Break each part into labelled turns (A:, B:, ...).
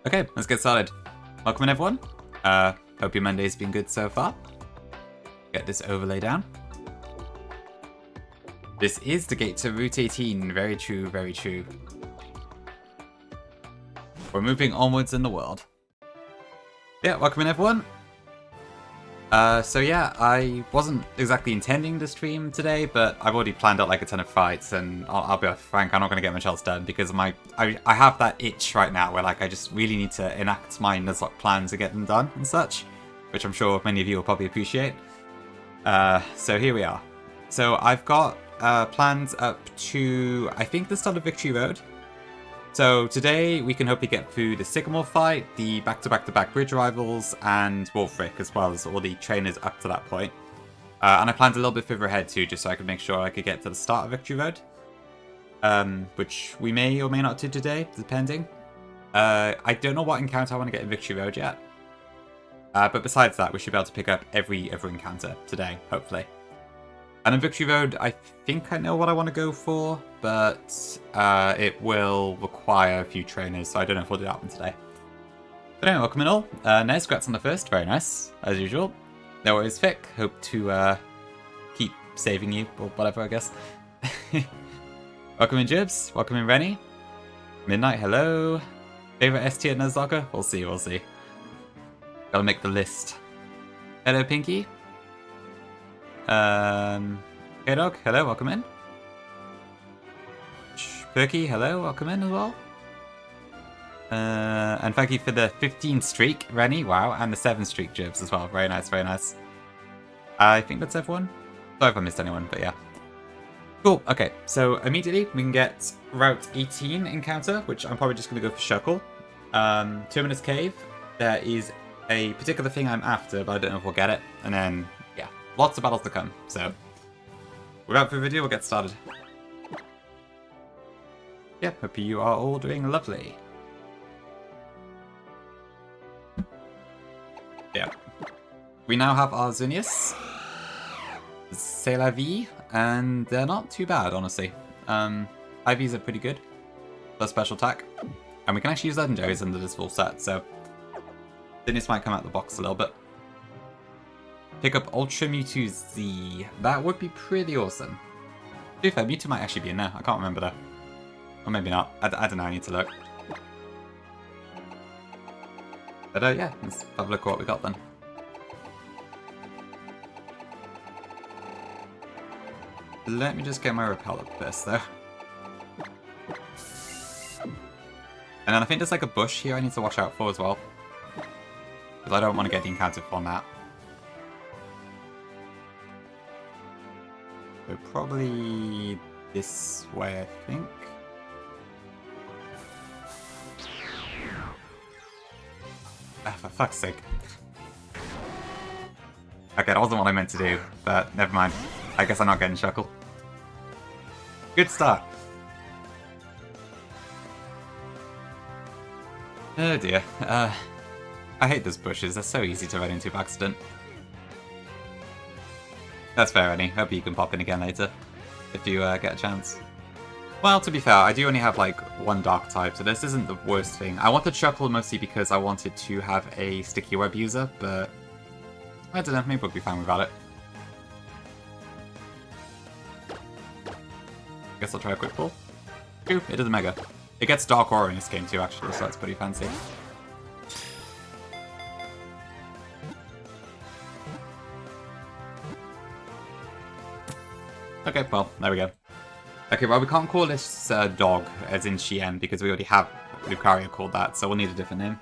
A: Okay, let's get started. Welcome in, everyone. Hope your Monday's been good so far. Get this overlay down. This is the gate to Route 18. Very true, very true. We're moving onwards in the world. Yeah, welcome in, everyone. So yeah, I wasn't exactly intending to stream today, but I've already planned out like a ton of fights, and I'll be frank, I'm not going to get much else done because I have that itch right now where like I just really need to enact my Nuzlocke plans to get them done and such, which I'm sure many of you will probably appreciate. So here we are. So I've got plans up to, I think, the start of Victory Road. So today we can hopefully get through the Sycamore fight, the back-to-back-to-back bridge rivals, and Wulfric, as well as all the trainers up to that point. And I planned a little bit further ahead too, just so I could make sure I could get to the start of Victory Road. Which we may or may not do today, depending. I don't know what encounter I want to get in Victory Road yet. But besides that, we should be able to pick up every other encounter today, hopefully. And in Victory Road, I think I know what I want to go for, but it will require a few trainers, so I don't know if we'll do that one today. But anyway, welcome in all. Nez, congrats on the first, very nice, as usual. No worries, Vic. Hope to keep saving you, or whatever, I guess. Welcome in, Jibs. Welcome in, Rennie. Midnight, hello. Favorite S-tier Nuzlocke? We'll see, we'll see. Gotta make the list. Hello, Pinky. K-Dog, hello, welcome in. Perky, hello, welcome in as well. And thank you for the 15 streak, Rennie, wow, and the 7 streak, Jibs, as well. Very nice, very nice. I think that's everyone. Sorry if I missed anyone, but yeah. Cool, okay, so immediately we can get Route 18 encounter, which I'm probably just going to go for Shuckle. Terminus Cave, there is a particular thing I'm after, but I don't know if we'll get it. And then, yeah, lots of battles to come, so without further ado, we'll get started. Yep, hope you are all doing lovely. Yeah. We now have our Xunius. C'est la vie, and they're not too bad, honestly. IVs are pretty good for special attack. And we can actually use legendaries under this full set, so Xunius might come out the box a little bit. Pick up Ultra Mewtwo Z. That would be pretty awesome. To be fair, Mewtwo might actually be in there. I can't remember though. Or maybe not. I don't know, I need to look. But yeah, let's have a look at what we got then. Let me just get my repel up first though. And then I think there's like a bush here I need to watch out for as well. Because I don't want to get the encounter from that. So probably this way, I think. Ah, for fuck's sake. Okay, that wasn't what I meant to do, but never mind. I guess I'm not getting Shuckle. Good start. Oh dear. I hate those bushes, they're so easy to run into by accident. That's fair, Annie. Hope you can pop in again later, if you get a chance. Well, to be fair, I do only have like one dark type, so this isn't the worst thing. I wanted Shuckle mostly because I wanted to have a sticky web user, but I don't know, maybe we'll be fine without it. Guess I'll try a quick pull. Ooh, it is a Mega. It gets Dark Aura in this game too, actually, so that's pretty fancy. Okay, well, there we go. Okay, well, we can't call this dog, as in Shien, because we already have Lucario called that, so we'll need a different name.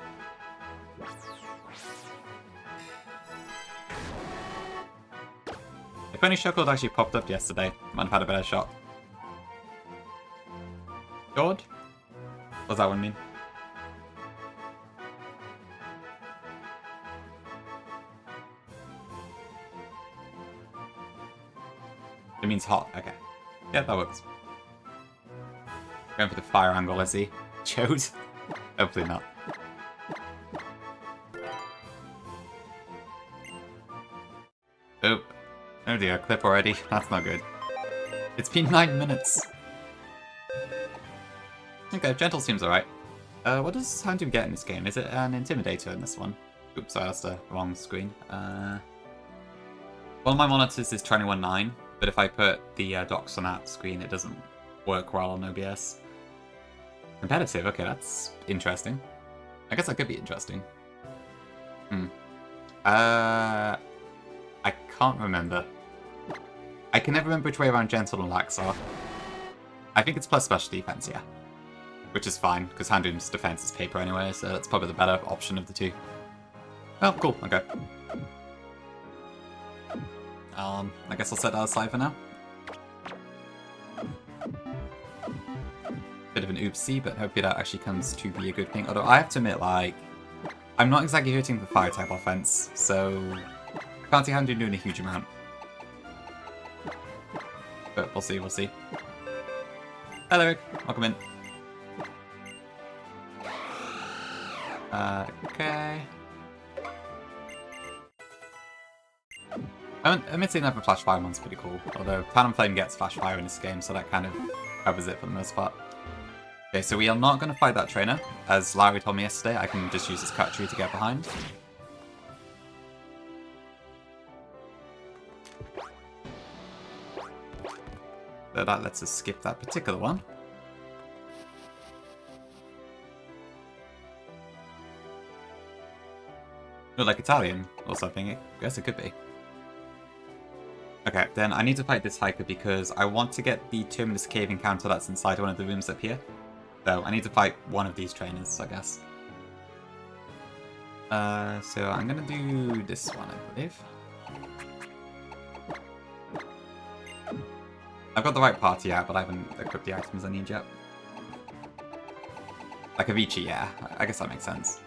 A: If only Shuckle had actually popped up yesterday, might have had a better shot. God? What does that one mean? It means hot, okay. Yeah, that works. Going for the fire angle, I see. Chode? Hopefully not. Oh. Oh dear, clip already. That's not good. It's been 9 minutes. Okay, gentle seems alright. What does Houndoom get in this game? Is it an Intimidator in this one? Oops, sorry, that's the wrong screen. One of my monitors is 21.9, but if I put the docs on that screen, it doesn't work well on OBS. Competitive, okay, that's interesting. I guess that could be interesting. I can't remember. I can never remember which way around Gentle and Lax are. I think it's plus special defense, yeah. Which is fine, because Houndoom's defense is paper anyway, so that's probably the better option of the two. Oh, cool, okay. I guess I'll set that aside for now. Bit of an oopsie, but hopefully that actually comes to be a good thing. Although I have to admit, like, I'm not exactly hurting the fire type offense, so I can't see Houndoom doing a huge amount. But we'll see, we'll see. Hello, Eric. Welcome in. Okay. Admitting that the Flash Fire one's pretty cool, although Phantom Flame gets Flash Fire in this game, so that kind of covers it for the most part. Okay, so we are not going to fight that trainer. As Larry told me yesterday, I can just use his cut tree to get behind. So that lets us skip that particular one. Look like Italian or something, I guess it could be. Okay, then I need to fight this hiker because I want to get the Terminus Cave encounter that's inside one of the rooms up here. So I need to fight one of these trainers, I guess. So I'm gonna do this one, I believe. I've got the right party out, but I haven't equipped the items I need yet. Like Avicii, yeah. I guess that makes sense.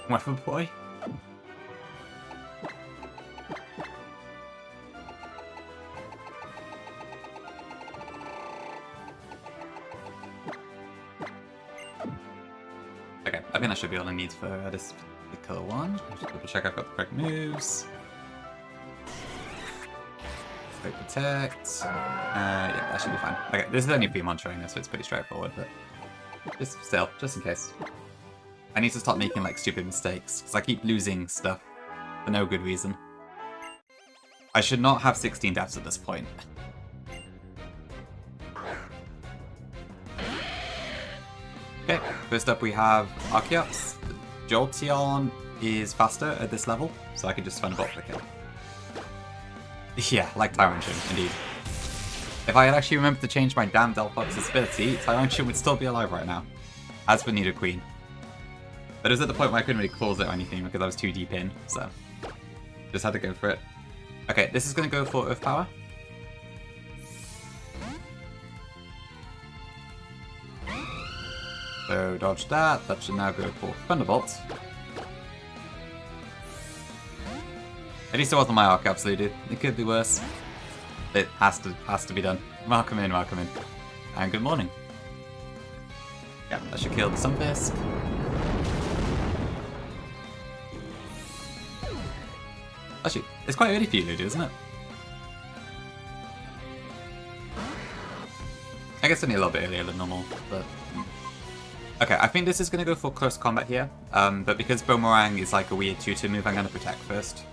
A: Weapon boy? Okay, I think that should be all I need for this particular one. Just double check I've got the correct moves. Straight protect. Yeah, that should be fine. Okay, this is only a few monitoring this, so it's pretty straightforward, but just still, just in case. I need to stop making like stupid mistakes, because I keep losing stuff for no good reason. I should not have 16 deaths at this point. Okay, first up we have Archeops. Jolteon is faster at this level, so I can just fun a bot for the kill. Yeah, like Tyrantrum, indeed. If I had actually remembered to change my damn Delphox's ability, Tyrantrum would still be alive right now. As for Nidoqueen. But it was at the point where I couldn't really close it or anything because I was too deep in, so just had to go for it. Okay, this is going to go for Earth Power. So dodge that, that should now go for Thunderbolt. At least it wasn't my Archeops, dude. It could be worse. It has to be done. Welcome in, welcome in. And good morning. Yeah, that should kill the Sunfisk. Actually, it's quite early for you, Ludo, isn't it? I guess only a little bit earlier than normal, but... Okay, I think this is going to go for close combat here, but because Boomerang is like a weird tutor move, I'm going to protect first.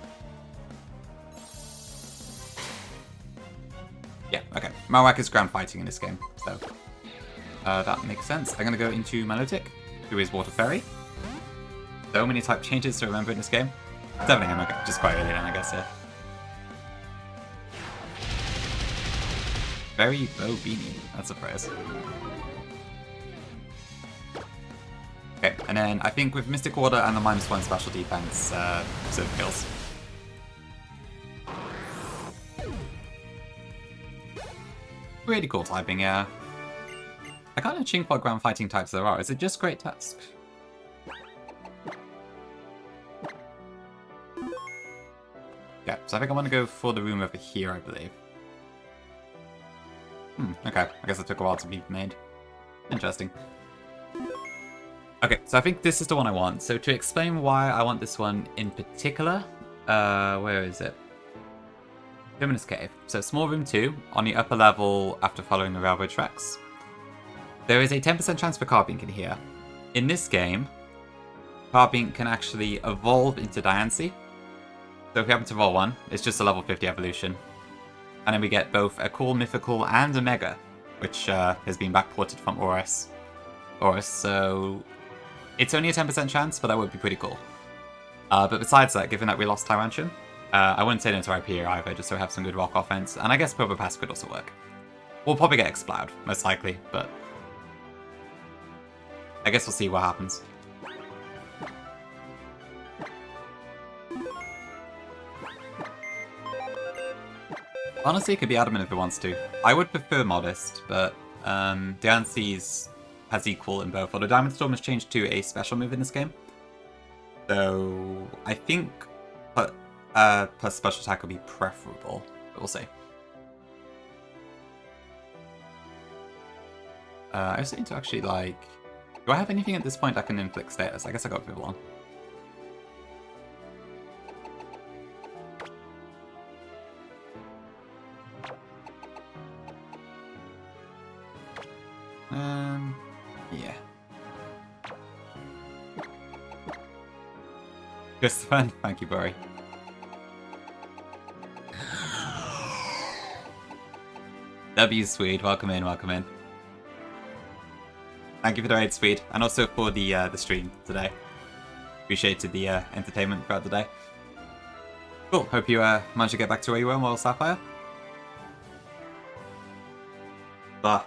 A: Yeah, okay. Marowak is ground fighting in this game, so that makes sense. I'm going to go into Milotic, who is Water Fairy. So many type changes to remember in this game. 7 AM, okay, just quite early then, I guess, yeah. Very Bow Beanie, that's a phrase. Okay, and then I think with Mystic Water and the -1 special defense, sort of kills. Really cool typing, yeah. I can't think what ground fighting types there are. Is it just Great Tusk? Yeah, so I think I want to go for the room over here, I believe. Okay. I guess it took a while to be made. Interesting. Okay, so I think this is the one I want. So to explain why I want this one in particular, where is it? Terminus Cave. So small room 2, on the upper level after following the railroad tracks. There is a 10% chance for Carbink in here. In this game, Carbink can actually evolve into Diancie. So if we happen to roll one, it's just a level 50 evolution. And then we get both a cool mythical and a mega, which has been backported from Aurus. So it's only a 10% chance, but that would be pretty cool. But besides that, given that we lost Tyrantian, I wouldn't say it into IP here either, just so we have some good rock offense. And I guess Probopass could also work. We'll probably get Exploud, most likely, but I guess we'll see what happens. Honestly, it could be Adamant if it wants to. I would prefer Modest, but Diancie's has equal in both, although Diamond Storm has changed to a special move in this game. So I think plus special attack would be preferable, but we'll see. I also need to actually, like... Do I have anything at this point that can inflict status? I guess I got Vivillon. Yeah. Just fun. Thank you, Burry. W, Swede. Welcome in, welcome in. Thank you for the raid, Swede, and also for the stream today. Appreciated the entertainment throughout the day. Cool. Hope you managed to get back to where you were in Royal Sapphire. Bah.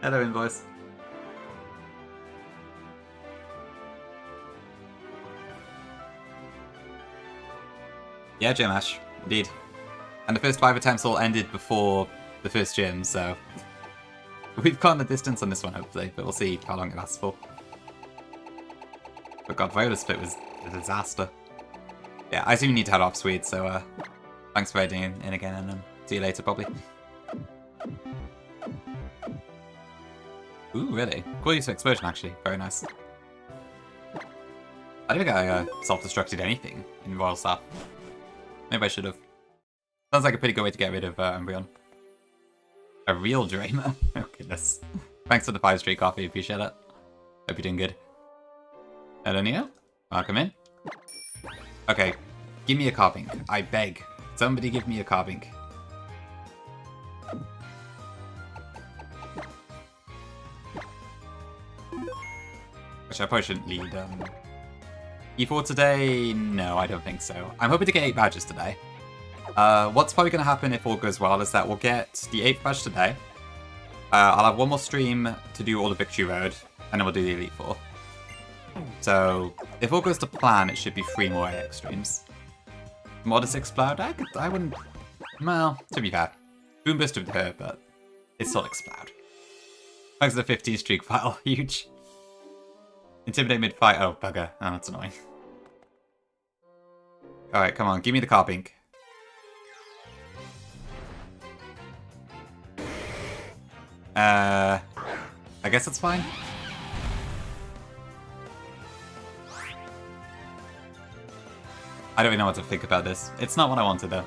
A: Hello, Invoice. Yeah, Gym Ash. Indeed. And the first 5 attempts all ended before the first gym, so... We've gone the distance on this one, hopefully, but we'll see how long it lasts for. But god, Viola Split was a disaster. Yeah, I assume you need to head off, Swede, so thanks for raiding in again, and see you later, probably. Ooh, really? Cool use of Explosion, actually. Very nice. I don't think I self-destructed anything in Royal Staff. Maybe I should have. Sounds like a pretty good way to get rid of Umbreon. A real Drainer? Oh goodness. Thanks for the 5-street coffee, appreciate it. Hope you're doing good. Hello, Neo. Welcome in. Okay, give me a Carbink. I beg. Somebody give me a Carbink. Which I probably shouldn't lead. E4 today? No, I don't think so. I'm hoping to get 8 badges today. What's probably going to happen if all goes well is that we'll get the 8th badge today. I'll have one more stream to do all the Victory Road, and then we'll do the Elite Four. So, if all goes to plan, it should be 3 more AX streams. Modest Explode? I wouldn't... Well, to be fair. Boom Burst would hurt, but it's still Explode. Thanks for the 15 streak file. Huge. Intimidate mid-fight. Oh, bugger. Oh, that's annoying. Alright, come on. Give me the Carbink. I guess that's fine. I don't even know what to think about this. It's not what I wanted, though.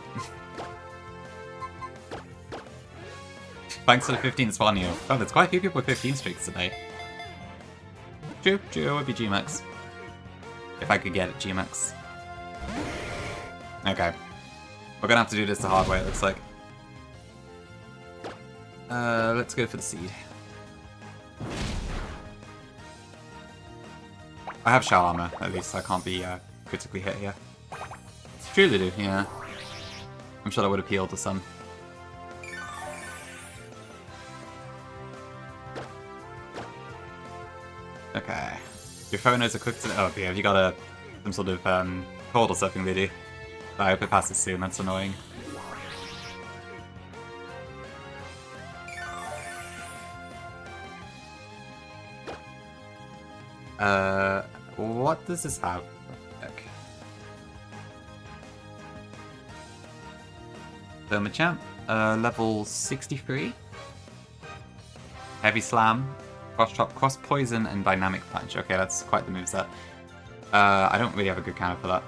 A: Thanks for the 15 spawn you. Oh, there's quite a few people with 15 streaks today. True, it would be Gmax. If I could get it, Gmax. Okay. We're gonna have to do this the hard way, it looks like. Let's go for the seed. I have shell armor, at least I can't be critically hit here. Truly do, yeah. I'm sure that would appeal to some. Okay. Your photos are cooked today. Oh dear, have you got some sort of cold or something, Liddy? I hope it passes soon, that's annoying. What does this have? Okay. Machamp, level 63. Heavy Slam, Cross Chop, Cross Poison, and Dynamic Punch. Okay, that's quite the moveset. I don't really have a good counter for that.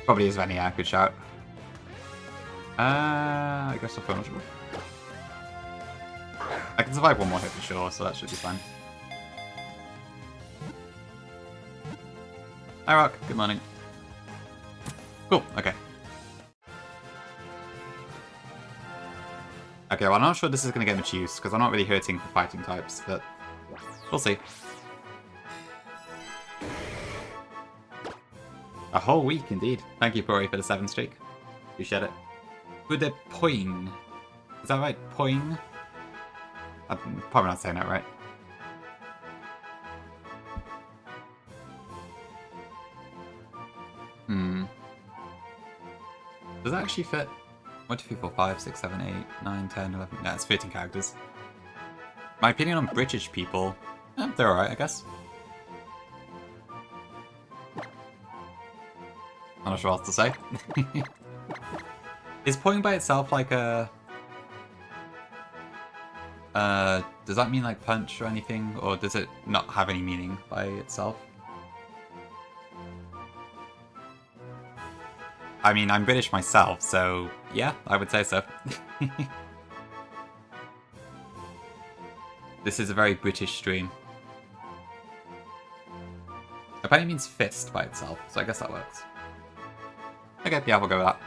A: Probably is Vania, good shout. I guess I'll punishable. I can survive one more hit for sure, so that should be fine. Hi Rock, good morning. Cool, okay. Okay, well I'm not sure this is going to get much use, because I'm not really hurting for fighting types, but we'll see. A whole week indeed. Thank you, Pori, for the 7 streak. You shared it. Good poing. Is that right? Poing? I'm probably not saying that right. Does that actually fit? 1, 2, 3, 4, 5, 6, 7, 8, 9, 10, 11. Yeah, it's 13 characters. My opinion on British people, they're alright, I guess. I'm not sure what else to say. Is poing by itself like a... does that mean like punch or anything? Or does it not have any meaning by itself? I mean, I'm British myself, so yeah, I would say so. This is a very British stream. Apparently it means fist by itself, so I guess that works. Okay, yeah, we'll go with that.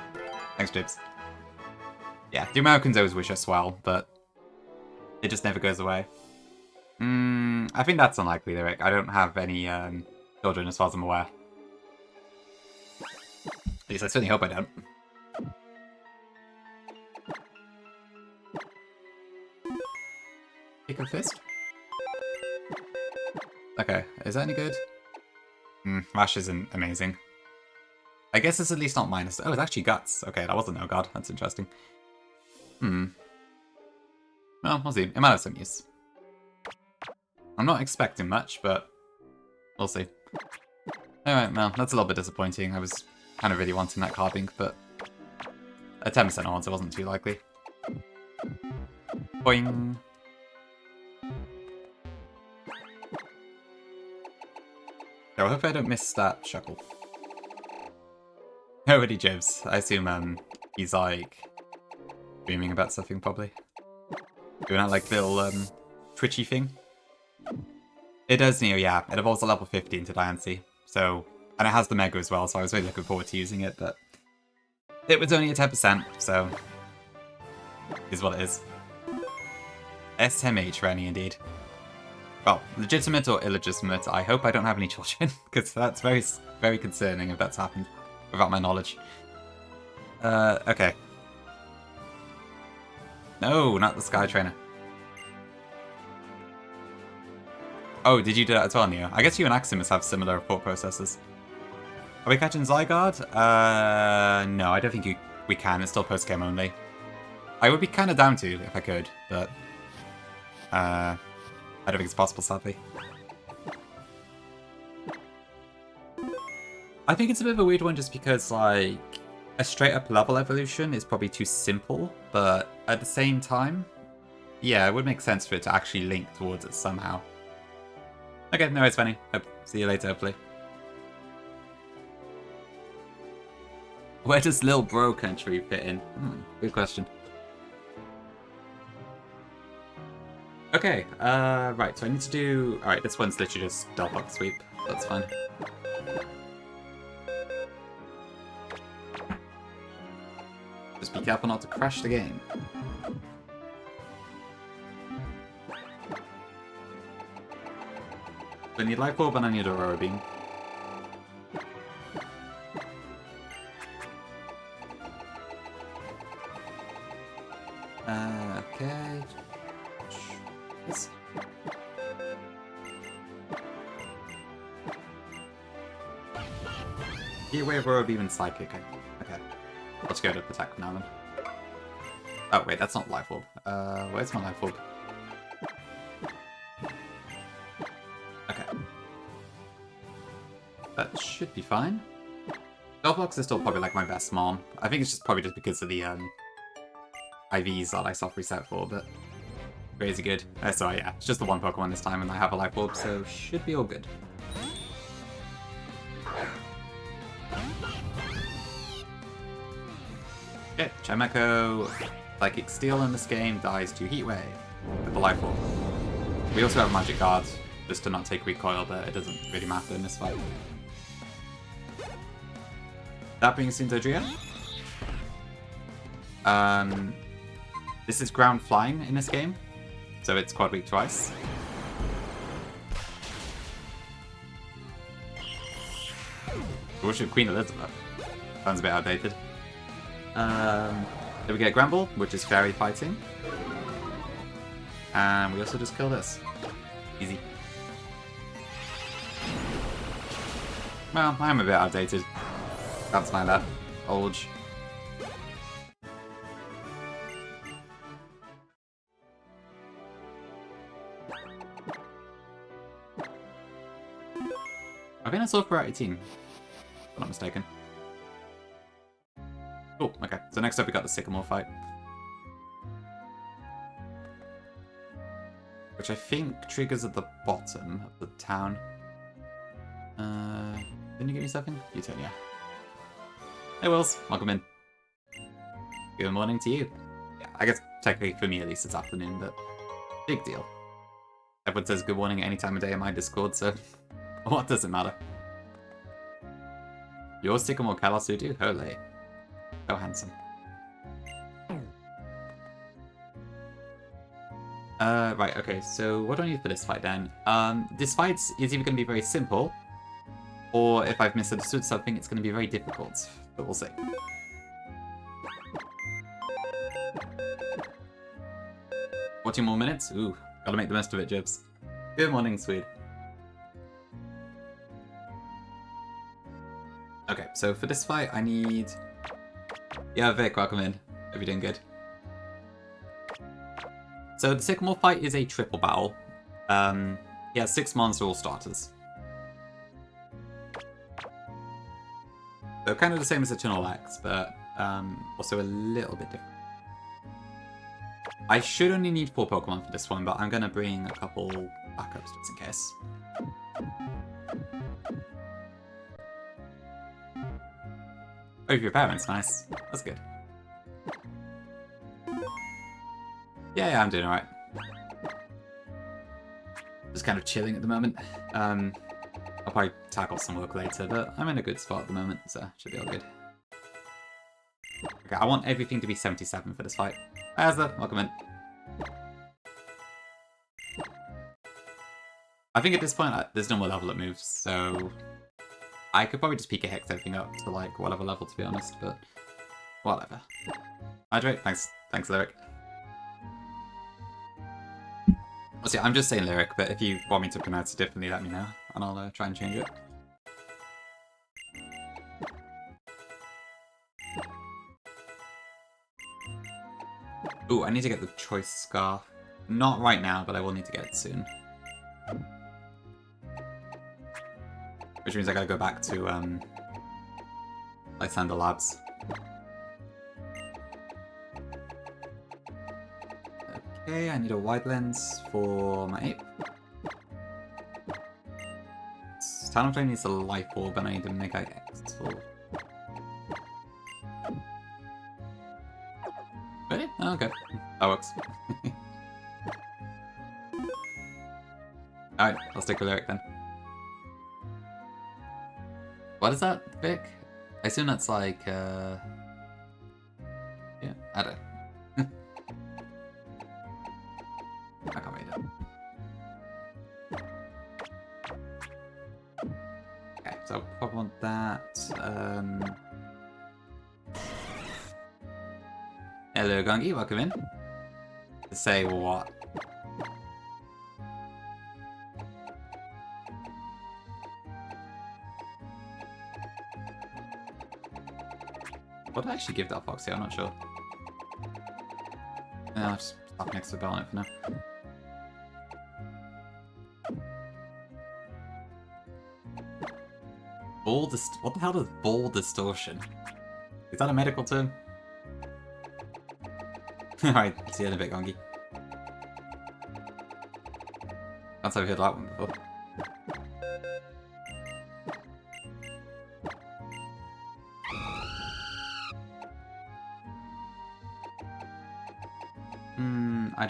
A: Thanks, Jibs. Yeah, the Americans always wish us well, but it just never goes away. I think that's unlikely, Lyric. I don't have any children as far as I'm aware. At least I certainly hope I don't. Kick a fist? Okay, is that any good? Rash isn't amazing. I guess it's at least not minus. Oh, it's actually guts. Okay, that wasn't no god. That's interesting. Well, we'll see. It might have some use. I'm not expecting much, but we'll see. Alright, well, that's a little bit disappointing. I was kind of really wanting that carbink, but a 10% odds, it wasn't too likely. Boing. So I hope I don't miss that shuckle. Nobody jibs. I assume he's like dreaming about something probably. Doing that like little twitchy thing. It does, yeah. It evolves at level 50 into Diancie. So, and it has the Mega as well, so I was really looking forward to using it, but it was only a 10%, so is what it is. SMH Rennie indeed. Well, legitimate or illegitimate, I hope I don't have any children, because that's very, very concerning if that's happened, without my knowledge. Okay. No, not the Sky Trainer. Oh, did you do that as well, Neo? I guess you and Aximus have similar thought processes. Are we catching Zygarde? No, I don't think we can. It's still post-game only. I would be kind of down to if I could, but I don't think it's possible, sadly. I think it's a bit of a weird one just because, like, a straight-up level evolution is probably too simple, but at the same time, yeah, it would make sense for it to actually link towards it somehow. Okay, no, it's funny. See you later, hopefully. Where does Lil Bro Country fit in? Good question. Okay, right, so I need to do... Alright, this one's literally just Delphox Sweep. That's fine. Just be careful not to crash the game. I need Life Orb and I need Aurora Beam. Okay. Yes. Heat Wave, Aurora Beam, and Psychic. Okay. Let's go to attack now then. Oh wait, that's not Life Orb. Where's my Life Orb? Okay. That should be fine. Delphox is still probably like my best mon. I think it's just probably just because of the IVs that I soft reset for, but crazy good. So yeah, it's just the one Pokemon this time and I have a Life Orb, so should be all good. Okay, Chimecho, Psychic Steel in this game, dies to Heat Wave with the Life Orb. We also have Magic Guard, just to not take recoil, but it doesn't really matter in this fight. That being Syntodria. This is ground flying in this game, so it's quad weak twice. Worship Queen Elizabeth. Sounds a bit outdated. Then we get Gramble, which is fairy fighting. And we also just kill this. Easy. Well, I'm a bit outdated. That's my bad. Old. I think that's all for 18. If I'm not mistaken. Cool, okay. So next up we got the Sycamore fight. Which I think triggers at the bottom of the town. Didn't you get yourself in? You turn, yeah. Hey Wills, welcome in. Good morning to you. Yeah, I guess technically for me at least it's afternoon, but big deal. Everyone says good morning at any time of day in my Discord, so what does it matter? Your Sycamore Kalasudu? Holy. So handsome. Right, okay, so what do I need for this fight then? This fight is either going to be very simple, or if I've misunderstood something, it's going to be very difficult. But we'll see. 14 more minutes? Ooh, gotta make the most of it, Jibs. Good morning, Swede. Okay, so for this fight, I need... Yeah, Vic, welcome in. Hope you're doing good. So the Sycamore fight is a triple battle. He has 6 monster all starters. So kind of the same as Eternal X, but also a little bit different. I should only need 4 Pokemon for this one, but I'm going to bring a couple backups just in case. Oh, your parents, nice. That's good. Yeah, I'm doing alright. Just kind of chilling at the moment. I'll probably tackle some work later, but I'm in a good spot at the moment, so should be all good. Okay, I want everything to be 77 for this fight. Azza, welcome in. I think at this point, there's no more level up moves, so... I could probably just Pika Hex everything up to, like, whatever level, to be honest, but... Whatever. Hydrate, thanks, Lyric. See, I'm just saying Lyric, but if you want me to pronounce it differently, let me know, and I'll try and change it. Ooh, I need to get the Choice Scarf. Not right now, but I will need to get it soon. Which means I gotta go back to, Lysander Labs. Okay, I need a wide lens for my ape. Talonflame needs a life orb, and I need to make X for... Really? Oh, okay. That works. Alright, I'll stick with Lyric then. What is that, Vic? I assume that's like, yeah, I don't know. I can't read it. Okay, so I'll probably want that. Hello, Gungi, welcome in. To say what? What did I actually give that Foxy? I'm not sure. No, I'll just stop next to the bell on it for now. What the hell is ball distortion? Is that a medical term? Alright, see you in a bit, Gongi. That's how I've heard that one before.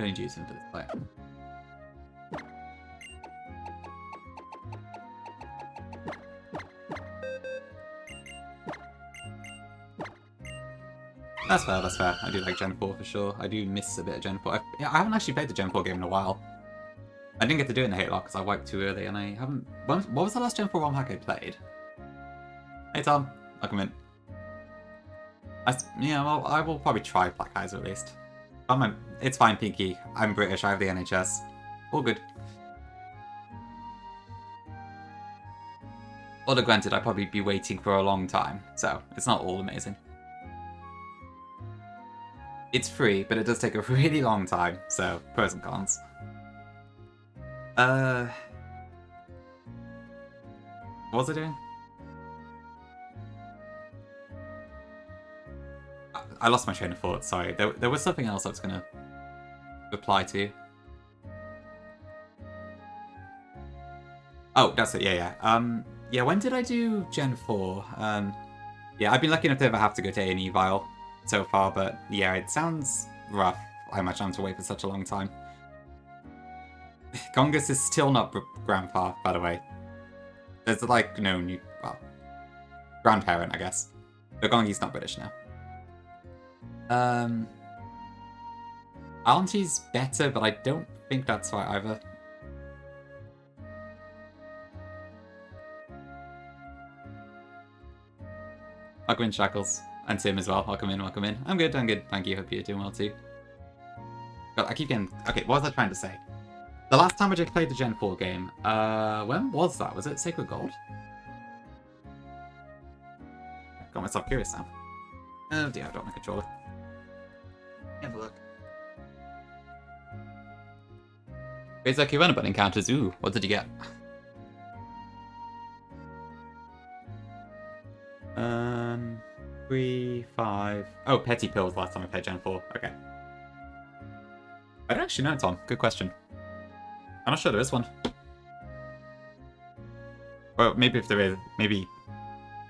A: don't need to use him for this fight. That's fair, that's fair. I do like Gen 4 for sure. I do miss a bit of Gen 4. I haven't actually played the Gen 4 game in a while. I didn't get to do it in the Hate Lock because I wiped too early, and I haven't... What was the last Gen 4 ROM hack I played? Hey Tom, welcome in. Yeah, well, I will probably try Black Eyes at least. It's fine, Pinky. I'm British, I have the NHS. All good. Although granted, I'd probably be waiting for a long time, so it's not all amazing. It's free, but it does take a really long time, so pros and cons. What was I doing? I lost my train of thought, sorry. There was something else I was going to reply to. Oh, that's it, yeah. Yeah, when did I do Gen 4? Yeah, I've been lucky enough to ever have to go to A&E Vial so far, but yeah, it sounds rough how much I have to wait for such a long time. Gongus is still not grandpa, by the way. There's like no new, well, grandparent, I guess. But Gongi's not British now. Auntie's better, but I don't think that's right either. Welcome in, Shackles. And Tim as well. Welcome in, welcome in. I'm good, thank you. Hope you're doing well too. God, I keep getting... Okay, what was I trying to say? The last time I just played the Gen 4 game, when was that? Was it Sacred Gold? Got myself curious now. Oh dear, I don't have my controller. Have a look. It's like you run about encounters. Ooh, what did you get? 3, 5... Oh, Petty Pills last time I played Gen 4. Okay. I don't actually know, Tom. Good question. I'm not sure there is one. Well, maybe if there is,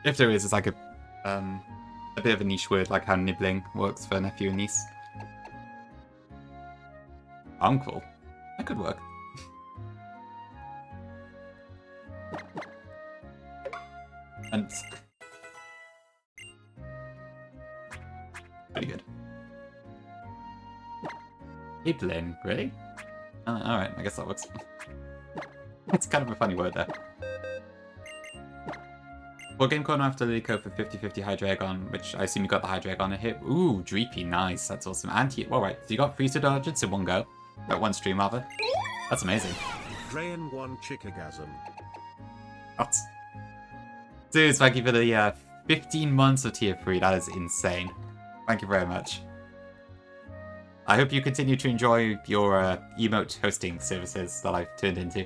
A: if there is, it's like a bit of a niche word, like how nibbling works for nephew and niece. Uncle? That could work. And... pretty good. Nibbling, really? Alright, I guess that works. It's kind of a funny word there. What game corner after the code for 50-50 Hydreigon, which I assume you got the Hydreigon a hit. Ooh, Dreepy, nice, that's awesome. And alright, so you got 3 Pseudo-Dodgets in one go. At one stream, rather. That's amazing.
B: Drain 1 Chickagasm.
A: What? Dude, thank you for the 15 months of tier 3, that is insane. Thank you very much. I hope you continue to enjoy your emote hosting services that I've turned into.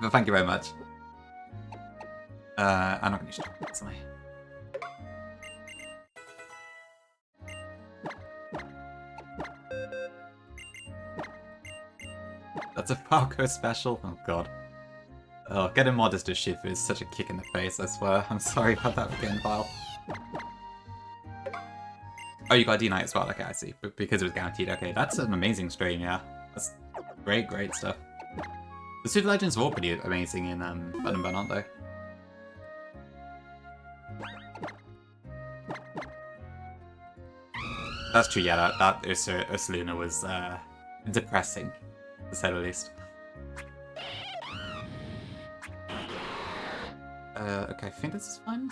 A: But thank you very much. I'm not going to use it, personally. That's a Falco special? Oh god. Oh, getting modest as Shifu is such a kick in the face, I swear. I'm sorry about that again, Vile. Oh, you got a D-Knight as well, okay, I see. Because it was guaranteed, okay. That's an amazing strain, yeah. That's great, great stuff. The Super Legends are all pretty amazing in Bun and Bun, aren't they? That's true, yeah, that Ursaluna was depressing, to say the least. Okay, I think this is fine.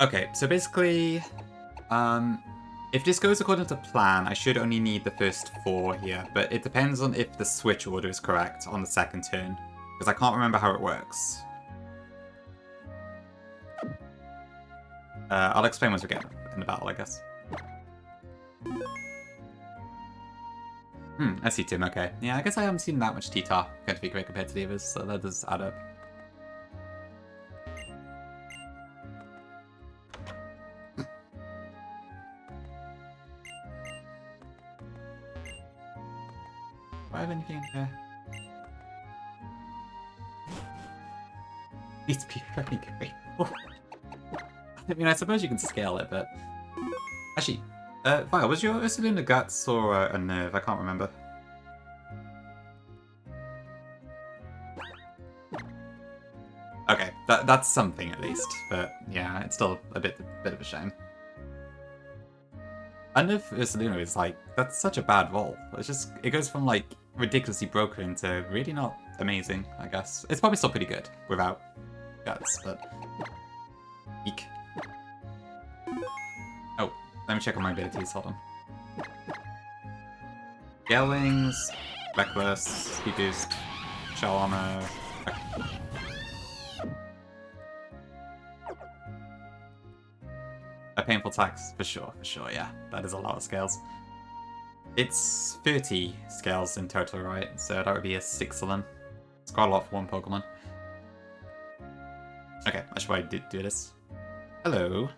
A: Okay, so basically, if this goes according to plan, I should only need the first 4 here, but it depends on if the switch order is correct on the second turn, because I can't remember how it works. I'll explain once we get in the battle, I guess. I see Tim, okay. Yeah, I guess I haven't seen that much T-Tar going to be great compared to the others, so that does add up. Do I have anything in here? Needs to be very grateful. I mean, I suppose you can scale it, but... Actually, Vile, was your Ursulina a Guts or a Nerve? I can't remember. Okay, that's something at least, but yeah, it's still a bit of a shame. Unnerve Ursulina is like, that's such a bad roll. It goes from like ridiculously broken to really not amazing, I guess. It's probably still pretty good without Guts, but... Eek. Oh, let me check on my abilities, hold on. Gale Wings, Reckless, Speed Boost, Shell Armor... A painful tax, for sure, yeah. That is a lot of scales. It's 30 scales in total, right? So that would be a 6 of them. It's quite a lot for one Pokemon. Okay, I should probably do this. Hello.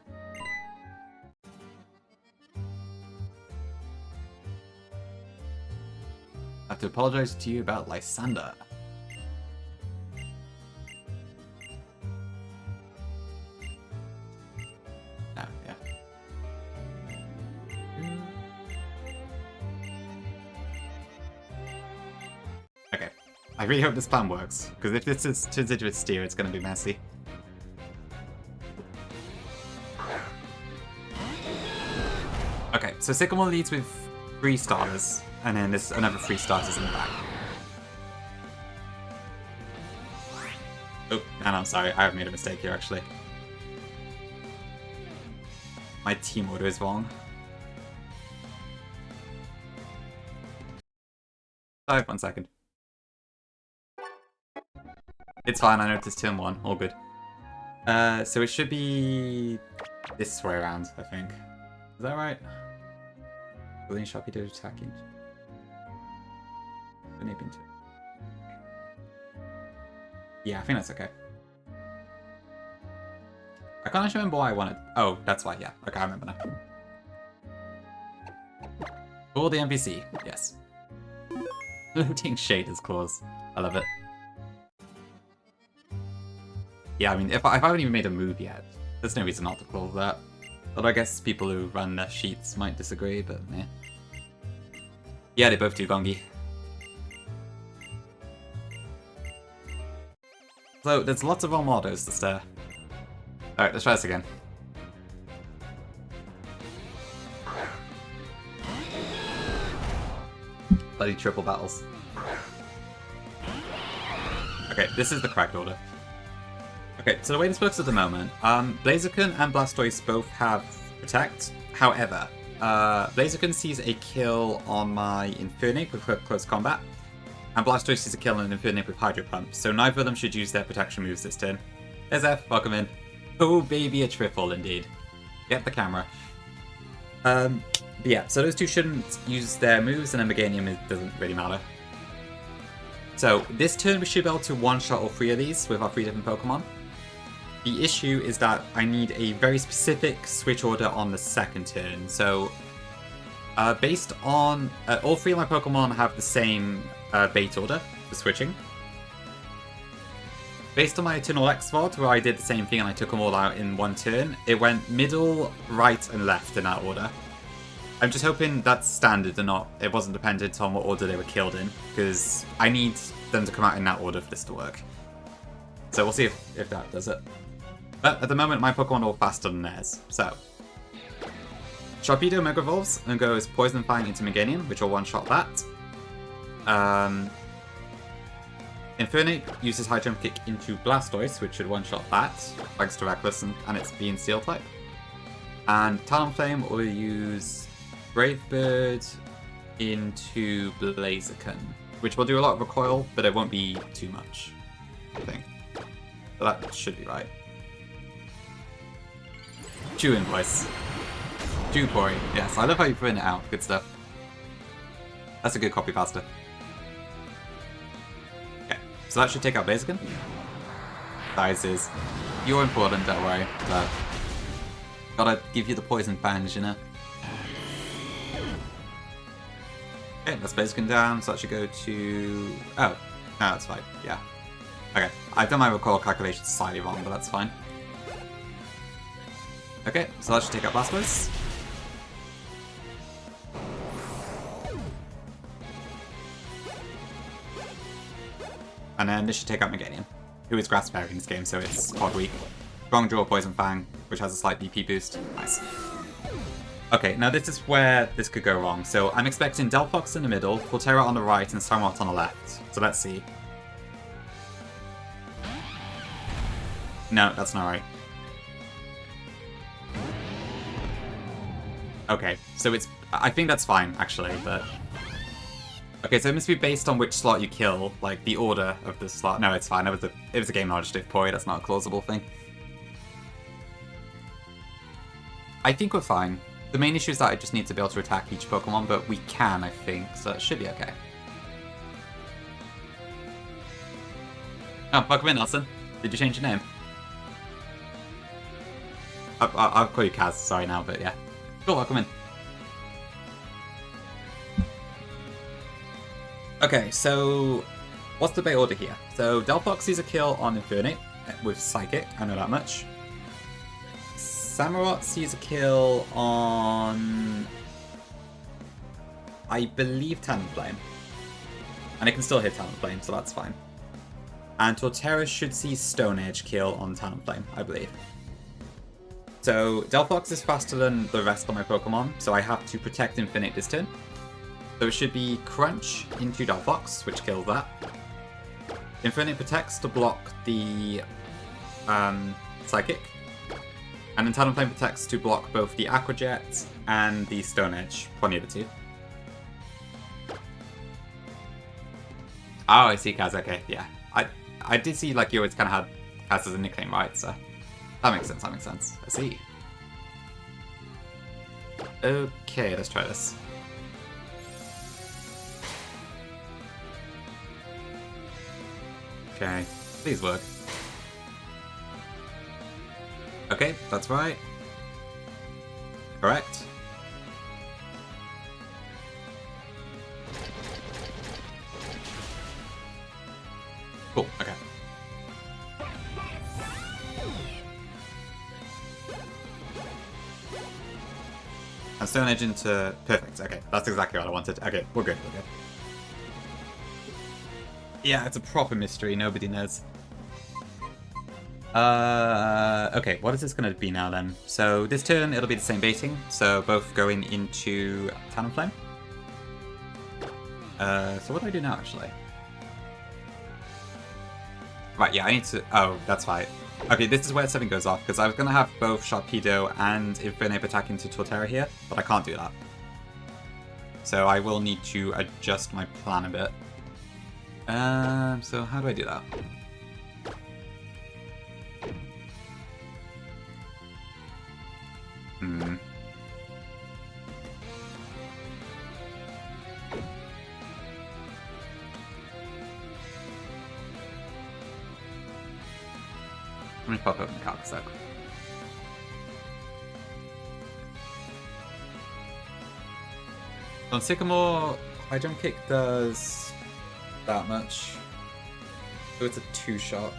A: I have to apologize to you about Lysander. Oh, yeah. Okay. I really hope this plan works, because if this turns into a steer, it's going to be messy. Okay, so Sycamore leads with 3 starters, and then there's another 3 starters in the back. Oh, and I'm sorry, I have made a mistake here, actually. My team order is wrong. 1 second. It's fine, I noticed turn 1, all good. So it should be this way around, I think. Is that right? Building Sharpie to attacking. Yeah, I think that's okay. I can't actually remember why I wanted. Oh, that's why, yeah. Okay, I remember now. For the NPC, yes. Loading Shader's Claws. I love it. Yeah, I mean, if I haven't even made a move yet, there's no reason not to claw that. Although I guess people who run their sheets might disagree, but meh. Yeah, they both do Gongi. So, there's lots of Armados to stare. Alright, let's try this again. Bloody triple battles. Okay, this is the correct order. Okay, so the way this works at the moment, Blaziken and Blastoise both have Protect. However, Blaziken sees a kill on my Infernape with Close Combat, and Blastoise sees a kill on an Infernape with Hydro Pump, so neither of them should use their protection moves this turn. There's F, welcome in. Oh baby, a triple indeed. Get the camera. But yeah, so those two shouldn't use their moves, and then Meganium doesn't really matter. So this turn we should be able to one-shot all 3 of these with our 3 different Pokemon. The issue is that I need a very specific switch order on the second turn. So, based on... all 3 of my Pokemon have the same bait order for switching. Based on my Eternal X-Vod, where I did the same thing and I took them all out in 1 turn, it went middle, right, and left in that order. I'm just hoping that's standard and it wasn't dependent on what order they were killed in, because I need them to come out in that order for this to work. So we'll see if that does it. But at the moment, my Pokemon are all faster than theirs, so... Sharpedo Mega Evolves and goes Poison Fang into Meganium, which will one-shot that. Infernape uses High Jump Kick into Blastoise, which should one-shot that, thanks to Reckless and its being Steel type. And Talonflame will use Brave Bird into Blaziken, which will do a lot of recoil, but it won't be too much, I think. So that should be right. Chew Invoice. Chew Pori. Yes, I love how you print it out. Good stuff. That's a good copy pasta. Okay, so that should take out Blaziken. Sizes. You're important, don't worry. But gotta give you the poison fangs, you know? Okay, that's Blaziken down, so that should go to... Oh, no, that's fine, yeah. Okay, I've done my recoil calculations slightly wrong, but that's fine. Okay, so that should take out Blastoise. And then this should take out Meganium, who is grass bearing in this game, so it's quad weak. Strong draw Poison Fang, which has a slight BP boost. Nice. Okay, now this is where this could go wrong. So I'm expecting Delphox in the middle, Torterra on the right, and Samurott on the left. So let's see. No, that's not right. Okay, so it's... I think that's fine, actually, but... Okay, so it must be based on which slot you kill, like the order of the slot. No, it's fine. It was a game knowledge diff poi. That's not a plausible thing. I think we're fine. The main issue is that I just need to be able to attack each Pokemon, but we can, I think, so it should be okay. Oh, welcome in, Nelson. Did you change your name? I'll call you Kaz, sorry now, but yeah. Cool, welcome in. Okay, so what's the bait order here? So Delphox sees a kill on Infernape with Psychic, I know that much. Samurott sees a kill on, I believe, Talonflame. And it can still hit Talonflame, so that's fine. And Torterra should see Stone Edge kill on Talonflame, I believe. So Delphox is faster than the rest of my Pokemon, so I have to protect Infernape this turn. So it should be Crunch into Delphox, which kills that. Infernape protects to block the Psychic. And then Talonflame protects to block both the Aqua Jet and the Stone Edge, one of the two. Oh, I see Kaz, okay, yeah. I did see, like, you always kind of had Kaz as a nickname, right? So that makes sense, I see. Okay, let's try this. Okay, please work. Okay, that's right. Correct. Cool, okay. And Stone Edge into... Perfect, okay. That's exactly what I wanted. Okay, we're good. Yeah, it's a proper mystery, nobody knows. Okay, what is this going to be now then? So this turn it'll be the same baiting, so both going into Talonflame. So what do I do now actually? Right, yeah, I need to... Oh, that's right. Okay, this is where something goes off, because I was going to have both Sharpedo and Infernape attack into Torterra here, but I can't do that. So I will need to adjust my plan a bit. So how do I do that? Let me pop open the calc a sec. On Sycamore, High Jump Kick does that much. So it's a 2-shot.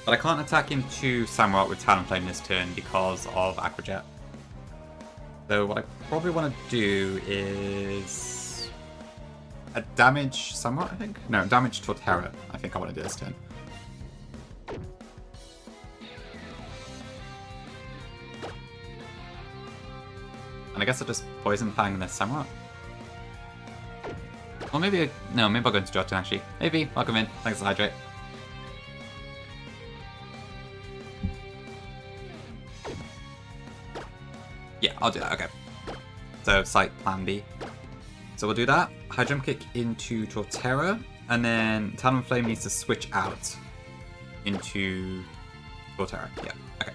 A: But I can't attack into Samurott with Talonflame this turn because of Aqua Jet. So what I probably want to do is a damage Samurott, I think? No, damage Torterra, I think I want to do this turn. And I guess I'll just Poison Fang this Samurott. Or maybe, no, maybe I'll go into Jotun actually. Maybe, welcome in, thanks for the hydrate. Yeah, I'll do that, okay. So, Sight Plan B. So we'll do that. High Jump Kick into Torterra, and then Talonflame needs to switch out into Torterra. Yeah, okay.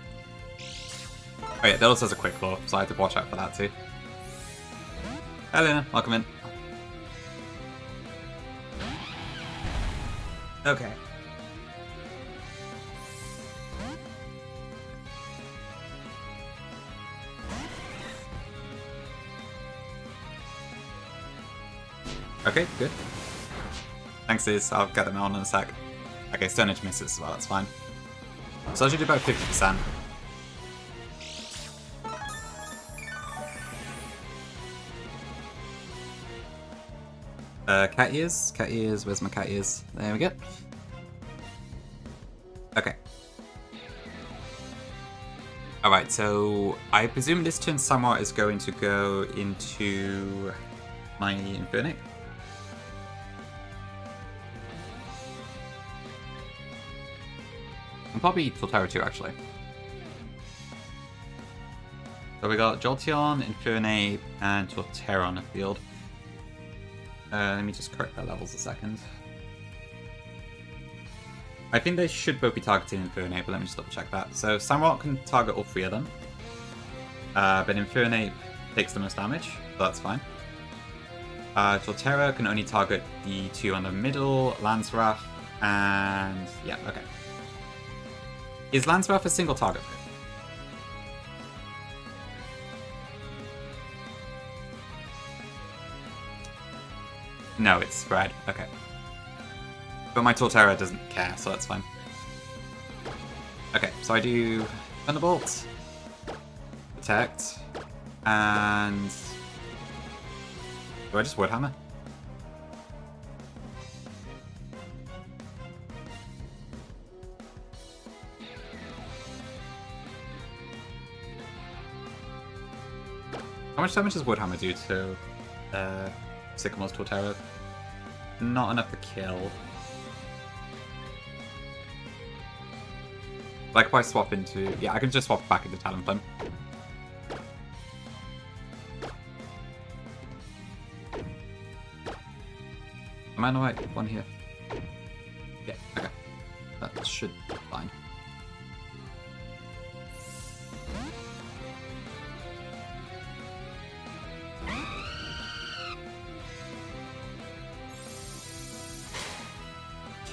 A: Oh yeah, that also has a Quick Claw, so I have to watch out for that too. Hi Luna, welcome in. Okay. Okay, good. Thanks, Liz. I'll get them on in a sec. Okay, Stone Edge misses as well, that's fine. So I should do about 50%. Cat ears? Cat ears, where's my cat ears? There we go. Okay. Alright, so I presume this turn Sycamore is going to go into my Infernape. And probably Torterra too, actually. So we got Jolteon, Infernape, and Torterra on the field. Let me just correct their levels a second. I think they should both be targeting Infernape, but let me just double check that. So Samrock can target all three of them. But Infernape takes the most damage, so that's fine. Torterra can only target the two on the middle, Lancewrath, and... yeah, okay. Is Lancewrath a single target? No, it's spread. Okay. But my Torterra doesn't care, so that's fine. Okay, so I do Thunderbolt, Protect, and... do I just Woodhammer? How much damage does Woodhammer do to Sycamore's Torterra? Not enough to kill. Like if I swap into... yeah, I can just swap back into Talonflame. Am I on the right one here? Yeah, okay. That should be fine.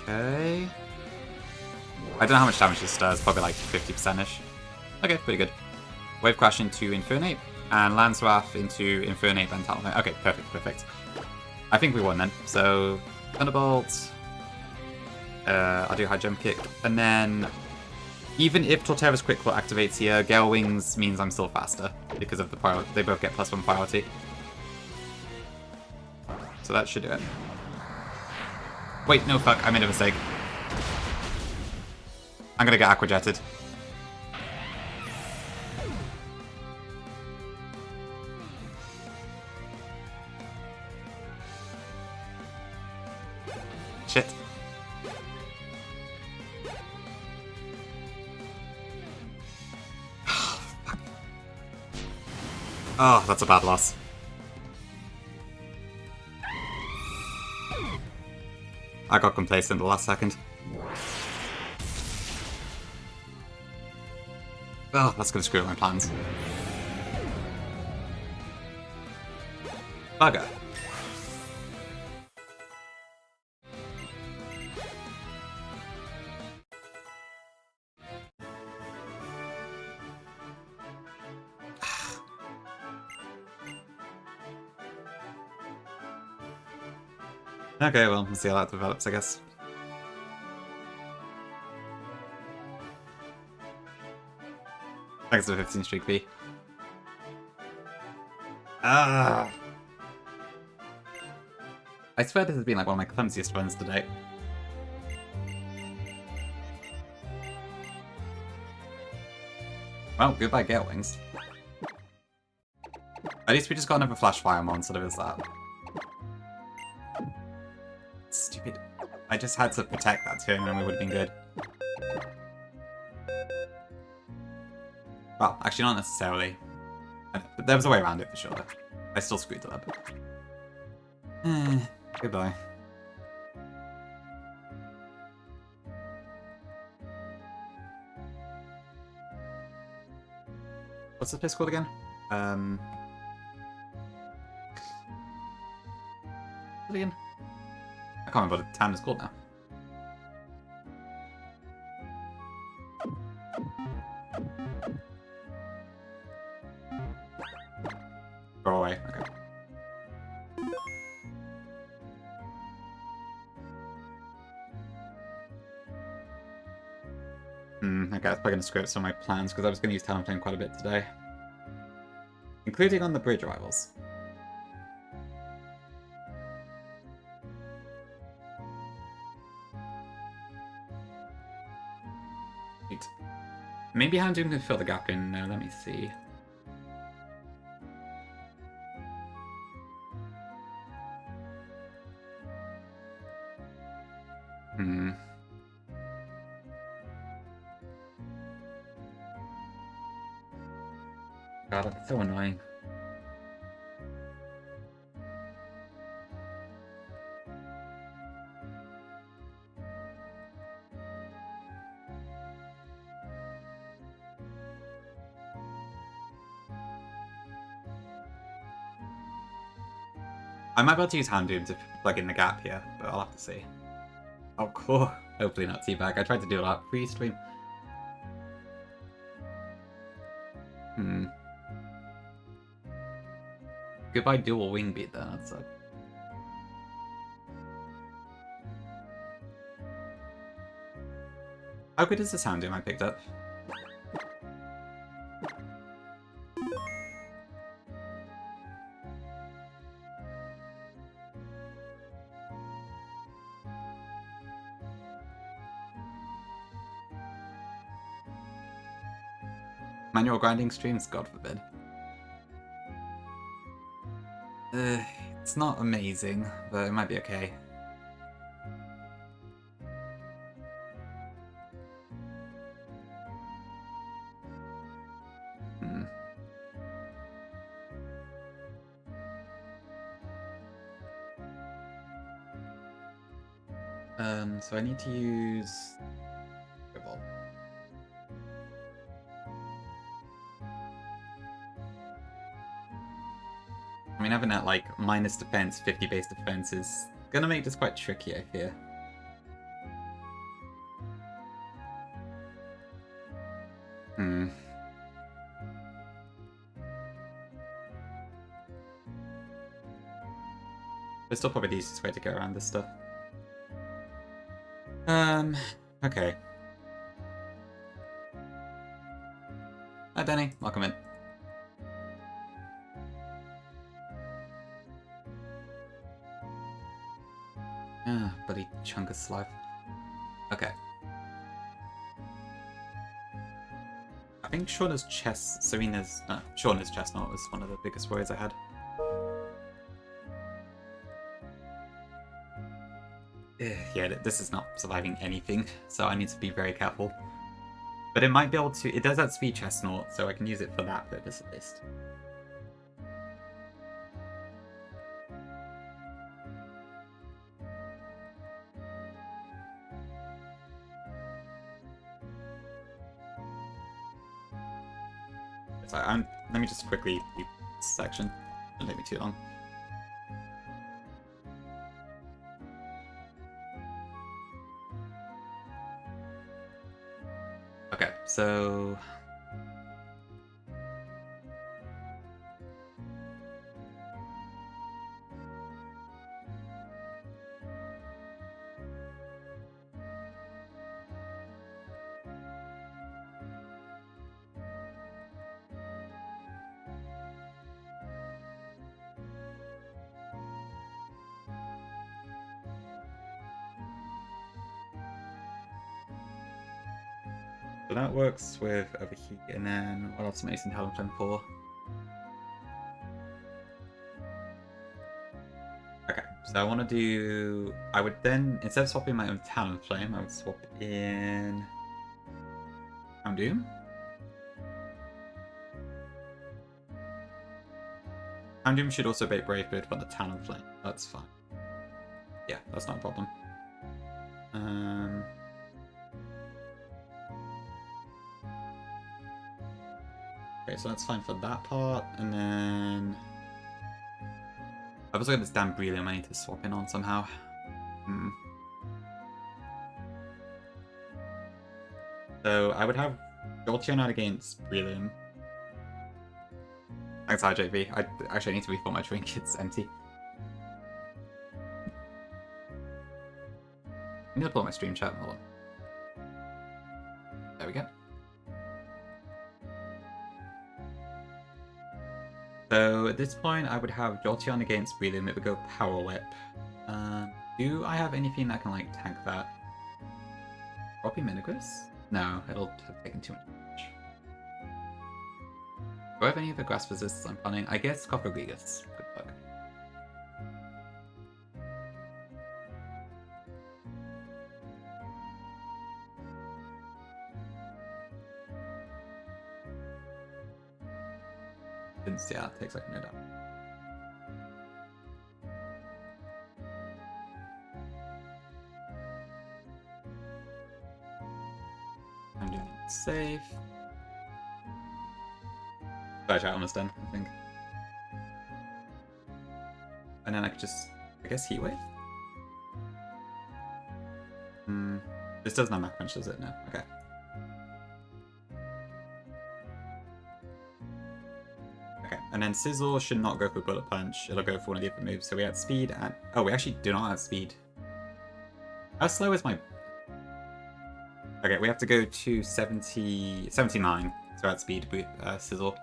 A: Okay. I don't know how much damage this does, probably like 50%-ish. Okay, pretty good. Wave Crash into Infernape, and Lancewrath into Infernape and Talonflame. Okay, perfect, perfect. I think we won then. So, Thunderbolt, I'll do High Jump Kick, and then even if Torterra's Quick Claw activates here, Gale Wings means I'm still faster, because of the priority. They both get +1 priority. So that should do it. Wait, no, fuck, I made a mistake. I'm gonna get Aqua Jetted. Shit. Oh, that's a bad loss. I got complacent the last second. Oh, that's gonna screw up my plans. Bugger. Okay, well, we'll see how that develops, I guess. Thanks for the 15 streak B. Ah! I swear this has been like one of my clumsiest runs today. Well, goodbye Gale Wings. At least we just got another Flash Fire Mon, so there is that. Stupid. I just had to protect that turn and we would have been good. Well, actually not necessarily. But there was a way around it for sure. I still screwed it up. Goodbye. What's the place called again? What again? I can't remember what the town is called now. Throw away, okay. Okay. Okay, that's probably going to screw up some of my plans because I was going to use Talonflame quite a bit today. Including on the bridge rivals. Right. Maybe Houndoom can fill the gap in. No, let me see. God, that's so annoying. I might be able to use Houndoom to plug in the gap here, but I'll have to see. Oh, cool. Hopefully not Teabag. I tried to do that pre-stream. Goodbye dual wing beat then, that's it. How good is the Houndoom I picked up? Manual grinding streams? God forbid. It's not amazing, but it might be okay. So I need to use Revolt. I mean, having that, like, minus defense, 50 base defense is gonna make this quite tricky, I fear. But still probably the easiest way to get around this stuff. Okay. Hi, Benny. Welcome in. Ah, bloody chunk of life. Okay. I think Shauna's Shauna's Chestnut was one of the biggest worries I had. Yeah, this is not surviving anything, so I need to be very careful. But it might be able to... It does have Speed Chestnut, so I can use it for that purpose at least. So let me just quickly leave this section. It won't take me too long. Okay, so... So that works with Overheat, and then what else am I using Talonflame for? Okay, so I want to do... I would then, instead of swapping my own Talonflame, I would swap in... Houndoom? Houndoom should also bait Bravebird for the Talonflame, that's fine. Yeah, that's not a problem. Okay, so that's fine for that part, and then... I've also got this damn Breloom I need to swap in on somehow. So I would have Jolteon out against Breloom. Thanks, RJV. I actually need to refill my drink, it's empty. I need to pull up my stream chat, hold on. There we go. So at this point, I would have Jolteon against Breloom. It would go Power Whip. Do I have anything that can like tank that? Probably Minigus? No, it'll have taken too much damage. Do I have any other grass resists I'm planning? I guess Coppergigas. Good luck. Yeah, it takes like a minute. I'm doing it safe. Sorry, chat, almost done, I think. And then I could just, I guess, Heat Wave? This doesn't have Mach Punch, does it? No. Okay. Okay, and then Sizzle should not go for Bullet Punch. It'll go for one of the other moves. So we had Speed and... Oh, we actually do not have Speed. How slow is my... Okay, we have to go to 79 to add Speed with Sizzle.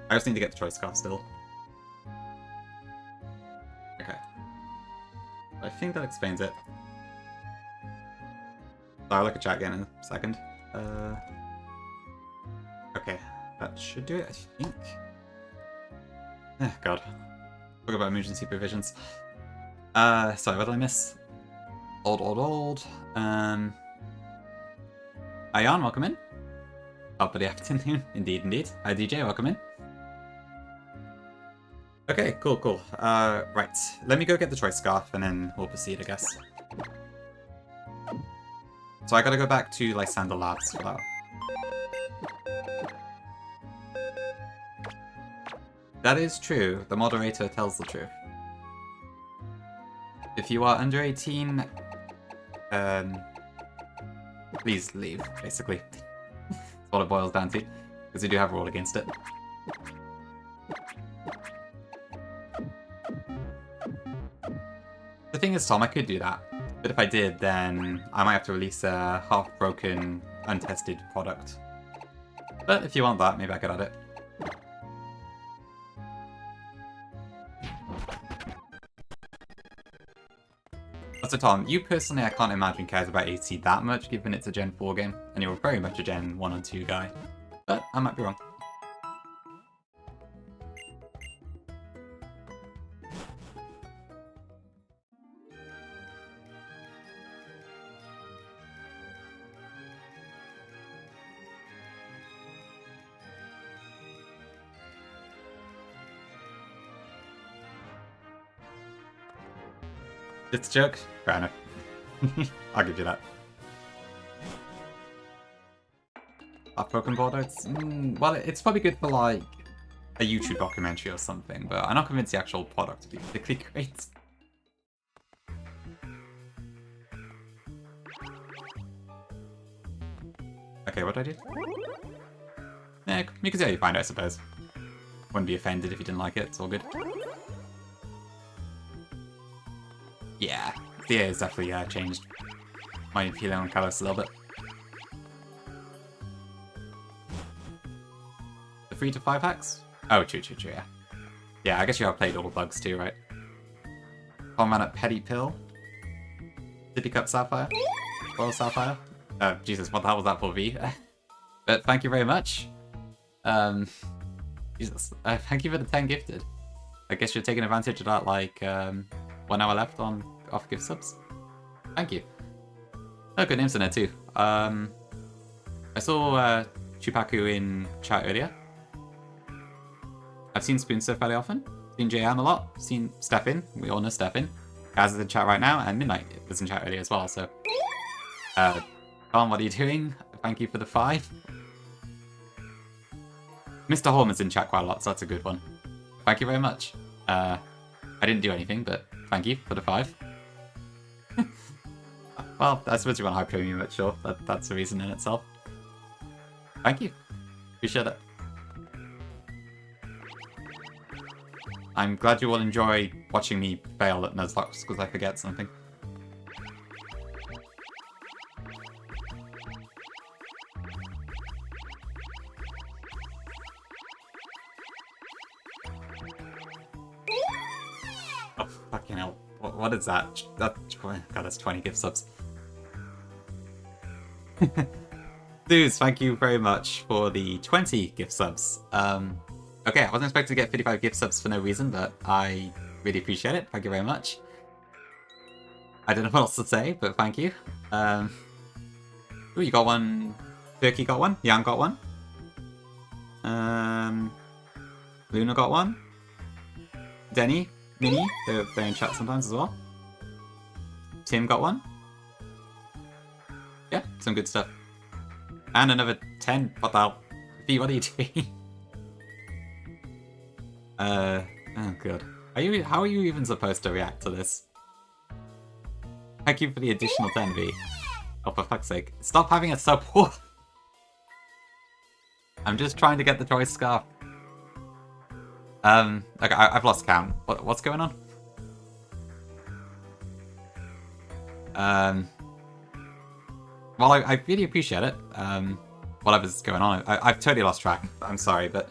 A: I just need to get the Choice Scarf still. Okay. I think that explains it. So I'll look at chat again in a second. Okay. That should do it, I think. Oh, God. Talk about emergency provisions. Sorry, what did I miss? Old. Ayan, welcome in. Top of the afternoon. Indeed. Hi, DJ, welcome in. Okay, cool. Right. Let me go get the Choice Scarf, and then we'll proceed, I guess. So I gotta go back to Lysander Labs for that. That is true. The moderator tells the truth. If you are under 18, please leave, basically. That's what it boils down to. Because we do have a rule against it. The thing is, Tom, I could do that. But if I did, then I might have to release a half-broken, untested product. But if you want that, maybe I could add it. So Tom, you personally, I can't imagine cares about AC that much, given it's a Gen 4 game, and you're very much a Gen 1 and 2 guy. But I might be wrong. It's a joke? Fair enough. I'll give you that. Off-broken border? Well, it's probably good for, like, a YouTube documentary or something, but I'm not convinced the actual product would be particularly great. Okay, what did I do? Yeah, you can see how you find it, I suppose. Wouldn't be offended if you didn't like it, it's all good. Yeah, the AI has definitely changed my feeling on Kalos a little bit. The 3 to 5 hacks? Oh, true, yeah. Yeah, I guess you have played all the bugs too, right? Common at Petty Pill. Sippy Cup Sapphire. Royal Sapphire. Jesus, what the hell was that for V? But thank you very much. Jesus. Thank you for the 10 gifted. I guess you're taking advantage of that, like, 1 hour left on off gift subs. Thank you. Oh, good names in there too. I saw Chupaku in chat earlier. I've seen Spoonster fairly often. Seen JM a lot. Seen Stefan. We all know Stefan. Gaz is in chat right now, and Midnight was in chat earlier as well. So, Tom, what are you doing? Thank you for the 5. Mr. Holman's in chat quite a lot, so that's a good one. Thank you very much. I didn't do anything, but thank you for the 5. Well, I suppose you want high premium, but sure, that's the reason in itself. Thank you. Appreciate it. I'm glad you all enjoy watching me fail at Nuzlocke because I forget something. Oh, fucking hell. What is that? God, that's 20 gift subs. Dudes, thank you very much for the 20 gift subs. Okay, I wasn't expecting to get 55 gift subs for no reason, but I really appreciate it. Thank you very much. I don't know what else to say, but thank you. Ooh, you got one. Turkey got one. Yang got one. Luna got one. Denny, Minnie, they're in chat sometimes as well. Tim got one. Yeah, some good stuff. And another 10. What the hell? V, what are you doing? Oh god. How are you even supposed to react to this? Thank you for the additional 10 V. Oh, for fuck's sake. Stop having it so poor! I'm just trying to get the choice scarf. Okay, I've lost count. What's going on? Well, I really appreciate it. Whatever's going on, I've totally lost track. I'm sorry, but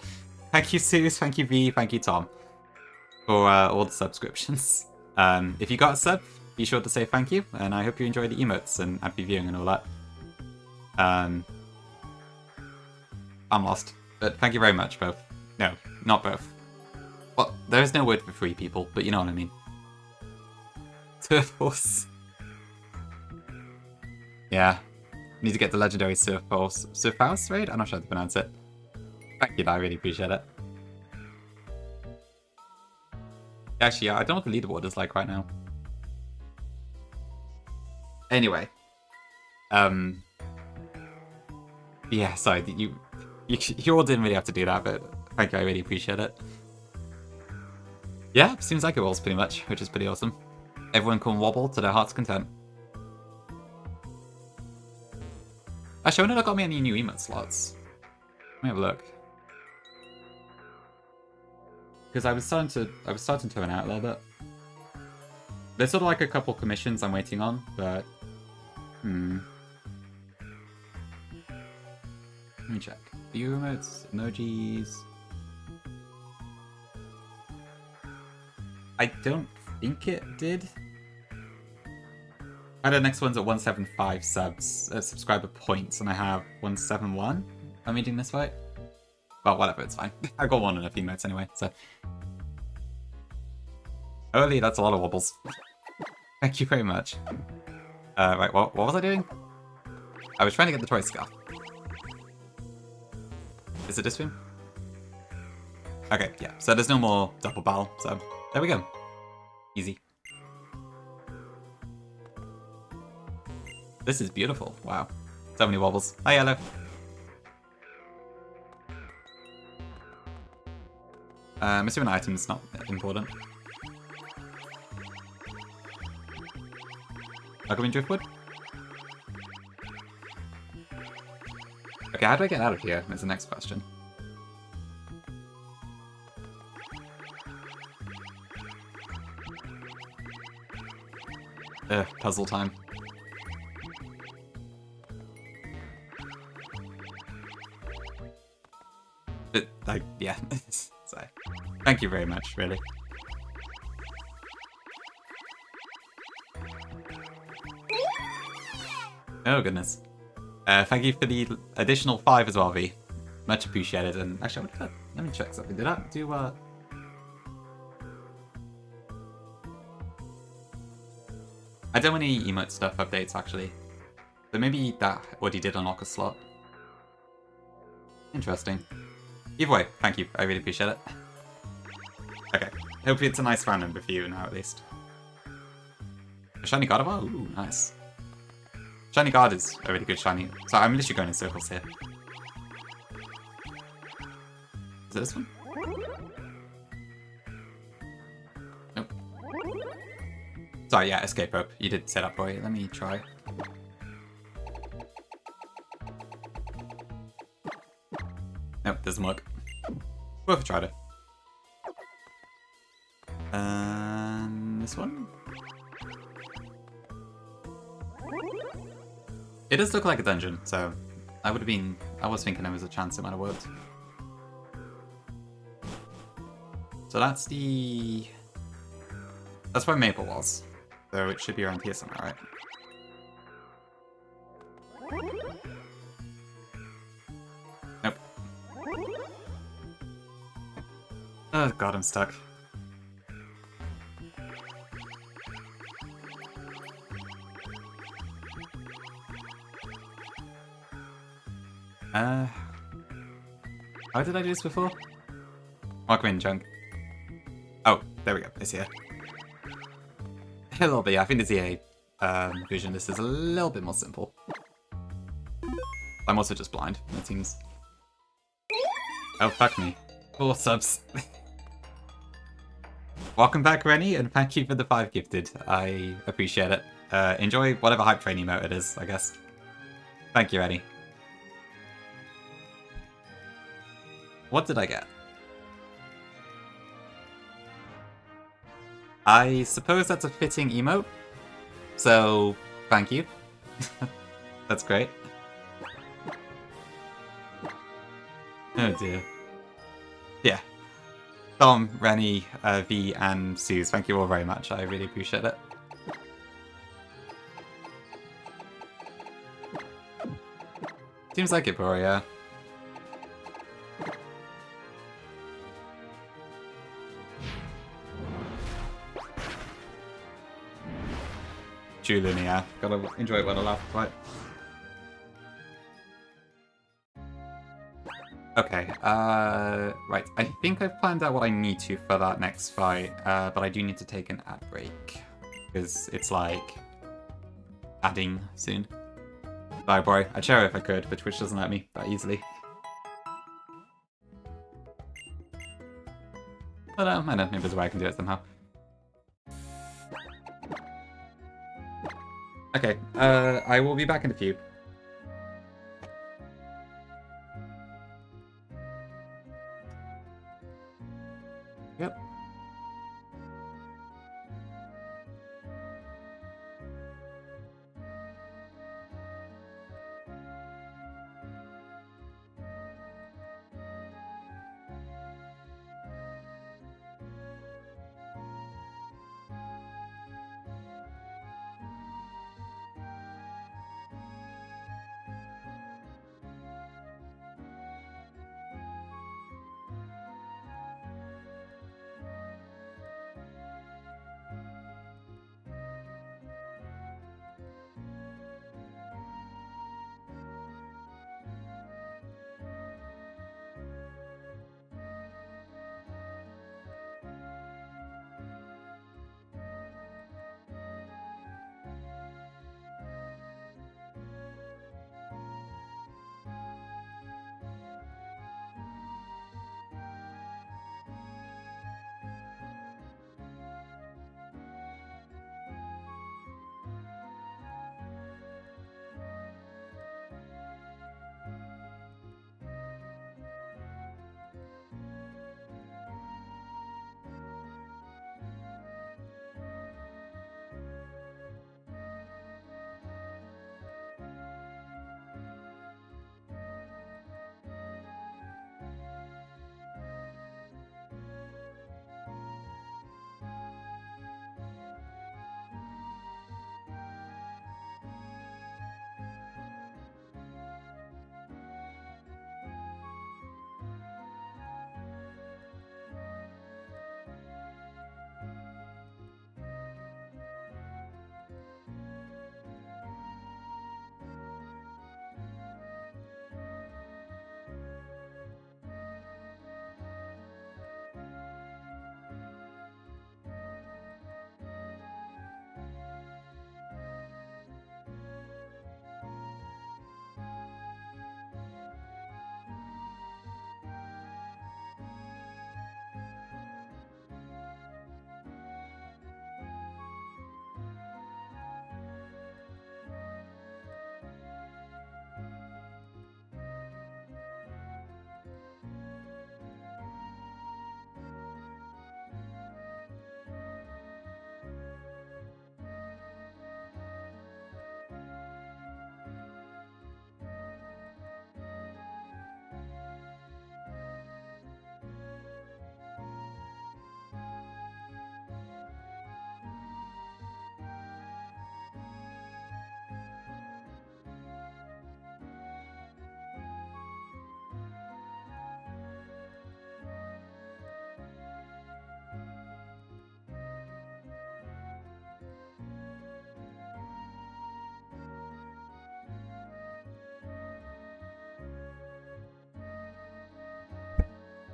A: thank you, Suze, thank you, V, thank you, Tom, for all the subscriptions. If you got a sub, be sure to say thank you, and I hope you enjoy the emotes and happy viewing and all that. I'm lost, but thank you very much, both. No, not both. Well, there is no word for free, people, but you know what I mean. Turf Horse. Yeah. Need to get the legendary Surf House raid? I'm not sure how to pronounce it. Thank you, I really appreciate it. Actually, yeah, I don't know what the leaderboard is like right now. Anyway. Yeah, sorry, you all didn't really have to do that, but thank you, I really appreciate it. Yeah, seems like it was pretty much, which is pretty awesome. Everyone can wobble to their heart's content. Actually, I wonder if I got me any new emote slots. Let me have a look. Because I was starting to run out a little bit. There's sort of like a couple commissions I'm waiting on, but let me check. View emotes, emojis. I don't think it did. And the next one's at 175 subscriber points, and I have 171. Am I reading this right? Well, whatever, it's fine. I got one in a few minutes anyway, so. Holy, that's a lot of wobbles. Thank you very much. Right, what was I doing? I was trying to get the toy scarf. Is it this room? Okay, yeah, so there's no more double barrel, so there we go. Easy. This is beautiful. Wow. So many wobbles. Hi, Yellow. I'm assuming item's not important. Are we in Driftwood? Okay, how do I get out of here? Is the next question. Puzzle time. Yeah. So, thank you very much, really. Oh, goodness. Thank you for the additional 5 as well, V. Much appreciated. And actually, what did that? Let me check something. Did that do, I don't want any emote stuff updates, actually. So maybe that already did unlock a slot. Interesting. Either way, thank you. I really appreciate it. Okay. Hopefully it's a nice fan number for you now, at least. A shiny Gardevoir? Ooh, nice. Shiny Guard is a really good shiny. So I'm literally going in circles here. Is it this one? Nope. Sorry, yeah, escape rope. You did set up for it. Let me try. Nope, doesn't work. Worth a try to. This one? It does look like a dungeon, so I was thinking there was a chance it might have worked. So that's the That's where Maple was. So it should be around here somewhere, right? Nope. Oh god, I'm stuck. How did I do this before? Welcome in, Chunk. Oh, there we go. It's here. A little bit, yeah. I think the ZA version this is a little bit more simple. I'm also just blind, it seems. Oh, fuck me. 4 subs. Welcome back, Rennie, and thank you for the 5 gifted. I appreciate it. Enjoy whatever hype train emote it is, I guess. Thank you, Rennie. What did I get? I suppose that's a fitting emote. So, thank you. That's great. Oh dear. Yeah. Tom, Rennie, V, and Suze, thank you all very much. I really appreciate it. Seems like it, bro, yeah. Julian, yeah. Gotta enjoy it while I laugh, right? Okay, right. I think I've planned out what I need to for that next fight, but I do need to take an ad break. Because it's like adding soon. Sorry, boy. I'd share it if I could, but Twitch doesn't let me that easily. But I don't know, maybe there's a way I can do it somehow. Okay, I will be back in a few. Yep.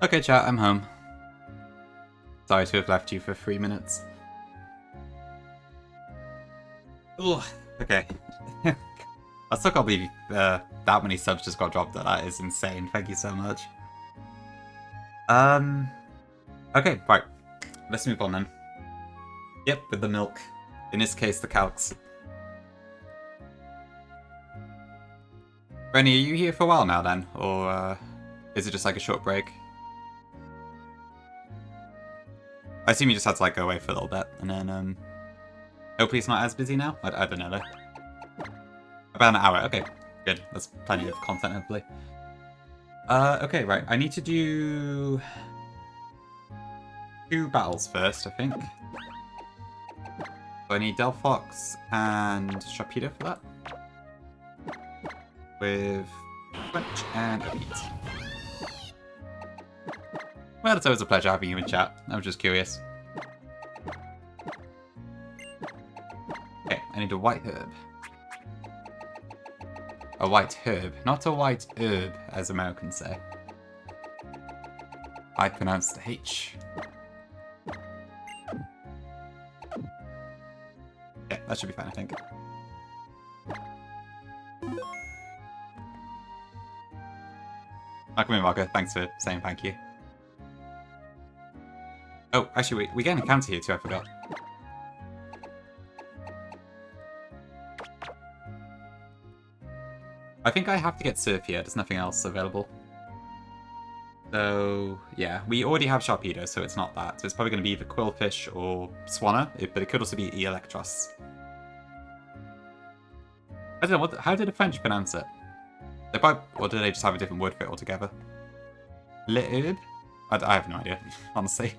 A: Okay, chat, I'm home. Sorry to have left you for 3 minutes. Ugh, okay. I still can't believe that many subs just got dropped. That is insane. Thank you so much. Okay, right. Let's move on then. Yep, with the milk. In this case, the calcs. Rennie, are you here for a while now then? Or is it just like a short break? I assume you just had to like go away for a little bit, and then hopefully it's not as busy now? I don't know though. About an hour, okay. Good, that's plenty of content hopefully. Okay, right, I need to do 2 battles first, I think. So I need Delphox and Sharpedo for that. With French and Obeat. Well, it's always a pleasure having you in chat. I was just curious. Okay, I need a white herb. A white herb, not a white herb, as Americans say. I pronounce the H. Yeah, that should be fine, I think. Come in, Marco. Thanks for saying thank you. Oh, actually, we get an encounter here too, I forgot. I think I have to get Surf here, there's nothing else available. So, yeah, we already have Sharpedo, so it's not that. So it's probably going to be either Quillfish or Swanna, but it could also be Electros. I don't know, how did the French pronounce it? They probably, or did they just have a different word for it altogether? Le herb? I have no idea, honestly.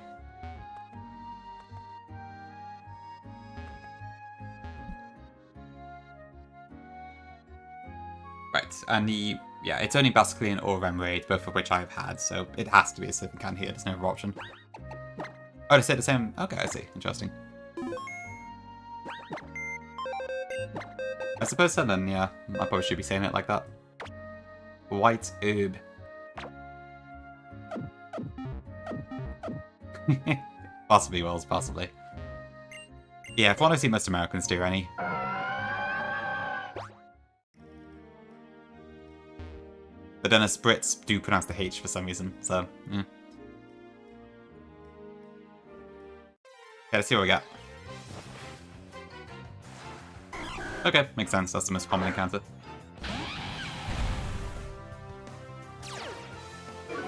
A: Right, and yeah, it's only Basilican or Remoraid, both of which I've had, so it has to be a Surfing Can here, there's no other option. Oh, they say the same. Okay, I see. Interesting. I suppose so then, yeah. I probably should be saying it like that. White herb. Possibly, Wells, possibly. Yeah, if one I see most Americans do, any. But then us Brits do pronounce the H for some reason, so, yeah. Okay, let's see what we got. Okay, makes sense. That's the most common encounter.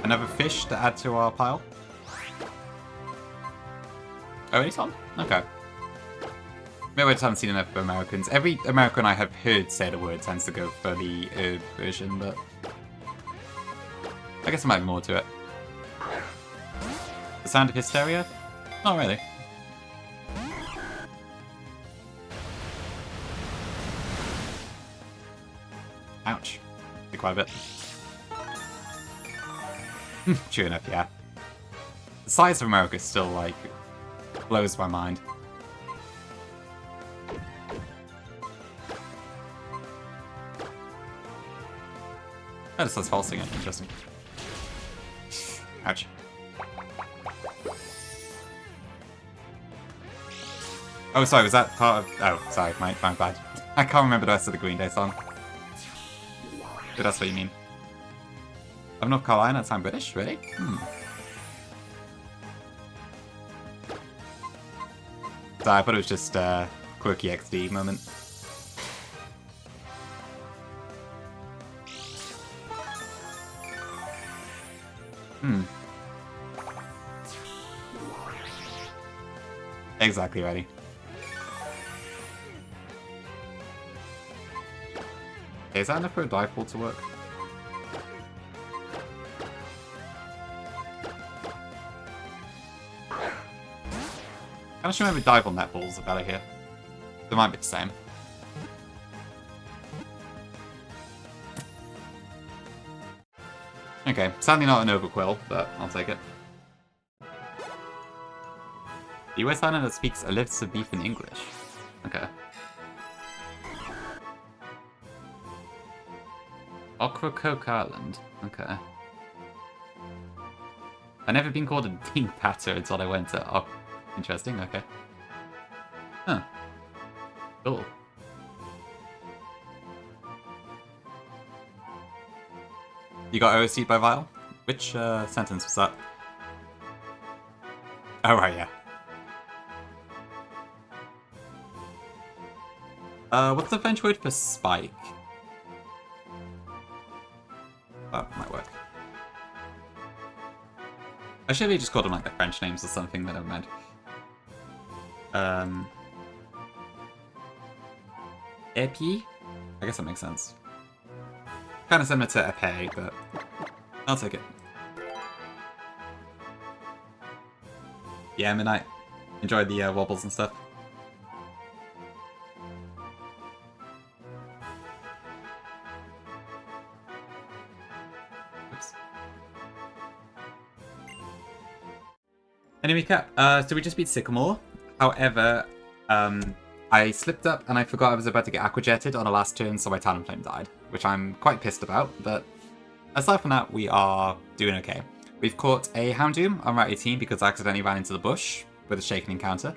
A: Another fish to add to our pile. Oh, he's on? Okay. Maybe I just haven't seen enough of Americans. Every American I have heard say the word tends to go for the herb version, but I guess there might be more to it. The sound of hysteria? Oh, really? Ouch. Did quite a bit. True enough, yeah. The size of America still, like, blows my mind. That just says false again. Interesting. Ouch. Oh, sorry, was that part of... Oh, sorry, my bad. I can't remember the rest of the Green Day song. But that's what you mean. Of North Carolina, that's I'm British, really? So I thought it was just a quirky XD moment. Exactly ready. Okay, is that enough for a dive ball to work? I just remember dive ball netballs are better here. They might be the same. Okay, sadly not an overquill, but I'll take it. The US island that speaks a little beef in English. Okay. Ocracoke Island. Okay. I've never been called a ding patter until I went to... Oh, interesting, okay. Huh. Cool. You got OC'd by Vile? Which sentence was that? Oh, right, yeah. What's the French word for spike? That might work. I should have just called them like the French names or something, but never mind. Epi? I guess that makes sense. Kind of similar to epee, but I'll take it. Yeah, Midnight. Enjoyed the wobbles and stuff. Oops. Enemy cap. So we just beat Sycamore. However, I slipped up and I forgot I was about to get aquajetted on a last turn, so my Talonflame died, which I'm quite pissed about, but aside from that, we are doing okay. We've caught a Houndoom on Route 18 because I accidentally ran into the bush with a shaken encounter.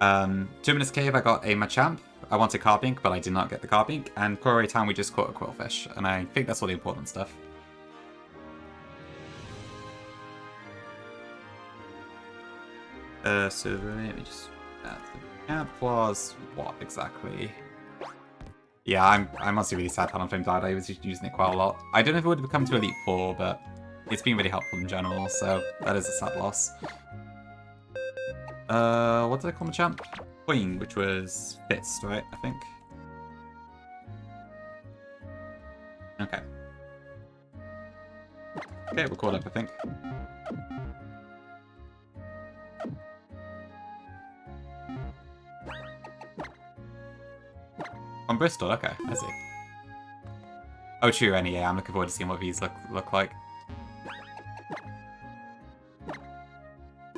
A: 2 Minutes Cave, I got a Machamp. I wanted Carbink, but I did not get the Carbink. And Corey Town, we just caught a Quillfish, and I think that's all the important stuff. So let me just... the camp was what exactly? Yeah, I'm honestly really sad Talonflame died. I was using it quite a lot. I don't know if it would have become to Elite 4, but it's been really helpful in general, so that is a sad loss. What did I call Machamp? Queen, which was Fist, right? I think. Okay. Okay, we're caught up, I think. On Bristol, okay, I see. Oh, true, NEA. I'm looking forward to seeing what these look like.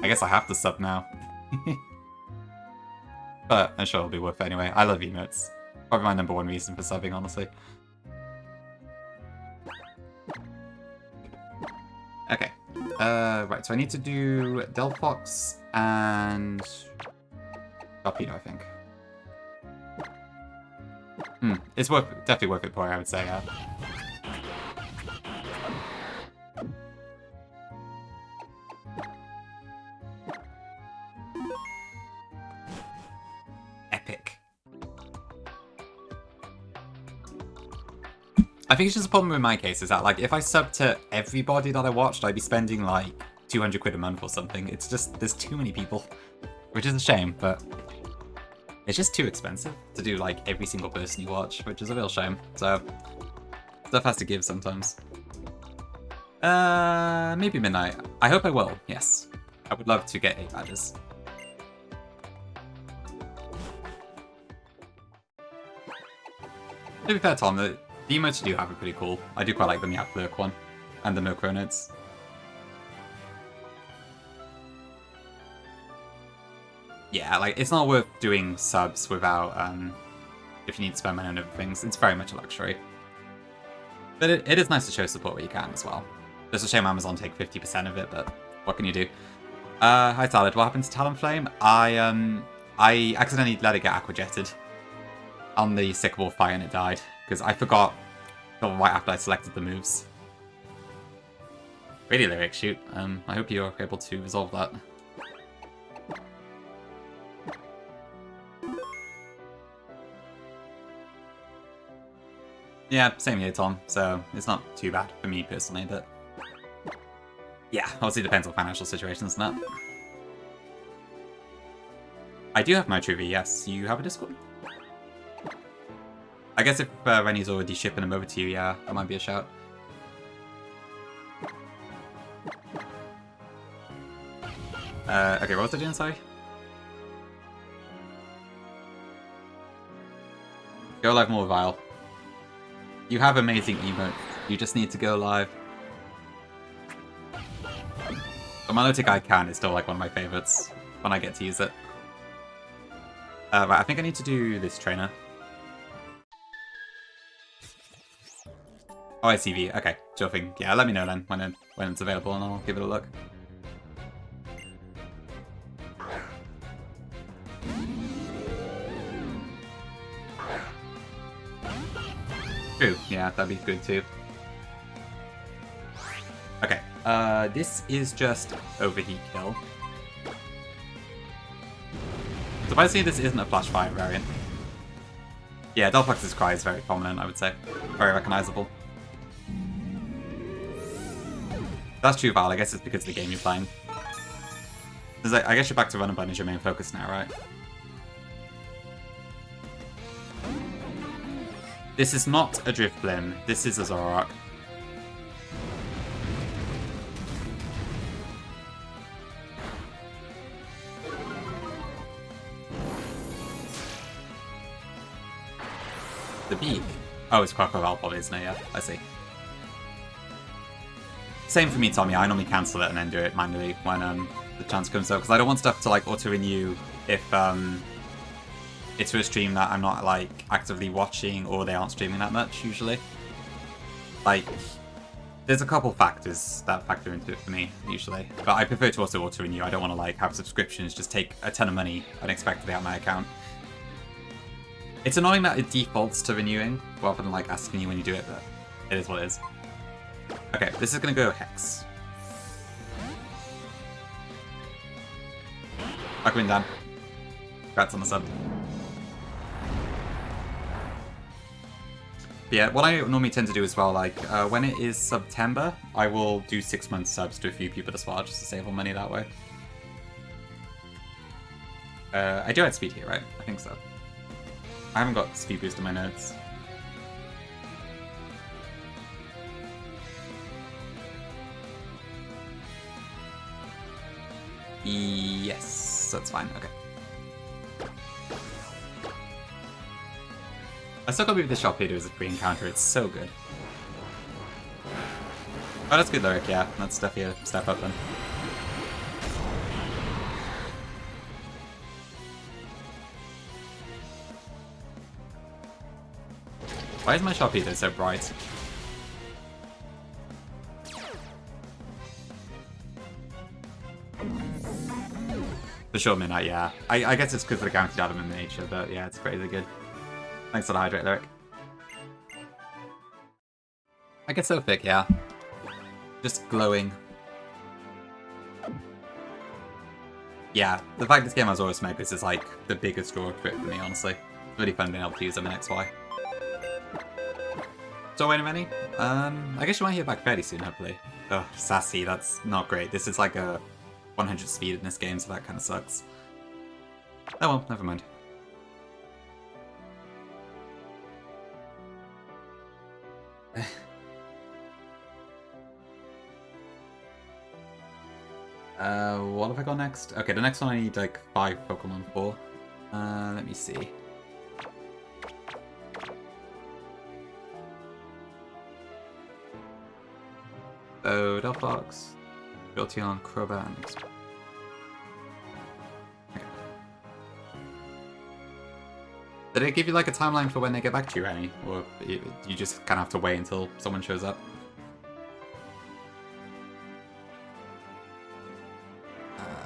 A: I guess I have to sub now. But I'm sure it'll be worth it anyway. I love emotes. Probably my #1 reason for subbing, honestly. Okay. Right, so I need to do Delphox and Torpedo, I think. It's definitely worth it for, I would say. Epic. I think it's just a problem in my case is that, like, if I sub to everybody that I watched, I'd be spending like 200 quid a month or something. It's just, there's too many people, which is a shame, but it's just too expensive to do like every single person you watch, which is a real shame. So stuff has to give sometimes. Maybe Midnight. I hope I will, yes. I would love to get 8 badges. To be fair, Tom, the emotes you do have are pretty cool. I do quite like the Meowth Lurk one, and the No Chronodes. Yeah, like, it's not worth doing subs without, if you need to spend money on other things. It's very much a luxury. But it is nice to show support where you can as well. Just a shame Amazon take 50% of it, but what can you do? Hi Salad, what happened to Talonflame? I accidentally let it get aquajetted on the Sycamore fight and it died, because I forgot right after I selected the moves. Really lyric shoot. I hope you're able to resolve that. Yeah, same here, Tom, so it's not too bad for me personally, but yeah, obviously depends on financial situations and that. I do have my Truvy, yes. You have a Discord? I guess if Rennie's already shipping them over to you, yeah, that might be a shout. Okay, what was I doing, sorry? Go live more, Vile. You have amazing emotes. You just need to go live. The Milotic I Can is still like one of my favorites when I get to use it. Right, I think I need to do this trainer. Oh, I see V. Okay, sure thing. Yeah, let me know then when it's available and I'll give it a look. True, yeah, that'd be good too. Okay, this is just overheat kill. Surprisingly, this isn't a flash fire variant. Yeah, Delphox's cry is very prominent, I would say. Very recognizable. That's true, Val. I guess it's because of the game you're playing. I guess you're back to run and button as your main focus now, right? This is not a Drifblim. This is a Zoroark. The beak? Oh, it's Crocodile probably, isn't it? Yeah, I see. Same for me, Tommy. I normally cancel it and then do it manually when the chance comes up, because I don't want stuff to like auto-renew if it's for a stream that I'm not like actively watching or they aren't streaming that much usually. Like, there's a couple factors that factor into it for me usually, but I prefer to also auto-renew. I don't want to like have subscriptions just take a ton of money unexpectedly out of my account. It's annoying that it defaults to renewing rather than like asking you when you do it, but it is what it is. Okay, this is gonna go Hex. Welcome in, Dan. Congrats on the sub. But yeah, what I normally tend to do as well, like, when it is September, I will do 6 month subs to a few people as well, just to save on money that way. I do add speed here, right? I think so. I haven't got speed boost in my notes. Yes, that's fine, okay. I still can't believe the shop leader is a free encounter, it's so good. Oh, that's good, Lyric, yeah. That's definitely a step up then. Why is my shop leader so bright? For sure, Midnight, yeah. I guess it's because of the guaranteed item in nature, but yeah, it's crazy good. Thanks for the hydrate, Lyric. I get so thick, yeah. Just glowing. Yeah, the fact this game has Aurus Megas is like the biggest draw to it for me, honestly. It's really fun being able to use them in XY. So wait a minute. I guess you might hear back fairly soon, hopefully. Ugh, sassy, that's not great. This is like a 100 speed in this game, so that kind of sucks. Oh well, never mind. What have I got next? Okay, the next one I need like 5 Pokemon for. Let me see. So, Delphox, Jolteon, Crobat, and okay. Did it give you like a timeline for when they get back to you, Rennie? Or you just kind of have to wait until someone shows up?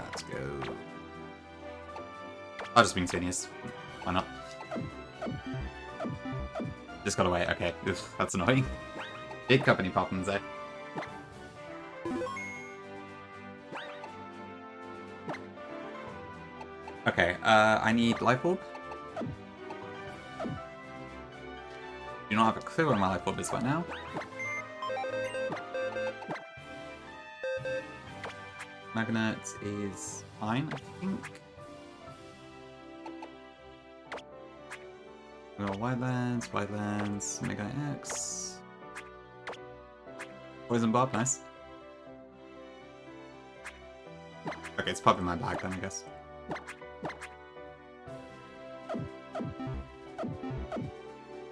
A: Let's go. I'll just being Tinius. Why not? Just gotta wait. Okay, oof, that's annoying. Big company problems, eh? Okay, I need Life Orb. Do not have a clue where my Life Orb is right now. Magnet is fine, I think. We got Wildlands, Mega X. Poison Bob, nice. Okay, it's probably my bag then, I guess.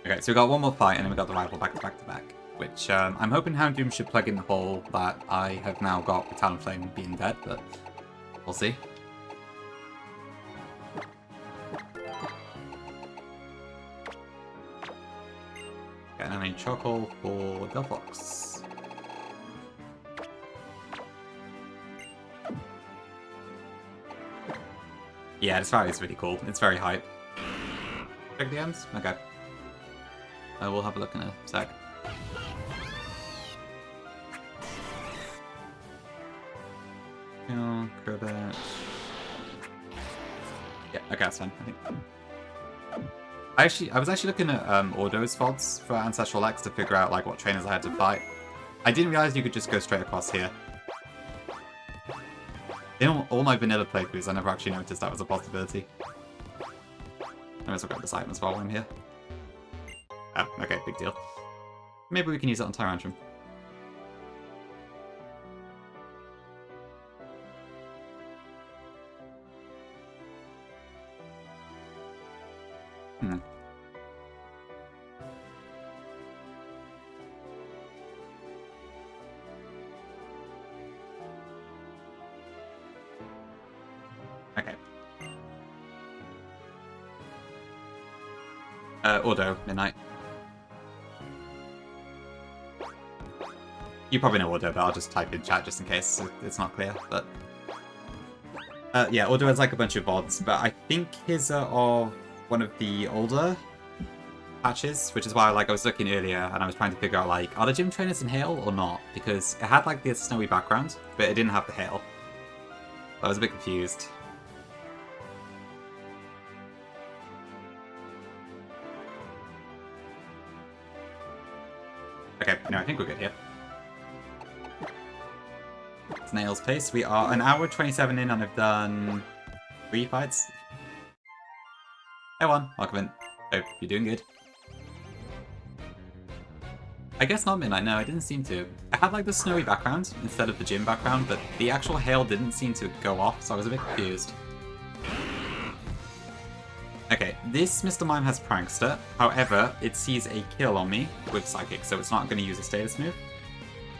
A: Okay, so we got one more fight, and then we got the rival back to back to back, which I'm hoping Houndoom should plug in the hole that I have now got with Talonflame being dead, but we'll see. Okay. and I need charcoal for Delphox. Yeah, this fire is really cool. It's very hype. Check the ends? Okay. I will have a look in a sec. Crobat. Yeah, okay, that's fine, I think. I was actually looking at Ordo's VODs for Ancestral X to figure out like what trainers I had to fight. I didn't realize you could just go straight across here. In all my vanilla playthroughs, I never actually noticed that was a possibility. I might as well grab this item as well while I'm here. Oh, okay, big deal. Maybe we can use it on Tyrantrum. Okay. Ordo, Midnight. You probably know Ordo, but I'll just type in chat just in case it's not clear, but... yeah, Ordo has like a bunch of VODs, but I think his are of one of the older patches, which is why like I was looking earlier and I was trying to figure out like, are the gym trainers in hail or not? Because it had like the snowy background, but it didn't have the hail. I was a bit confused. Okay, no, I think we're good here. Snail's pace. We are an hour 27 in and I've done 3 fights. Hey one, welcome in. Hope you're doing good. I guess not Midnight, no, I didn't seem to. I had like the snowy background instead of the gym background, but the actual hail didn't seem to go off, so I was a bit confused. Okay, this Mr. Mime has Prankster, however, it sees a kill on me with Psychic, so it's not going to use a status move.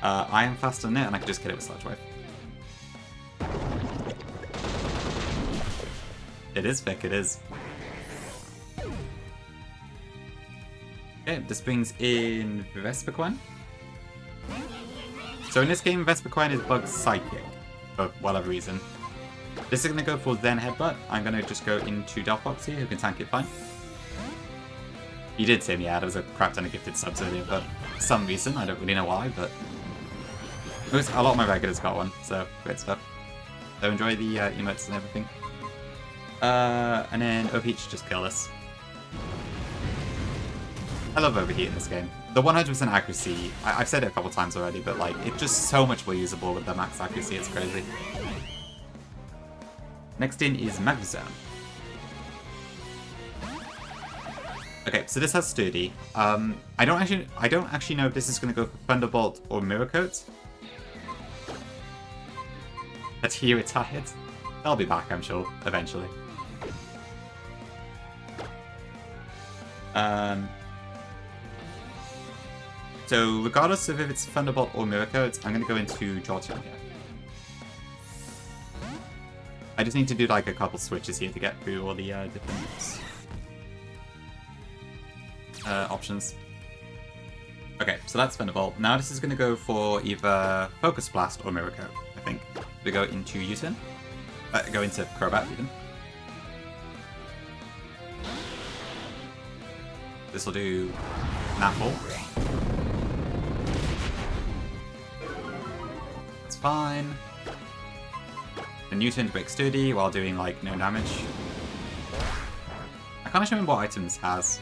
A: I am faster than it, and I can just kill it with Sludge Wave. It is thick, it is. Okay, this brings in Vespiquen. So in this game, Vespiquen is Bug Psychic, for whatever reason. This is going to go for Zen Headbutt. I'm going to just go into Delphox here, who can tank it fine. You did say me, yeah, there was a crap ton of gifted subs earlier, but for some reason, I don't really know why, but... a lot of my regulars got one, so great stuff. So enjoy the emotes and everything. And then Overheat should just kill us. I love Overheat in this game. The 100% accuracy, I've said it a couple times already, but like, it's just so much more usable with the max accuracy, it's crazy. Next in is Magnezone. Okay, so this has Sturdy. I don't actually know if this is going to go for Thunderbolt or Mirror Coat. Let's hear it tired. They'll be back, I'm sure, eventually. So regardless of if it's Thunderbolt or Mirror Coat, I'm going to go into Jolteon here. I just need to do like a couple switches here to get through all the different options. Okay, so that's Thunderbolt. Now this is going to go for either Focus Blast or Mirror Coat, I think. We go into U-turn. Go into Crobat even. This will do Napple. That's fine. And U-turn to break Sturdy while doing like no damage. I can't actually remember what items has.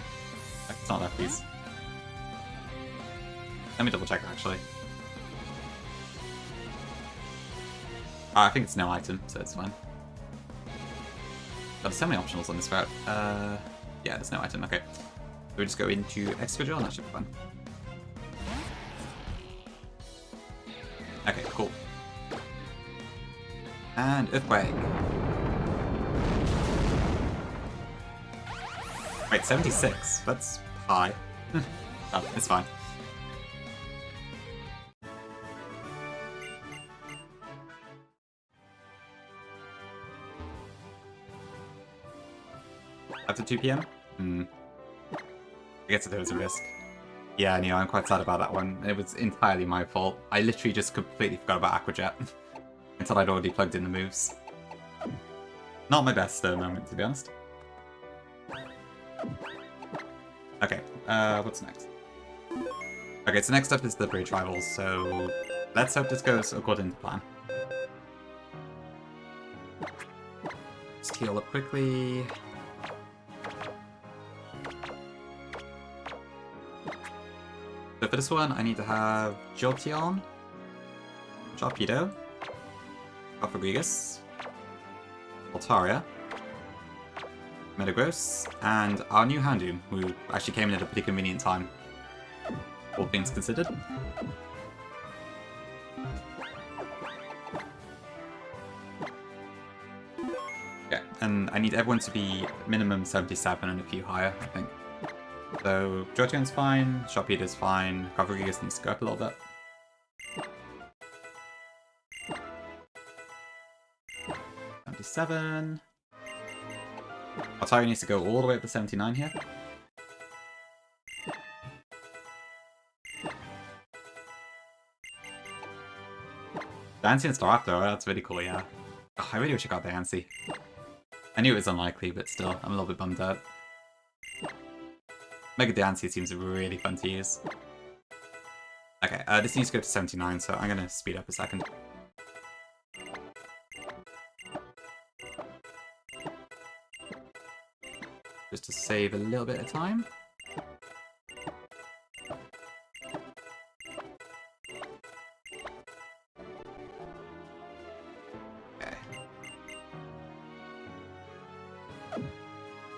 A: It's not Lefties. Let me double check actually. I think it's no item, so it's fine. But there's so many optionals on this route. Yeah, there's no item, okay. So we just go into Excadrill and that should be fun. Okay, cool. And Earthquake. Wait, 76? That's high. Oh, it's fine. After 2 PM? I guess there was a risk. Yeah, I know, I'm quite sad about that one. It was entirely my fault. I literally just completely forgot about Aqua Jet until I'd already plugged in the moves. Not my best moment, to be honest. Okay, what's next? Okay, so next up is the Bridge Rivals, so let's hope this goes according to plan. Just heal up quickly. So for this one, I need to have Jolteon, Sharpedo, Cofagrigus, Altaria, Metagross, and our new Houndoom, who actually came in at a pretty convenient time, all things considered. Yeah, and I need everyone to be minimum 77 and a few higher, I think. So Jolteon's fine, Sharpedo's fine, Cofagrigus needs to go up a little bit. $77. Altaria needs to go all the way up to 79 here. Dancy and Staraptor, that's really cool, yeah. Oh, I really wish I got the Dancy. I knew it was unlikely, but still, I'm a little bit bummed out. Mega Dancy seems really fun to use. Okay, this needs to go to 79, so I'm gonna speed up a second. Just to save a little bit of time. Okay.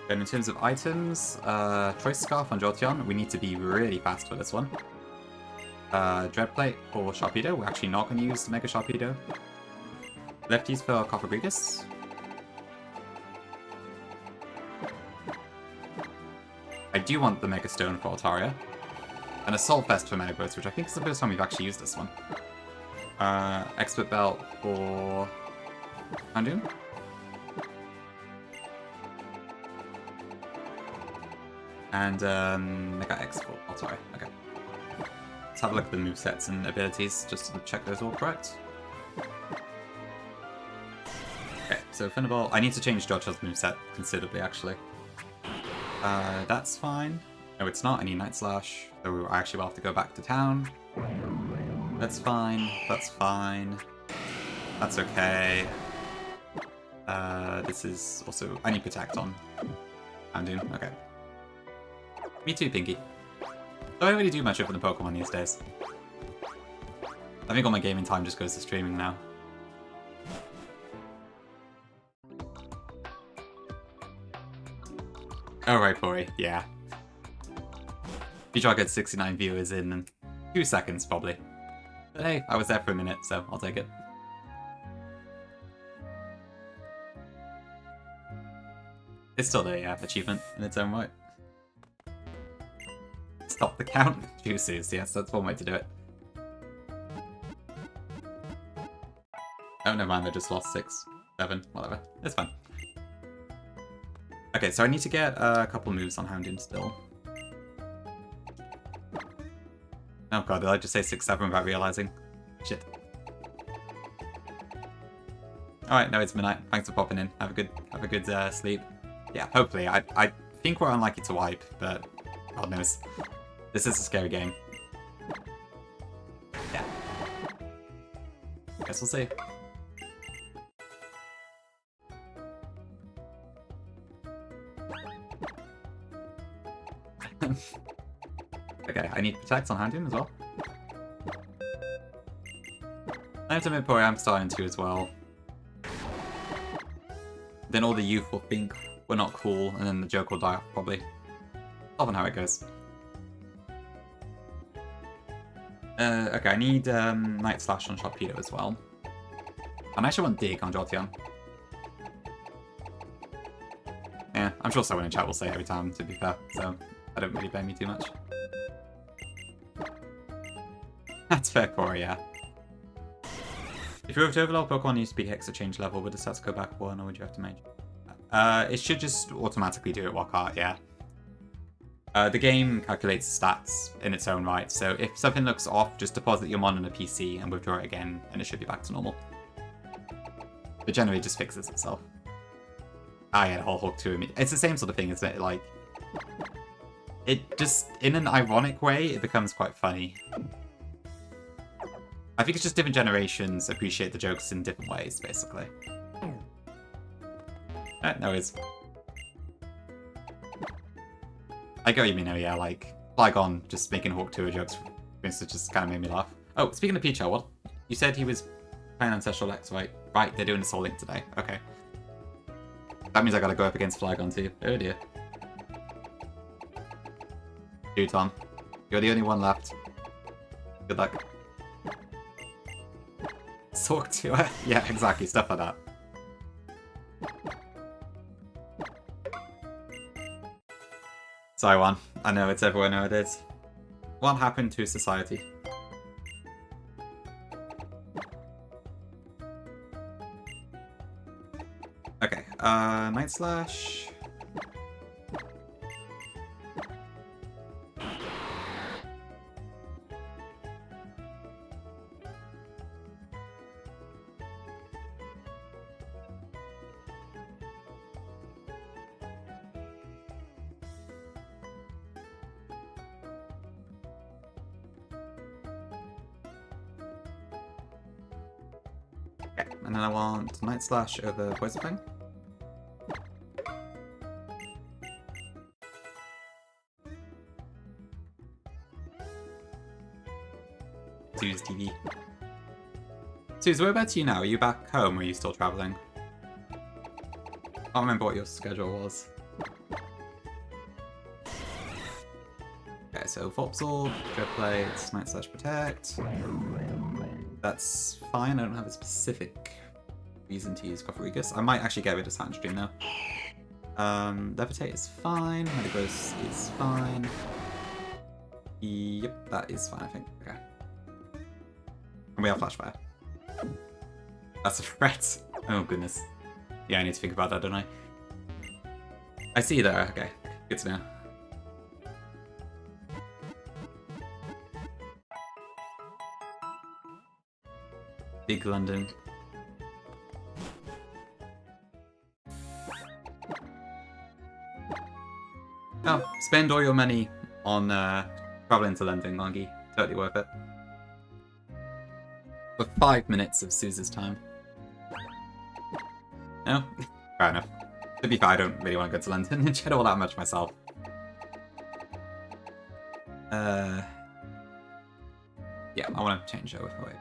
A: And in terms of items, Choice Scarf on Jolteon, we need to be really fast for this one. Dread Plate for Sharpedo, we're actually not going to use Mega Sharpedo. Lefties for Cofagrigus. I do want the Mega Stone for Altaria. And a Soul Fest for Metagross, which I think is the first time we've actually used this one. Expert Belt for Houndoom. And Mega X for Altaria. Okay. Let's have a look at the movesets and abilities, just to check those all correct. Okay, so Thunderbolt. I need to change Jolteon's moveset considerably, actually. That's fine. No, it's not. I need Night Slash, so I actually will have to go back to town. That's fine. That's fine. That's okay. This is also... I need Protect on Houndoom. Okay. Me too, Pinky. I don't really do much over the Pokemon these days. I think all my gaming time just goes to streaming now. Oh right, Pori, yeah. You try to get 69 viewers in 2 seconds, probably. But hey, I was there for a minute, so I'll take it. It's still a achievement in its own right. Stop the count. Juices, yes, that's one way to do it. Oh, never mind, I just lost 6, 7, whatever. It's fine. Okay, so I need to get a couple moves on Houndoom still. Oh god, did I just say 6, 7 without realizing? Shit. Alright, no, it's midnight. Thanks for popping in. Have a good sleep. Yeah, hopefully. I think we're unlikely to wipe, but god knows. This is a scary game. Yeah. Guess we'll see. Okay, I need Protect on Houndoom as well. I have to admit, I'm starting to as well. Then all the youth will think we're not cool, and then the joke will die off, probably. Often how it goes. Okay, I need Night Slash on Sharpedo as well. And I actually want Dig on Jolteon. Yeah, I'm sure someone in chat will say every time, to be fair, so I don't really blame you too much. That's fair, Corey, yeah. If you were to overload Pokemon needs to be Hex or change level, would the stats go back 1 or would you have to manage? It should just automatically do it while cart, yeah. The game calculates stats in its own right, so if something looks off, just deposit your mon on a PC and withdraw it again, and it should be back to normal. It generally just fixes itself. Ah, yeah, the whole hook to him. It's the same sort of thing, isn't it? Like, it just, in an ironic way, it becomes quite funny. I think it's just different generations appreciate the jokes in different ways, basically. No, it's... I get what you mean, yeah, like, Flygon just making Hawk 2 jokes, for instance, just kind of made me laugh. Oh, speaking of Picho, well, you said he was playing Ancestral X, right? Right, they're doing the Soul Link today. Okay. That means I gotta go up against Flygon too. Oh dear. You, Tom. You're the only one left. Good luck. Talk to her. Yeah, exactly, stuff like that. Sorry, Juan. I know it's everywhere nowadays. What happened to society? Okay, Night Slash. Okay, and then I want Night Slash over Poison Fang. Suze TV. Suze, whereabouts are you now? Are you back home or are you still travelling? I don't remember what your schedule was. Okay, so Volpzorb, Dread Plate, Night Slash Protect. That's fine, I don't have a specific reason to use Cofferegus. I might actually get rid of Sandstream now. Levitate is fine, Metagross is fine. Yep, that is fine, I think. Okay. And we have Flashfire. That's a threat. Oh goodness. Yeah, I need to think about that, don't I? I see you there, okay. Good to know. Big London. Oh, spend all your money on traveling to London, Longy. Totally worth it. For 5 minutes of Suze's time. No? Fair enough. To be fair, I don't really want to go to London in general that much myself. Yeah, I want to change over for it.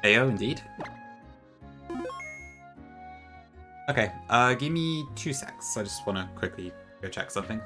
A: AO, indeed. Okay, give me 2 secs. I just want to quickly go check something.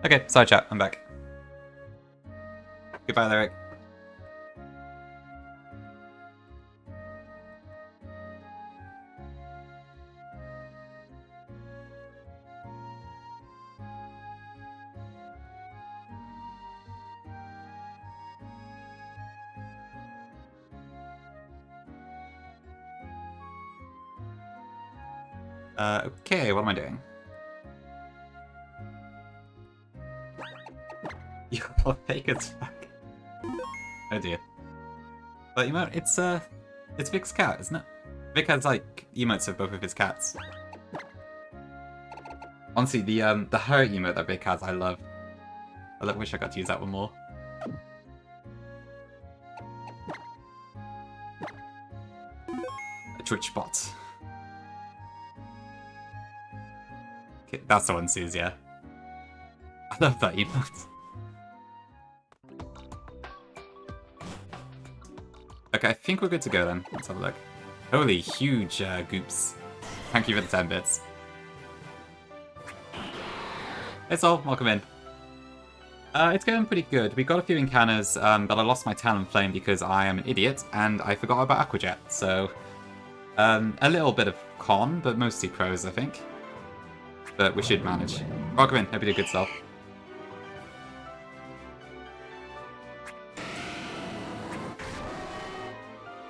A: Okay, sorry chat, I'm back. Goodbye, Lyric. Okay, what am I doing? You're fake as fuck. Oh dear. But emote, it's Vic's cat, isn't it? Vic has like emotes of both of his cats. Honestly, the her emote that Vic has, I love. I wish I got to use that one more. A Twitch bot. Okay, that's the one, Suze, yeah. I love that emote. Okay, I think we're good to go then. Let's have a look. Holy, huge goops. Thank you for the 10 bits. Hey Sol, welcome in. It's going pretty good. We got a few encounters, but I lost my Talon Flame because I am an idiot, and I forgot about Aquajet, so... a little bit of con, but mostly pros, I think. But we should manage. Welcome in, hope you did good stuff.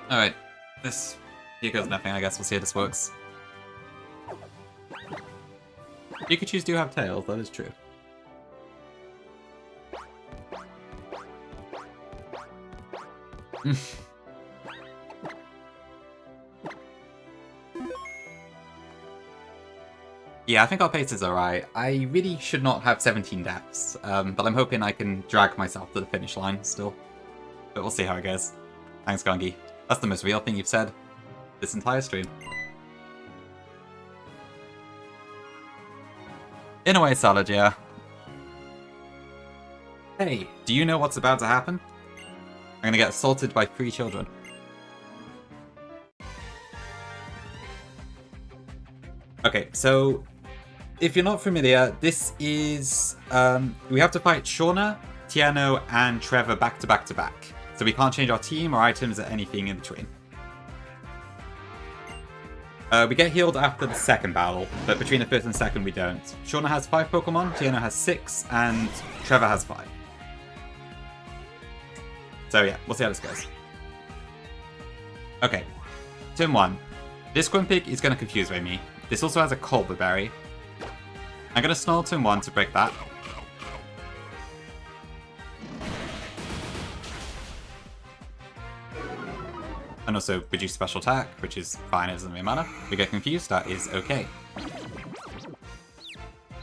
A: Alright, here goes nothing, I guess. We'll see how this works. Pikachus do have tails, that is true. Yeah, I think our pace is alright. I really should not have 17 deaths, but I'm hoping I can drag myself to the finish line still. But we'll see how it goes. Thanks, Gongi. That's the most real thing you've said this entire stream. In a way, solid, yeah. Hey, do you know what's about to happen? I'm gonna get assaulted by 3 children. Okay, so if you're not familiar, this is we have to fight Shauna, Tiano, and Trevor back to back to back. So we can't change our team or items or anything in between. We get healed after the second battle, but between the first and second we don't. Shauna has 5 Pokemon, Tiano has 6, and Trevor has 5. So yeah, we'll see how this goes. Okay, turn 1. This Grumpig is going to confuse me. This also has a Culver Berry. I'm going to Snarl turn 1 to break that. And also reduce special attack, which is fine, it doesn't really matter. We get confused, that is okay.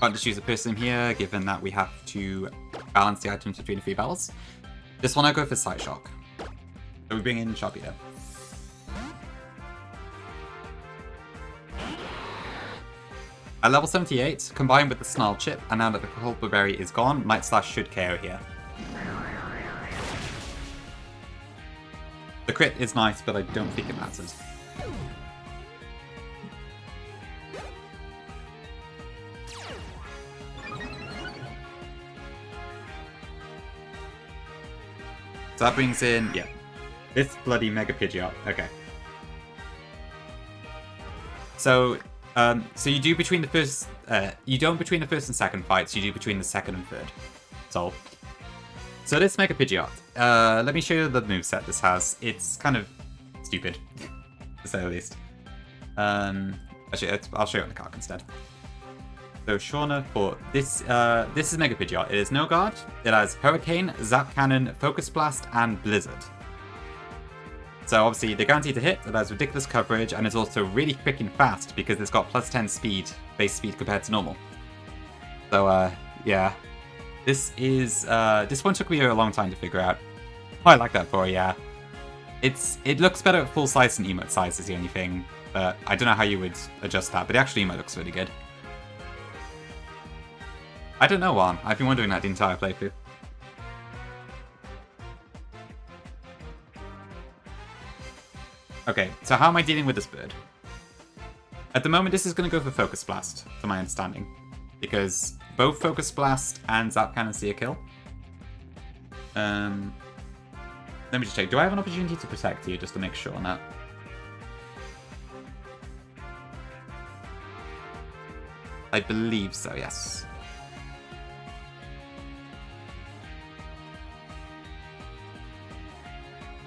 A: Can't just use a person here, given that we have to balance the items between the 3 battles. This one I go for Sight Shock. So we bring in Sharpedo. At level 78, combined with the Snarl Chip, and now that the Culper Berry is gone, Night Slash should KO here. The crit is nice, but I don't think it matters. So that brings in, yeah, this bloody Mega Pidgeot. Okay. So you do between the first, you don't between the first and second fights, you do between the second and third. So this Mega Pidgeot, let me show you the moveset this has. It's kind of stupid, to say the least. Actually, I'll show you on the card instead. So Shauna for this, this is Mega Pidgeot. It is no guard. It has Hurricane, Zap Cannon, Focus Blast, and Blizzard. So obviously they're guaranteed to hit. It has ridiculous coverage, and it's also really freaking fast because it's got plus 10 speed, base speed compared to normal. So yeah, this one took me a long time to figure out. Oh, I like that for yeah. It looks better at full size than emote size is the only thing, but I don't know how you would adjust that. But the actual emote looks really good. I don't know, Juan. I've been wondering that the entire playthrough. Okay, so how am I dealing with this bird? At the moment, this is going to go for Focus Blast, to my understanding. Because both Focus Blast and Zap Cannon see a kill. Let me just check. Do I have an opportunity to protect here, just to make sure on that? I believe so, yes.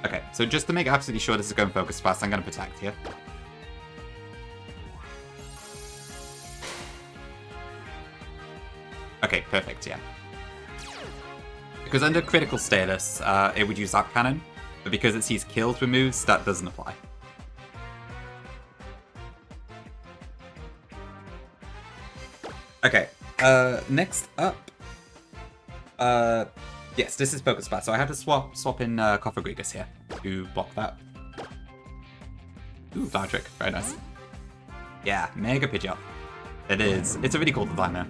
A: Okay, so just to make absolutely sure this is going Focus Blast, I'm going to protect here. perfect, yeah. Because under critical status, it would use Zap Cannon, but because it sees kills with moves, that doesn't apply. Okay, next up, yes, this is Focus Blast, so I have to swap in Cofagrigus here to block that. Ooh, Fire Trick, very nice. Yeah, Mega Pidgeot. It is. It's a really cool design there.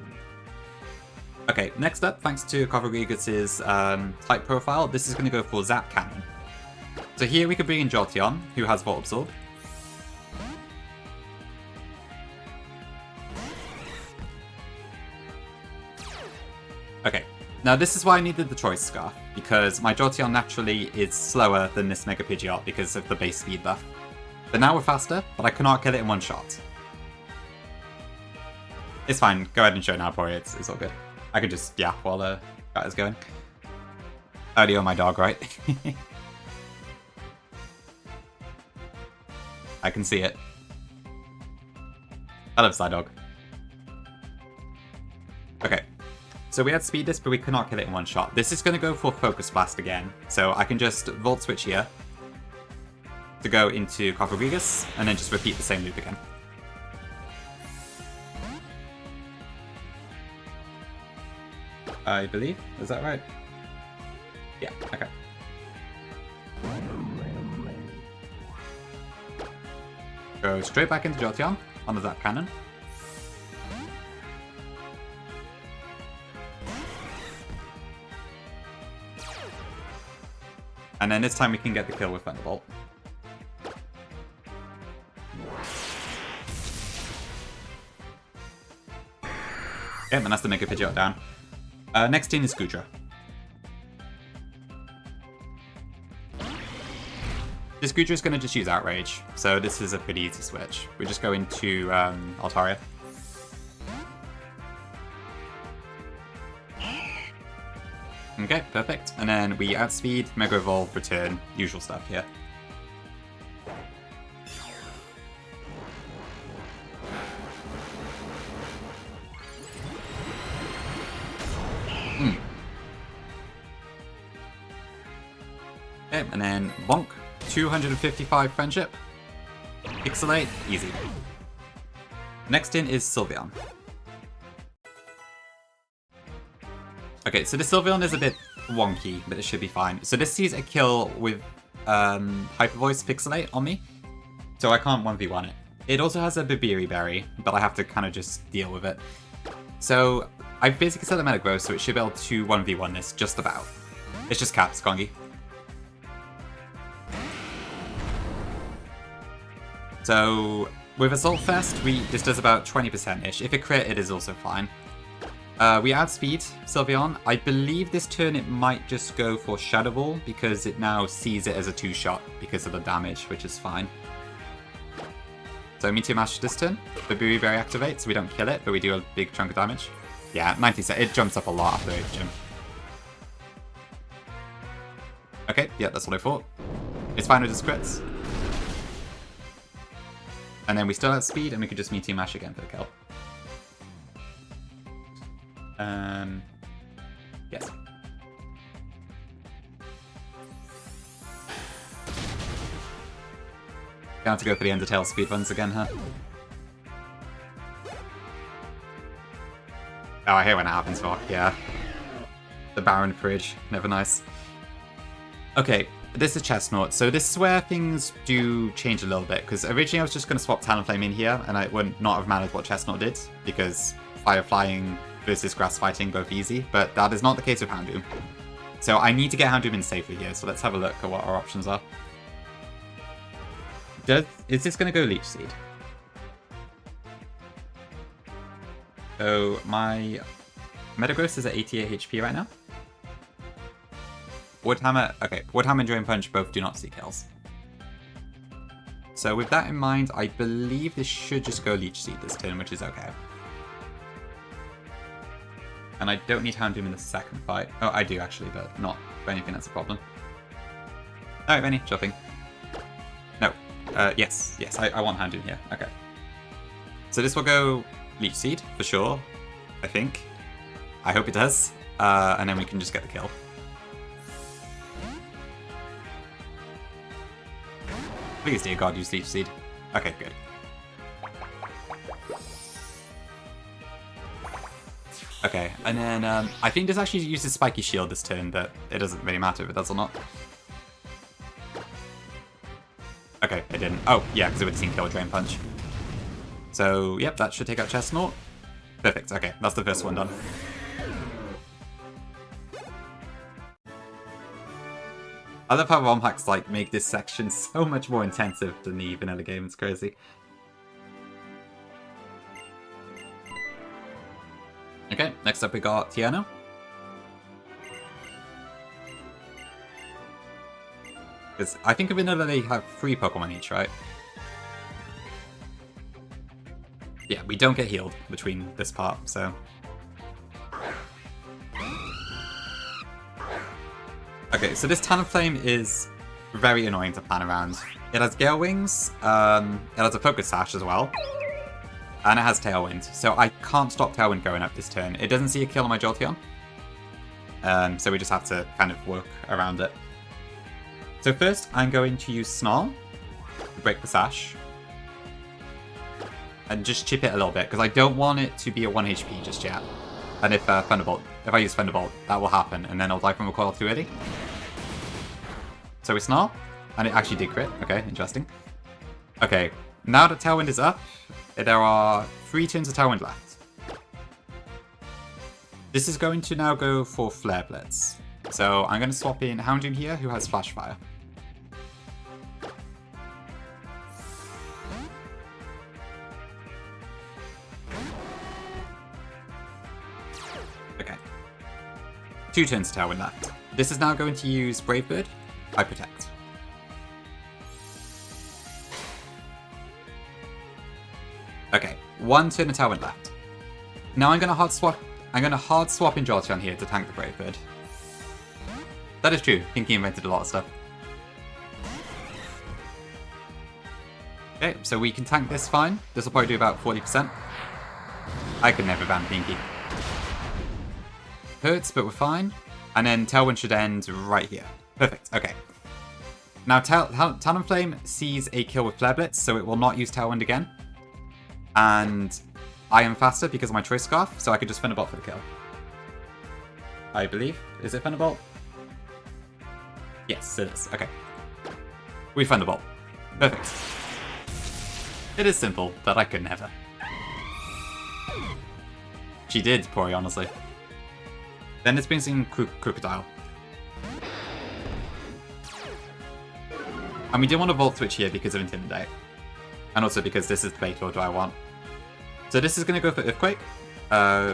A: Okay, next up, thanks to Cofagrigus' type profile, this is going to go for Zap Cannon. So here we could bring in Jolteon, who has Volt Absorb. Okay, now this is why I needed the Choice Scarf, because my Jolteon naturally is slower than this Mega Pidgeot because of the base speed buff. But now we're faster, but I cannot kill it in one shot. It's fine, go ahead and show now, Pori, it's all good. I could just yap while the chat is going. Audio my dog, right? I can see it. I love Psydog. Okay, so we had Speed Disc, but we could not kill it in one shot. This is going to go for Focus Blast again, so I can just Volt Switch here to go into Cofagrigus, and then just repeat the same loop again. I believe. Is that right? Yeah, okay. Go straight back into Jolteon on the Zap Cannon. And then this time we can get the kill with Thunderbolt. Okay, and that's the Mega Pidgeot down. Next in is Goodra. This Goodra is going to just use Outrage, so this is a pretty easy switch. We just go into Altaria. Okay, perfect. And then we outspeed, Mega Evolve, return, usual stuff here. Okay, and then bonk, 255 friendship, pixelate, easy. Next in is Sylveon. Okay, so the Sylveon is a bit wonky, but it should be fine. So this sees a kill with Hyper Voice Pixelate on me, so I can't 1v1 it. It also has a Babiri Berry, but I have to kind of just deal with it. So I've basically set the meta growth, so it should be able to 1v1 this just about. It's just caps, Kongi. So with Assault Fest, this does about 20%-ish. If it crit, it is also fine. We outspeed Sylveon. I believe this turn it might just go for Shadow Ball because it now sees it as a 2-shot because of the damage, which is fine. So Meteor Mash this turn. Babiri Berry activates, so we don't kill it, but we do a big chunk of damage. Yeah, 90%. It jumps up a lot after Gym. Okay, yeah, that's what I thought. It's fine with just crits. And then we still have speed, and we could just Meteor Mash again for the kill. Yes. Gonna have to go for the Undertale speed runs again, huh? Oh, I hate when it happens, Rock, yeah. The Baron Fridge, never nice. Okay, this is Chestnut. So this is where things do change a little bit, because originally I was just going to swap Talonflame in here, and I would not have mattered what Chestnut did, because Fire Flying versus Grass Fighting both easy, but that is not the case with Houndoom. So I need to get Houndoom in safely here, so let's have a look at what our options are. Is this going to go Leech Seed? So my Metagross is at 88 HP right now. Woodhammer, okay, Woodhammer and Drain Punch both do not see kills. So with that in mind, I believe this should just go Leech Seed this turn, which is okay. And I don't need Houndoom in the second fight. Oh, I do actually, but not for anything that's a problem. Alright, Benny, jumping. No. Yes, I want Houndoom here. Okay. So this will go Leech Seed, for sure, I think. I hope it does. And then we can just get the kill. Please, dear God, use Leech Seed. Okay, good. Okay, and then I think this actually uses Spiky Shield this turn, but it doesn't really matter if it does or not. Okay, it didn't. Oh, yeah, because it would have seen Kill with Drain Punch. So, yep, that should take out Chestnut. Perfect, okay, that's the first one done. I love how ROM hacks like make this section so much more intensive than the vanilla game, it's crazy. Okay, next up we got Tiano. Because I think in vanilla they have 3 Pokemon each, right? Yeah, we don't get healed between this part, so... Okay, so this Talonflame is very annoying to plan around. It has Gale Wings, it has a Focus Sash as well, and it has Tailwind, so I can't stop Tailwind going up this turn. It doesn't see a kill on my Jolteon, so we just have to kind of work around it. So first, I'm going to use Snarl to break the Sash, and just chip it a little bit, because I don't want it to be a 1 HP just yet. And if Thunderbolt, if I use Thunderbolt, that will happen, and then I'll die from recoil too early. So we Snarl, and it actually did crit. Okay, interesting. Okay, now that Tailwind is up, there are 3 turns of Tailwind left. This is going to now go for Flare Blitz. So I'm going to swap in Houndoom here, who has Flash Fire. Okay. 2 turns of Tailwind left. This is now going to use Brave Bird. I Protect. Okay, 1 turn of Tailwind left. Now I'm going to hard swap. I'm going to hard swap in Jolteon here to tank the Brave Bird. That is true. Pinky invented a lot of stuff. Okay, so we can tank this fine. This will probably do about 40%. I could never ban Pinky. Hurts, but we're fine. And then Tailwind should end right here. Perfect, okay. Now Talonflame sees a kill with Flare Blitz, so it will not use Tailwind again. And I am faster because of my Choice Scarf, so I could just Thunderbolt for the kill. I believe. Is it Thunderbolt? Yes, it is. Okay. We Thunderbolt. Perfect. It is simple, but I could never. She did, Pori, honestly. Then this brings in Crocodile. And we did want to Volt Switch here because of Intimidate. And also because this is the bait order I want. So this is going to go for Earthquake.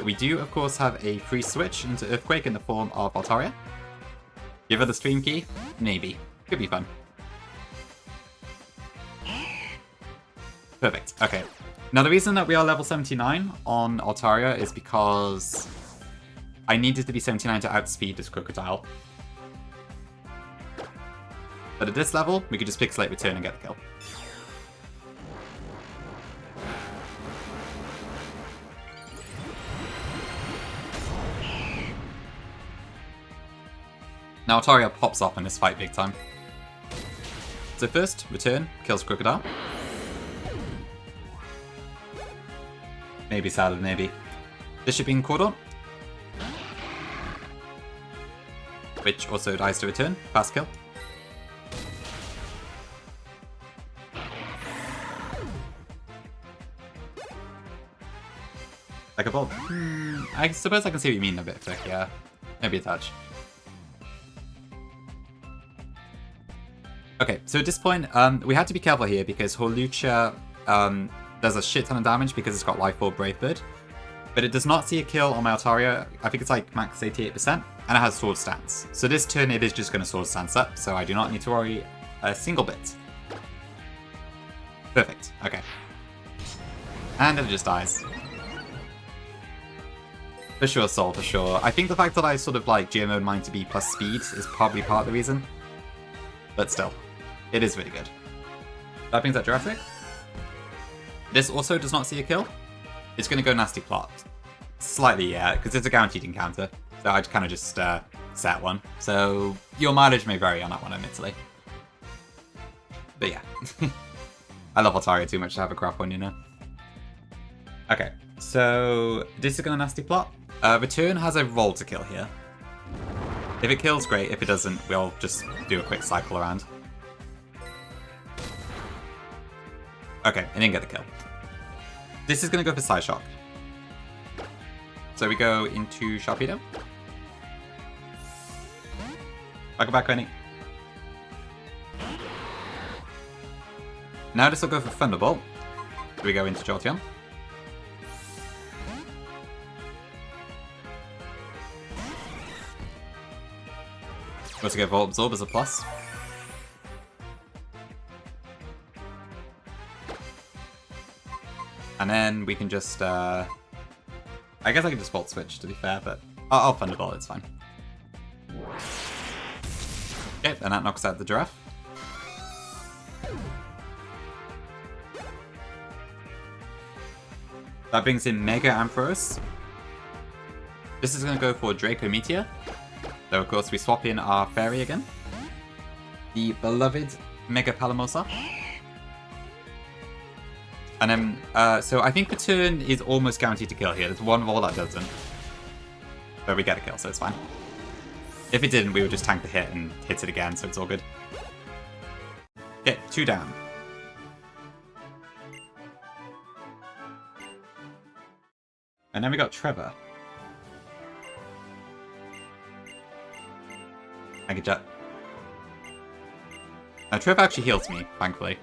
A: We do, of course, have a free switch into Earthquake in the form of Altaria. Give her the Stream Key? Maybe. Could be fun. Perfect. Okay. Now the reason that we are level 79 on Altaria is because I needed to be 79 to outspeed this Crocodile. But at this level, we could just Pixelate Return and get the kill. Now Altaria pops off in this fight big time. So first, Return kills Crocodile. Maybe Salad, maybe. This should be in Cordon. Which also dies to Return. Fast kill. Like a bulb. I suppose I can see what you mean a bit, Vic, yeah. Maybe a touch. Okay, so at this point, we had to be careful here because Hawlucha does a shit ton of damage because it's got Life Orb Brave Bird. But it does not see a kill on my Altaria. I think it's like max 88%, and it has Sword Stance. So this turn it is just going to Sword Stance up, so I do not need to worry a single bit. Perfect, okay. And then it just dies. For sure, Soul, for sure. I think the fact that I sort of like GMO'd mine to be plus speed is probably part of the reason. But still, it is really good. That brings up Jurassic. This also does not see a kill. It's going to go Nasty Plot. Slightly, yeah, because it's a guaranteed encounter. So I'd kind of just set one. So your mileage may vary on that one, admittedly. But yeah. I love Altaria too much to have a crap one, you know? Okay, so this is gonna nasty plot. Return has a roll to kill here. If it kills, great. If it doesn't, we'll just do a quick cycle around. Okay, it didn't get the kill. This is gonna go for Side Shock. So we go into Sharpedo. Back, Rennie. Now this will go for Thunderbolt. So we go into Jolteon. We also get Volt Absorb as a plus. And then we can just, I guess I can just Volt Switch to be fair, but I'll Thunderbolt, it's fine. Okay, and that knocks out the Giraffe. That brings in Mega Ampharos. This is going to go for Draco Meteor. So of course we swap in our Fairy again. The beloved Mega Palamosa. And then, so I think the turn is almost guaranteed to kill here. There's one roll that doesn't. But we get a kill, so it's fine. If it didn't, we would just tank the hit and hit it again, so it's all good. Okay, 2 down. And then we got Trevor. Thank you, Jet. Now, Trevor actually heals me, thankfully.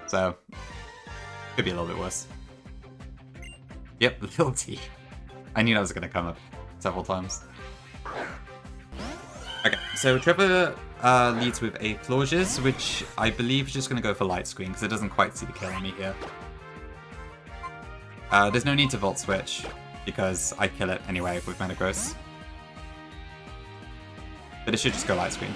A: So, could be a little bit worse. Yep, Little T. I knew that was going to come up several times. Okay, so Trevor leads with a Florges, which I believe is just going to go for Light Screen, because it doesn't quite see the kill on me here. There's no need to Volt Switch, because I kill it anyway with Metagross. But it should just go Light Screen.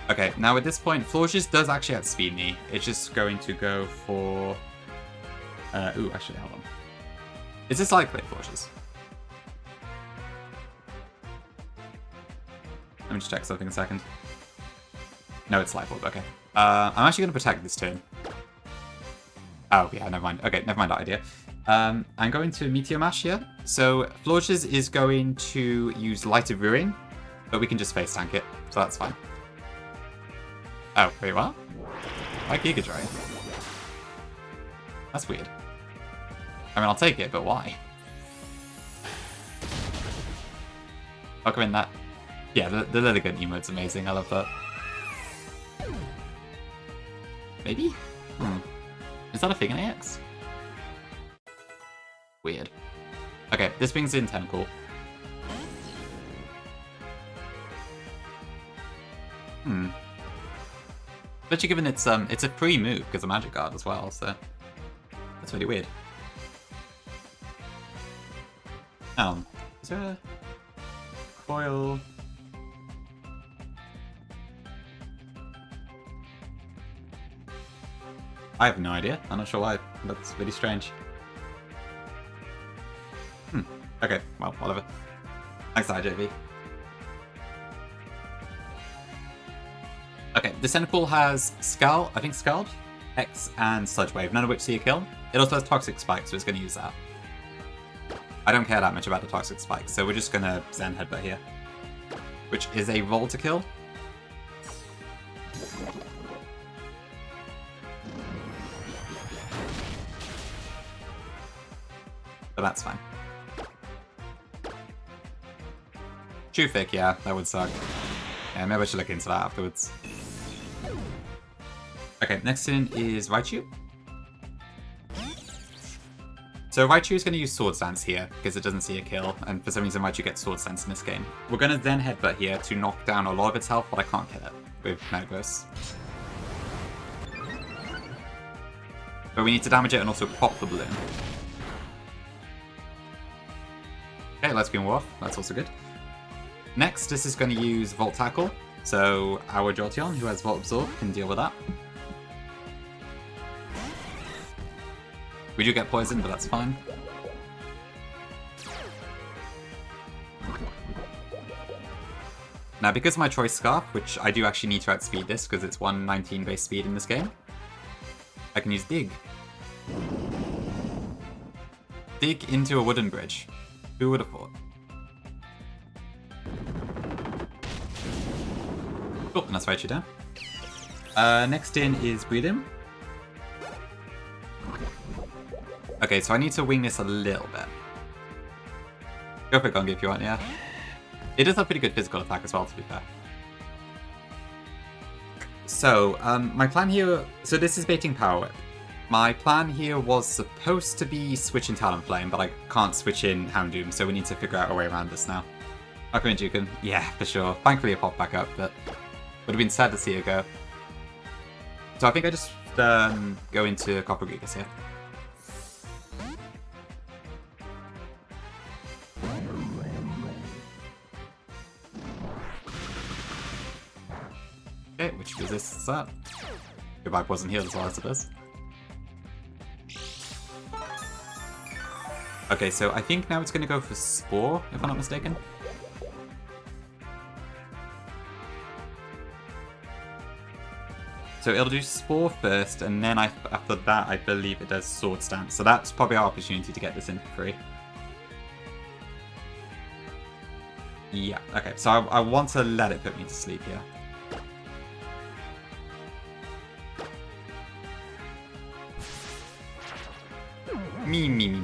A: Okay, now at this point, Florges does actually outspeed me. It's just going to go for... ooh, actually, hold on. Is this Light Clay Florges? Let me just check something a second. No, it's Light Orb, okay. I'm actually going to protect this turn. Oh, yeah, never mind. Okay, never mind that idea. I'm going to Meteor Mash here. So, Florges is going to use Light of Ruin, but we can just face tank it, so that's fine. Oh, wait, what? Why Giga Drain? That's weird. I mean, I'll take it, but why? I'll come in that. Yeah, the Lilligant emote's amazing. I love that. Maybe? Is that a thing in AX? Weird. Okay, this brings in Tentacle. Especially given it's a free move because of Magic Guard as well, so that's really weird. Is there a coil? I have no idea. I'm not sure why. That's really strange. Okay, well, whatever. Thanks, IJV. Okay, the Centipool has Scald, I think Scald, X, and Sludge Wave, none of which see a kill. It also has Toxic Spike, so it's going to use that. I don't care that much about the Toxic Spike, so we're just going to Zen Headbutt here. Which is a roll to kill. But that's fine. Truffic, yeah, that would suck. Yeah, maybe I should look into that afterwards. Okay, next in is Raichu. So Raichu is going to use Sword Stance here, because it doesn't see a kill, and for some reason Raichu gets Sword Stance in this game. We're going to then Headbutt here to knock down a lot of its health, but I can't kill it with Metagross. But we need to damage it and also pop the balloon. Okay, let's go off. That's also good. Next, this is going to use Volt Tackle. So our Jolteon, who has Volt Absorb, can deal with that. We do get poisoned, but that's fine. Now, because of my Choice Scarf, which I do actually need to outspeed this, because it's 119 base speed in this game, I can use Dig. Dig into a wooden bridge. Who would have thought? Cool, and that's right you down. Next in is Breathe In. Okay, so I need to wing this a little bit. Go for Gongi if you want, yeah. It does have pretty good physical attack as well, to be fair. So, my plan here... So this is baiting Power Whip. My plan here was supposed to be switching Talonflame, but I can't switch in Houndoom, so we need to figure out a way around this now. Okay, Jukin. Yeah, for sure. Thankfully it popped back up, but would have been sad to see it go. So I think I just go into Copper Gigas here. Okay, which resists that. Goodbye wasn't healed as well, I suppose. Okay, so I think now it's going to go for Spore, if I'm not mistaken. So it'll do Spore first, and then after that, I believe it does Swords Dance. So that's probably our opportunity to get this in for free. Yeah, okay, so I want to let it put me to sleep here. Me.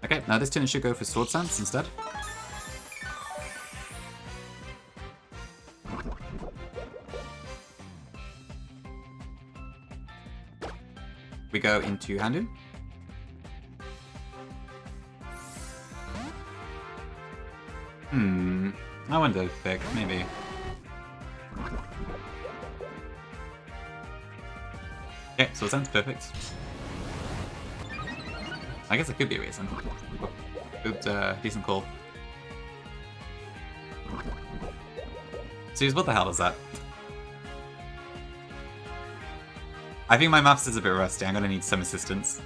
A: Okay, now this turn should go for Sword Stance instead. We go into Houndoom. I wonder if pick, maybe. Okay, so sounds perfect. I guess it could be a reason. Good, decent call. Suze, what the hell is that? I think my maths is a bit rusty. I'm gonna need some assistance.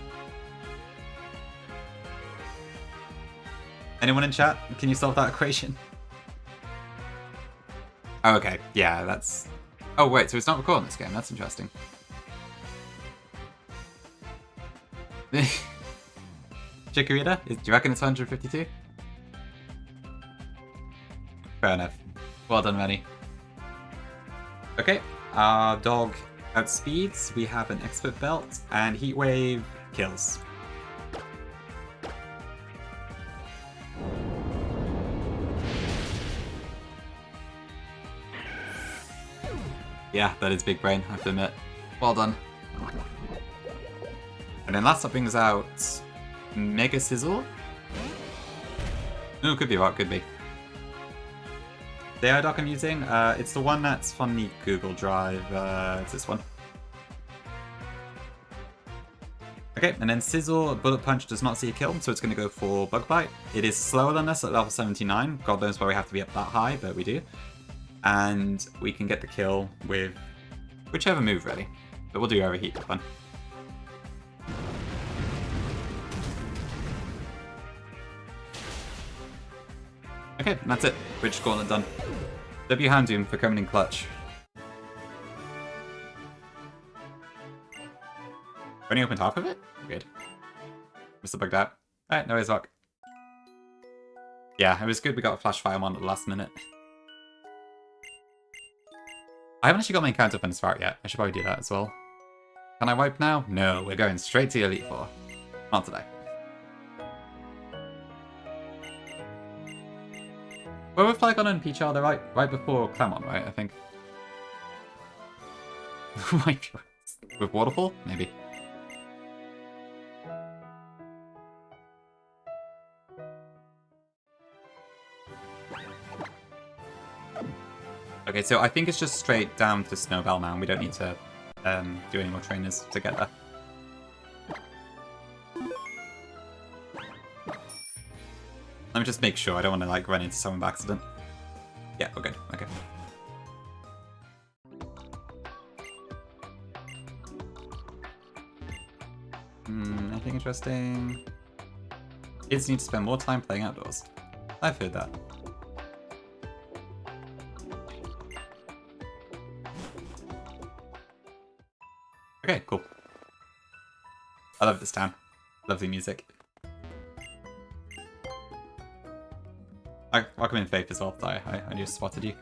A: Anyone in chat? Can you solve that equation? Oh, okay. Yeah, that's... Oh, wait, so it's not recording this game. That's interesting. Chikorita? Do you reckon it's 152? Fair enough. Well done, Manny. Okay, our dog outspeeds. We have an Expert Belt, and Heat Wave kills. Yeah, that is big brain, I have to admit. Well done. And then last up brings out Mega Sizzle. Ooh, could be right, could be. The AI doc I'm using, it's the one that's from the Google Drive. It's this one. Okay, and then Sizzle, Bullet Punch does not see a kill, so it's going to go for Bug Bite. It is slower than us at level 79. God knows why we have to be up that high, but we do. And we can get the kill with whichever move, really. But we'll do Overheat for fun. Okay, and that's it. Bridge Gauntlet done. W Houndoom for coming in clutch. Only opened half of it? Good. Must have bugged out. Alright, no worries, Rock. Yeah, it was good we got a Flash Fireball at the last minute. I haven't actually got my encounter up in this route yet. I should probably do that as well. Can I wipe now? No, we're going straight to Elite Four. Not today. Well, with Flygon and Peachard, they're right before Clamon, right? I think. With Waterfall? Maybe. Okay, so I think it's just straight down to Snowbell now, and we don't need to do any more trainers to get there. Let me just make sure. I don't want to like run into someone by accident. Yeah, we're good. Okay. Anything interesting? Kids need to spend more time playing outdoors. I've heard that. Okay, cool. I love this town. Lovely music. Welcome in, Faith, as well. I just spotted you.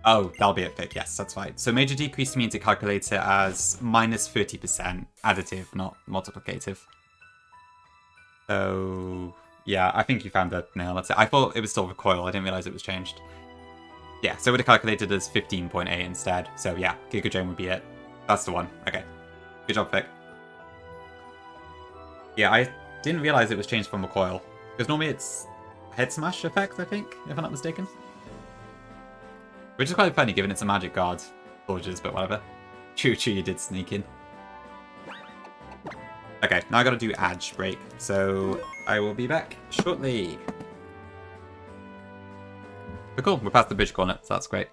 A: Oh, that'll be it, Faith. Yes, that's right. So major decrease means it calculates it as minus 30% additive, not multiplicative. So yeah, I think you found the nail. That's it. I thought it was still recoil. I didn't realize it was changed. Yeah, so it would have calculated as 15.8 instead. So yeah, Giga Drain would be it. That's the one. Okay. Good job, Vic. Yeah, I didn't realize it was changed from recoil. Because normally it's head smash effect, I think, if I'm not mistaken. Which is quite funny given it's a magic guard soldiers, but whatever. True, you did sneak in. Okay, now I gotta do Edge break, so I will be back shortly. But cool, we're past the bridge corner, so that's great.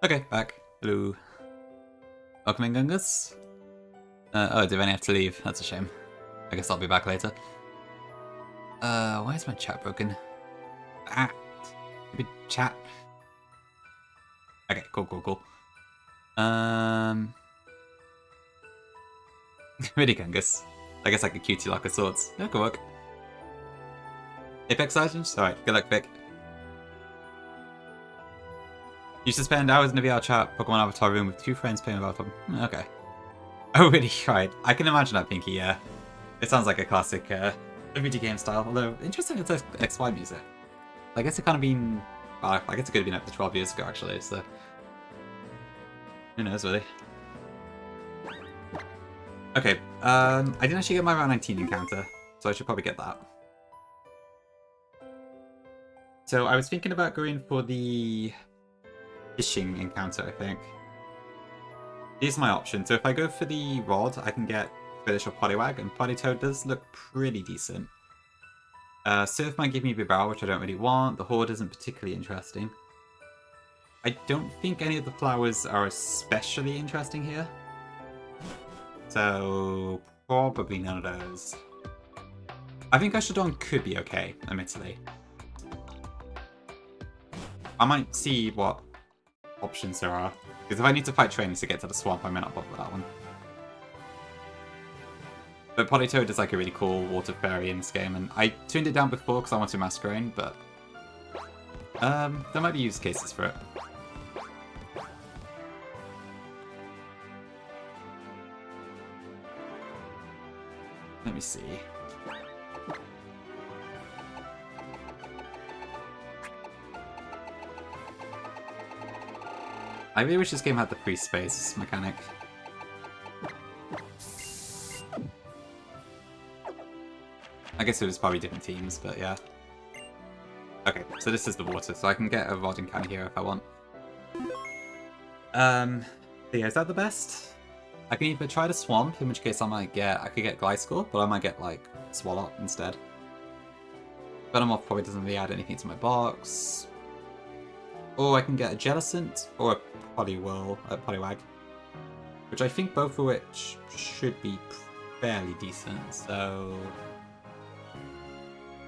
A: Okay, back. Hello. Welcome in, Gungus. Oh, do I have to leave? That's a shame. I guess I'll be back later. Why is my chat broken? Ah, stupid chat. Okay, cool. Really, Gungus. I guess like a cutie lock of sorts. That could work. Apex Legends? Alright, good luck, Vic. Used to spend hours in the VR chat, Pokemon Avatar room with 2 friends playing Avatar. Okay. Oh, really? Right. I can imagine that, Pinky, yeah. It sounds like a classic video game style, although interesting it's XY music. I guess it kind of been... I guess it could have been up to 12 years ago, actually, so... Who knows, really? Okay, I didn't actually get my round 19 encounter, so I should probably get that. So I was thinking about going for the fishing encounter, I think. Here's my option. So if I go for the rod, I can get British or Poliwag, and Politoed does look pretty decent. Surf might give me Bibarel, which I don't really want. The Horde isn't particularly interesting. I don't think any of the flowers are especially interesting here. So probably none of those. I think Ushadon could be okay, admittedly. I might see what options there are. Because if I need to fight trainers to get to the swamp, I may not bother with that one. But Politoed is like a really cool water fairy in this game, and I tuned it down before because I wanted Masquerain, but there might be use cases for it. Let me see. I really wish this game had the free space mechanic. I guess it was probably different teams, but yeah. Okay, so this is the water, so I can get a rod and cannon here if I want. So yeah, is that the best? I can either try the swamp, in which case I could get Gliscor, but I might get like Swallow instead. Venomoth probably doesn't really add anything to my box. Or I can get a Jellicent or a Poliwag, which I think both of which should be fairly decent, so...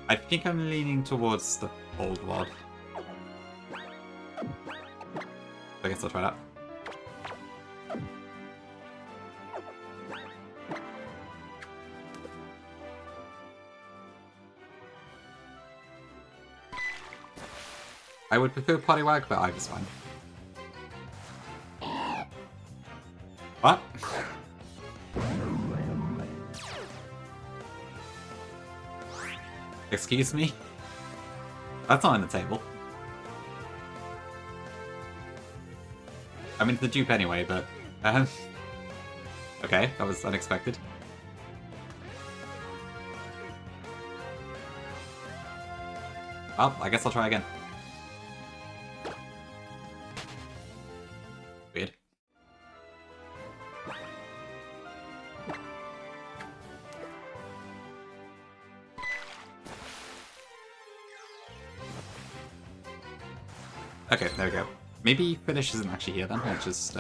A: I think I'm leaning towards the old rod. I guess I'll try that. I would prefer Poliwag, but Ivy's fine. What? Excuse me? That's not on the table. I mean, it's the dupe anyway, but... okay, that was unexpected. Well, I guess I'll try again. Weird. Okay, there we go. Maybe Finish isn't actually here then, it's just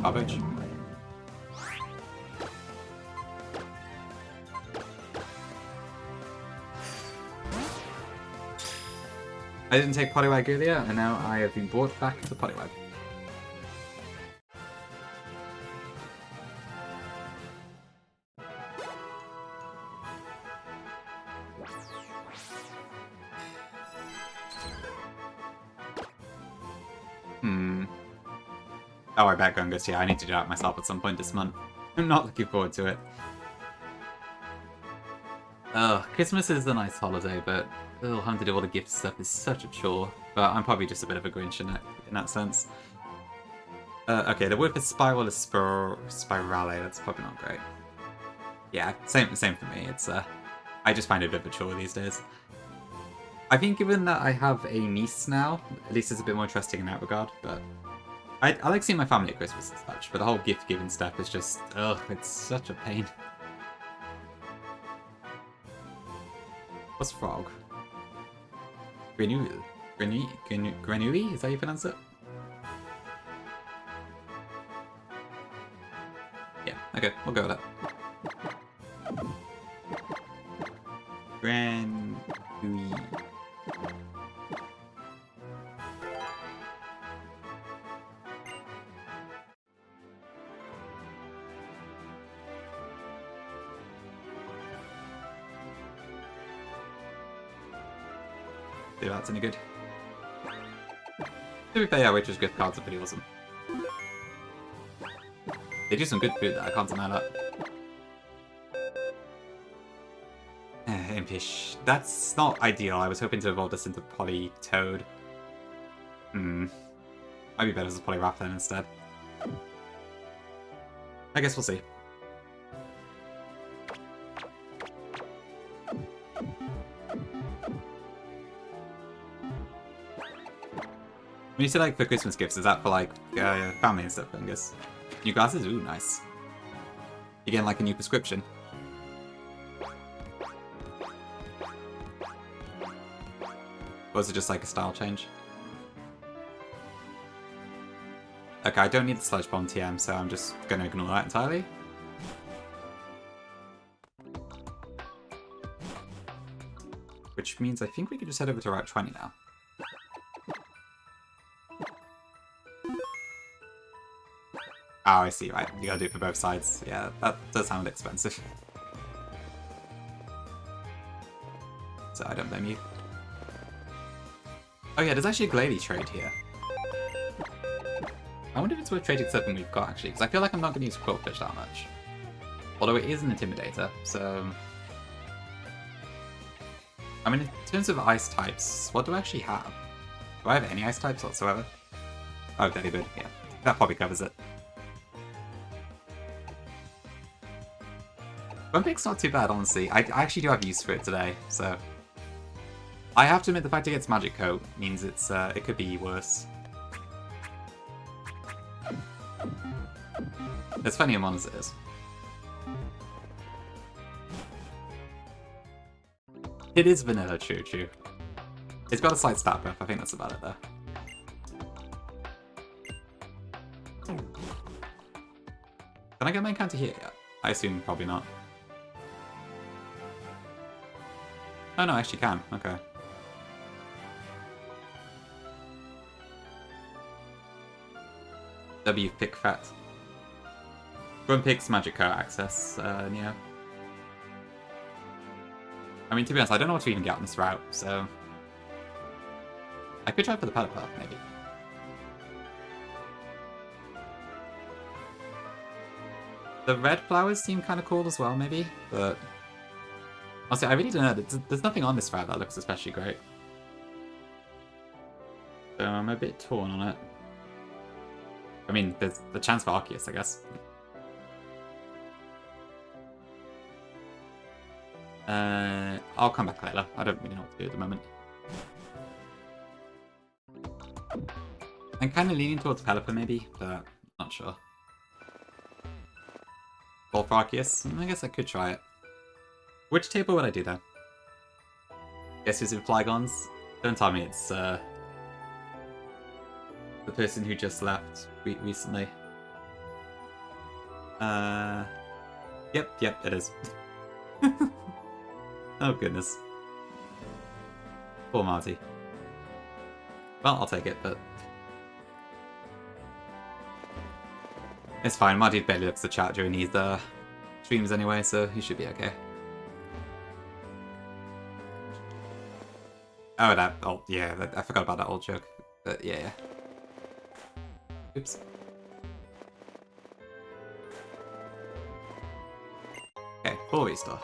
A: garbage. I didn't take Poliwag earlier, and now I have been brought back to Poliwag. Oh, I bet Gungus. Yeah, I need to do that myself at some point this month. I'm not looking forward to it. Oh, Christmas is a nice holiday, but having to do all the gift stuff is such a chore. But I'm probably just a bit of a Grinch in that sense. Okay, the word for spiral is spirale. That's probably not great. Yeah, same for me. It's I just find it a bit of a chore these days. I think given that I have a niece now, at least it's a bit more interesting in that regard, but... I like seeing my family at Christmas and such, but the whole gift-giving stuff is just... ugh, it's such a pain. What's frog? Grenouille? Grenouille? Is that how you pronounce it? Okay, we'll go with it. Grand... See if that's any good. To be fair, yeah, Waitress gift cards are pretty awesome. They do some good food there, I can't deny that. Impish. That's not ideal. I was hoping to evolve this into Polytoad. Might be better as a Polyraptor instead. I guess we'll see. When you say like for Christmas gifts, is that for like family and stuff, I guess? New glasses? Ooh, nice. You getting like a new prescription? Or is it just like a style change? Okay, I don't need the Sludge Bomb TM, so I'm just gonna ignore that entirely. Which means I think we could just head over to Route 20 now. Oh, I see, right. You gotta do it for both sides. Yeah, that does sound expensive. So I don't blame you. Oh yeah, there's actually a Glalie trade here. I wonder if it's worth trading something we've got, actually, because I feel like I'm not going to use Quillfish that much. Although it is an Intimidator, so... I mean, in terms of ice types, what do I actually have? Do I have any ice types whatsoever? Oh, Delibird, yeah. That probably covers it. Grumpig's not too bad, honestly. I actually do have use for it today, so... I have to admit, the fact it gets Magic Coat means it's it could be worse. There's plenty of mon as it is. It is vanilla, true. It's got a slight stat buff, I think that's about it though. Can I get my encounter here yet? I assume probably not. Oh no, I actually can, okay. W pick fat. Grumpig's Magic Coat access, yeah. I mean, to be honest, I don't know what to even get on this route, so... I could try for the Pelipper, maybe. The red flowers seem kind of cool as well, maybe, but... Honestly, I really don't know. There's nothing on this route that looks especially great. So I'm a bit torn on it. I mean, there's the chance for Arceus, I guess. I'll come back later. I don't really know what to do at the moment. I'm kind of leaning towards Pelipper, maybe, but not sure. Or for Arceus? I guess I could try it. Which table would I do, though? Guess who's in Flygons? Don't tell me it's, the person who just left recently. Yep, it is. Oh goodness. Poor Marty. Well, I'll take it, but... It's fine, Marty barely looks at the chat during his streams anyway, so he should be okay. Oh, that old... yeah, I forgot about that old joke. But yeah. Oops. Okay, full restore.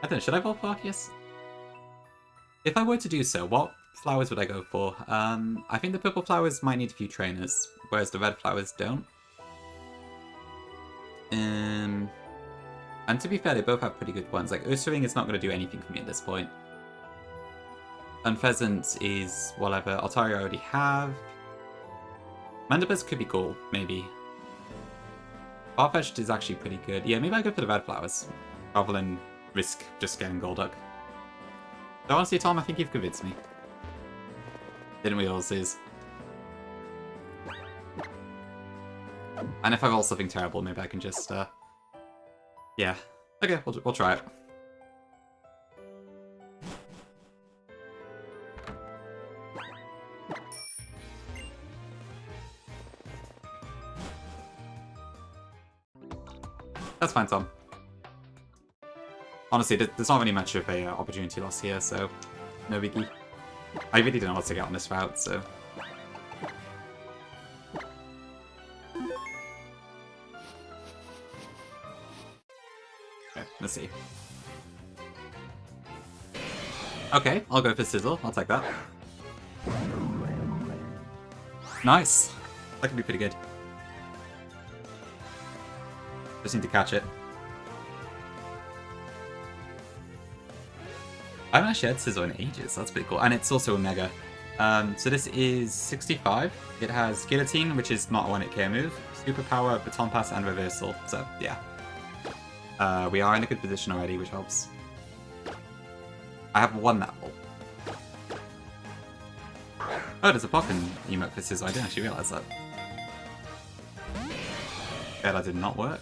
A: I don't know, should I evolve Arceus? If I were to do so, what flowers would I go for? I think the purple flowers might need a few trainers, whereas the red flowers don't. And to be fair, they both have pretty good ones. Like, Ursaring is not going to do anything for me at this point. Unpheasant is whatever. Altaria I already have. Mandibus could be cool, maybe. Farfetch'd is actually pretty good. Yeah, maybe I go for the red flowers, rather than risk just getting Golduck. So honestly, Tom, I think you've convinced me. Didn't we all, Sis? And if I roll something terrible, maybe I can just, yeah. Okay, we'll try it. That's fine, Tom. Honestly, there's not really much of a opportunity loss here, so no biggie. I really don't know what to get on this route, so... Okay, let's see. Okay, I'll go for Sizzle. I'll take that. Nice! That could be pretty good. Just need to catch it. I haven't actually had Sizzle in ages, that's pretty cool. And it's also a Mega. So this is 65. It has Guillotine, which is not a 1-hit KO move, Superpower, Baton Pass, and Reversal. So, yeah. We are in a good position already, which helps. I have one Apple. Oh, there's a pop-in emote for Sizzle. I didn't actually realise that. Yeah, that did not work.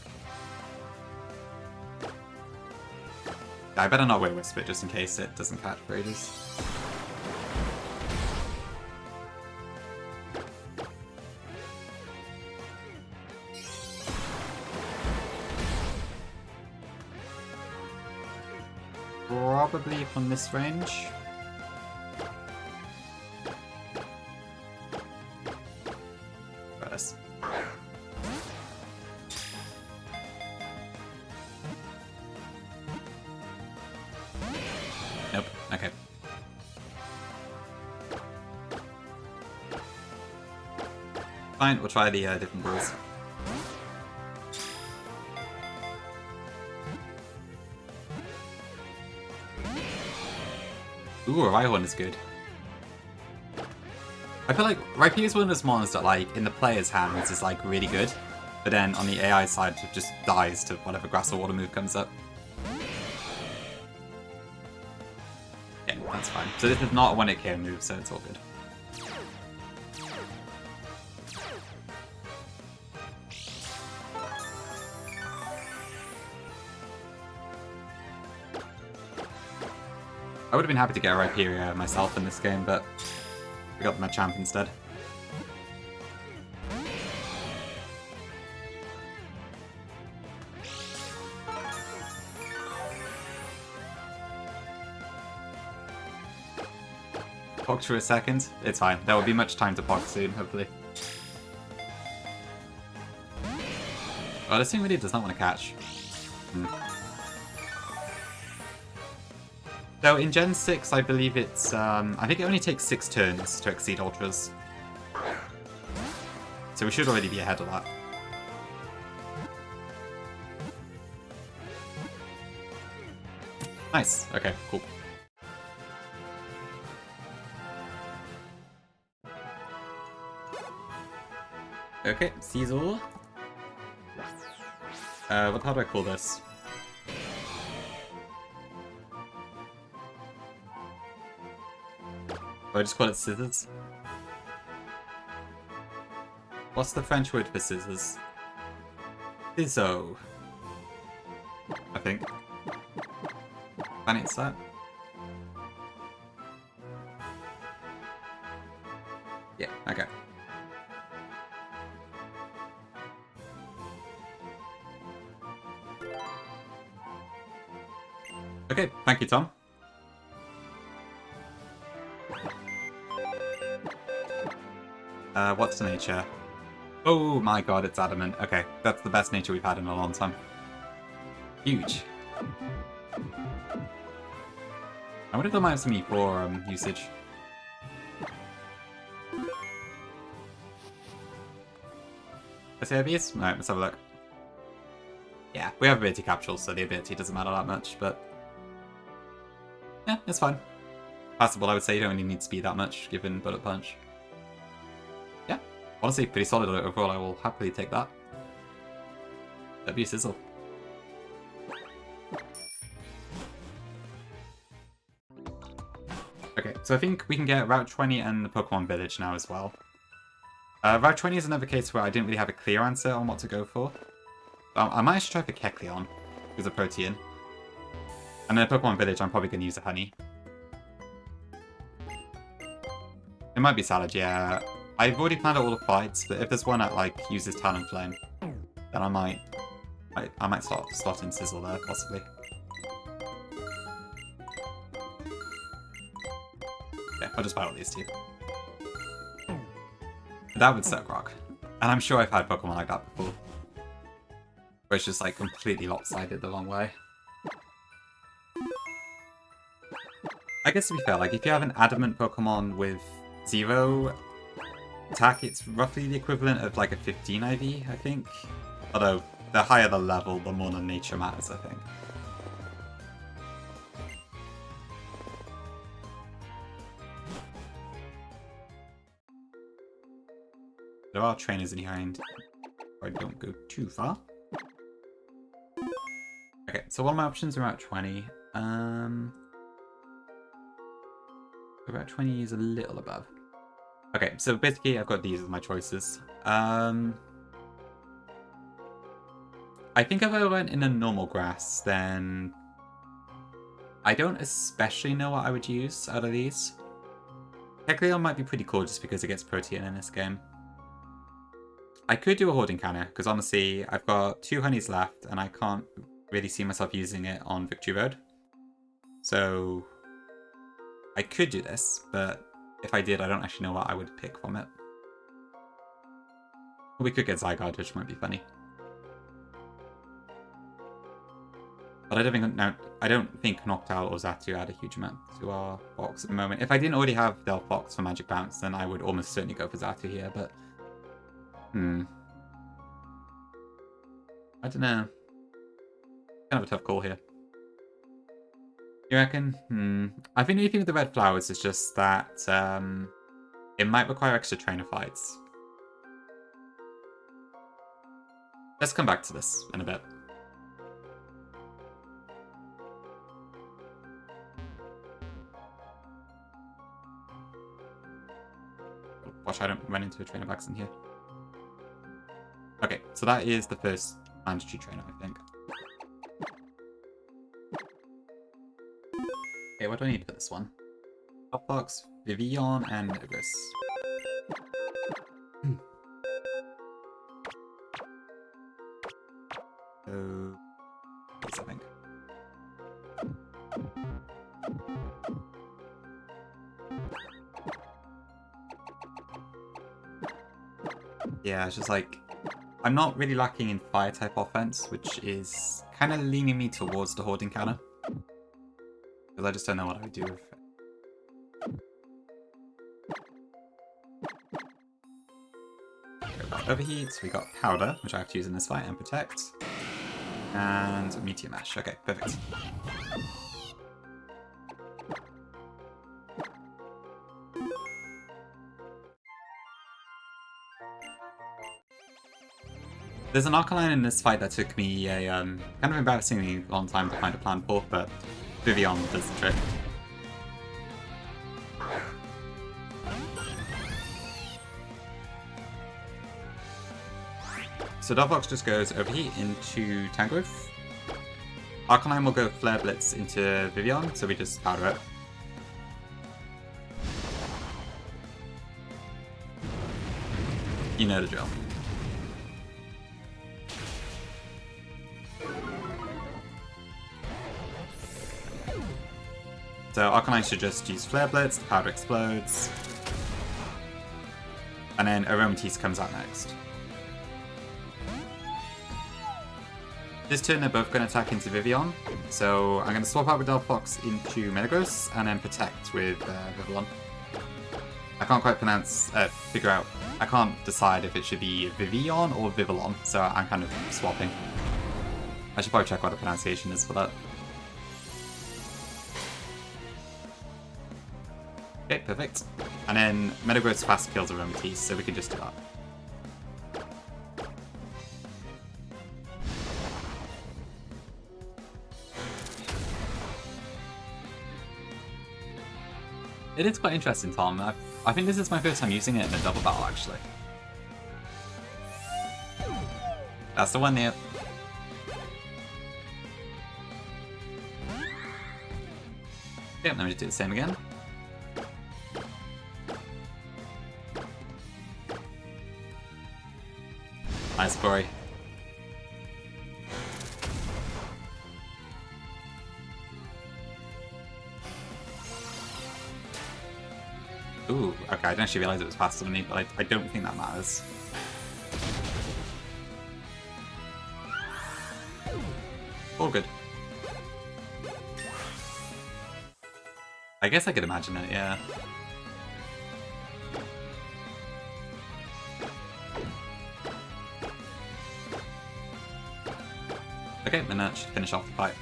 A: I better not wear Whisper just in case it doesn't catch for ages. Probably from this range. First. Nope. Okay. Fine, we'll try the different rules. Ooh, a Rhyhorn is good. I feel like Rhyperior is one of those monsters that, like, in the player's hands is, like, really good, but then on the AI side it just dies to whatever grass or water move comes up. Yeah, that's fine. So this is not a 1-hit KO move, so it's all good. I would have been happy to get a Rhyperior myself in this game, but we got my champ instead. Pog for a second? It's fine. There will be much time to Pog soon, hopefully. Oh, this thing really does not want to catch. So in Gen 6, I believe it's, I think it only takes 6 turns to exceed Ultras. So we should already be ahead of that. Nice, okay, cool. Okay, Caesar. How do I call this? I just call it scissors. What's the French word for scissors? Ciseaux. I think. Planet set. Yeah, okay. Okay, thank you, Tom. What's the nature? Oh my god, it's adamant. Okay, that's the best nature we've had in a long time. Huge. I wonder if there might have some E4 usage. Let's see these? Alright, let's have a look. Yeah, we have ability capsules, so the ability doesn't matter that much, but... yeah, it's fine. Passable, I would say. You don't really need speed that much, given Bullet Punch. Yeah, honestly, pretty solid overall. I will happily take that. That'd be a sizzle. Okay, so I think we can get Route 20 and the Pokemon Village now as well. Route 20 is another case where I didn't really have a clear answer on what to go for. I might actually try for Kecleon, who's a Protean. And then Pokemon Village, I'm probably going to use a Honey. It might be Salad, yeah. I've already planned out all the fights, but if there's one that like uses Talonflame, then I might slot in Sizzle there, possibly. Yeah, I'll just battle these two. That would suck rock. And I'm sure I've had Pokemon like that before. Where it's just like completely lopsided the wrong way. I guess to be fair, like if you have an adamant Pokemon with 0 attack, it's roughly the equivalent of like a 15 IV, I think. Although, the higher the level, the more the nature matters, I think. There are trainers in behind. I don't go too far. Okay, so one of my options are Route 20. Route 20 is a little above. Okay, so basically I've got these as my choices. I think if I went in a normal grass, then I don't especially know what I would use out of these. Kecleon might be pretty cool just because it gets Protean in this game. I could do a Hoarding Cannon, because honestly, I've got 2 honeys left, and I can't really see myself using it on Victory Road. So I could do this, but if I did, I don't actually know what I would pick from it. We could get Zygarde, which might be funny. But I don't think Noctowl or Xatu add a huge amount to our box at the moment. If I didn't already have Delphox for Magic Bounce, then I would almost certainly go for Xatu here, but I don't know. Kind of a tough call here. You reckon? I think the only thing with the red flowers is just that it might require extra trainer fights. Let's come back to this in a bit. Watch I don't run into a trainer box in here. Okay, so that is the first mandatory trainer, I think. Okay, what do I need for this one? Hotbox, Vivillon, and Metagross. So, yes, I think. Yeah, it's just like, I'm not really lacking in fire-type offense, which is kind of leaning me towards the Hoarding Cannon. Because I just don't know what I would do with it. Overheat, we got Powder, which I have to use in this fight, and Protect. And Meteor Mash. Okay, perfect. There's an Arcanine in this fight that took me a kind of embarrassingly long time to find a plan for, but Vivillon does the trick. So Delphox just goes Overheat into Tangrowth. Arcanine will go Flare Blitz into Vivillon, so we just powder it. You know the drill. So Arcanine should just use Flare Blitz, the powder explodes. And then Aromatisse comes out next. This turn they're both going to attack into Vivillon, so I'm going to swap out with Delphox into Metagross, and then Protect with Vivillon. I can't quite figure out, I can't decide if it should be Vivillon or Vivillon, so I'm kind of swapping. I should probably check what the pronunciation is for that. Okay, perfect. And then Metagross fast kills Aromatisse, so we can just do that. It is quite interesting, Tom. I think this is my first time using it in a double battle, actually. That's the one there. Okay, let me do the same again. Nice, Bory. Ooh, okay, I didn't actually realize it was faster than me, but I don't think that matters. All good. I guess I could imagine it, yeah. Okay, then that should finish off the fight.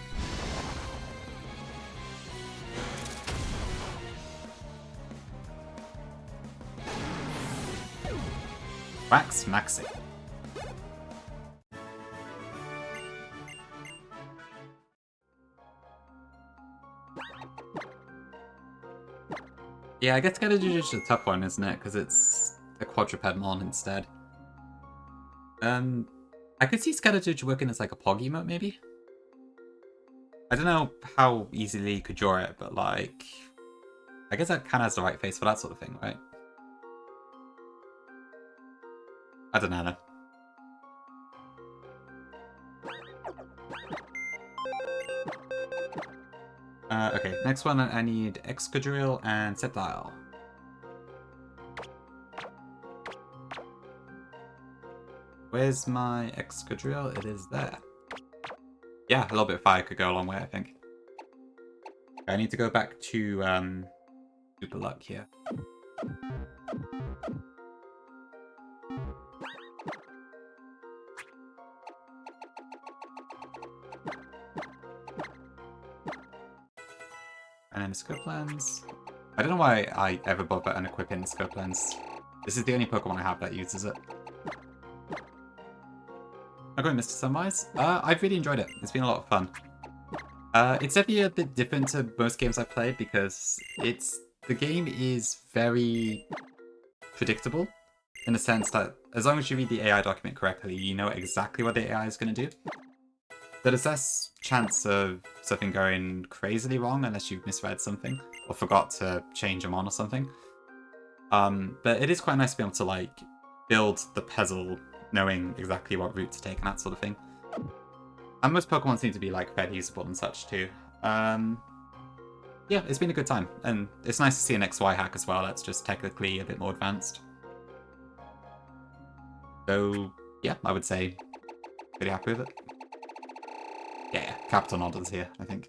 A: Wax Maxi. Yeah, I guess Skeletor's a tough one, isn't it? Because it's a quadruped mon instead. I could see Skeletor working as like a Pog emote, maybe? I don't know how easily you could draw it, but like... I guess that kind of has the right face for that sort of thing, right? I don't know. Okay, next one I need Excadrill and Sceptile. Where's my Excadrill? It is there. Yeah, a little bit of fire could go a long way, I think. I need to go back to Super Luck here. And then Scope Lens. I don't know why I ever bother unequipping the Scope Lens. This is the only Pokemon I have that uses it. I'm going Mr. Sunrise. I've really enjoyed it. It's been a lot of fun. It's definitely a bit different to most games I've played because the game is very predictable in the sense that as long as you read the AI document correctly, you know exactly what the AI is going to do. There's less chance of something going crazily wrong unless you've misread something or forgot to change them on or something. But it is quite nice to be able to like build the puzzle knowing exactly what route to take and that sort of thing. And most Pokemon seem to be like fairly usable and such too. Yeah, it's been a good time, and it's nice to see an XY hack as well that's just technically a bit more advanced. So yeah, I would say pretty happy with it. Yeah, Capital Noddles here, I think.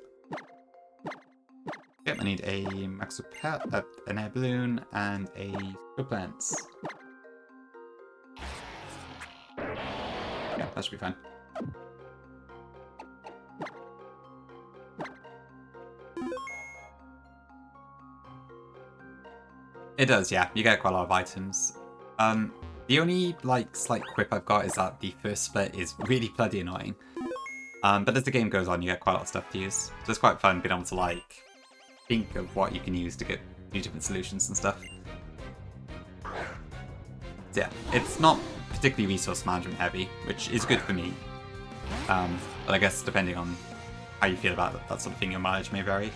A: Yep, I need a Maxopet, an Air Balloon, and a Scoplance. Yeah, that should be fine. It does, yeah. You get quite a lot of items. The only, like, slight quip I've got is that the first split is really bloody annoying. But as the game goes on, you get quite a lot of stuff to use. So it's quite fun being able to, like, think of what you can use to get new different solutions and stuff. So yeah, it's not particularly resource management heavy, which is good for me. But I guess depending on how you feel about that sort of thing, your mileage may vary.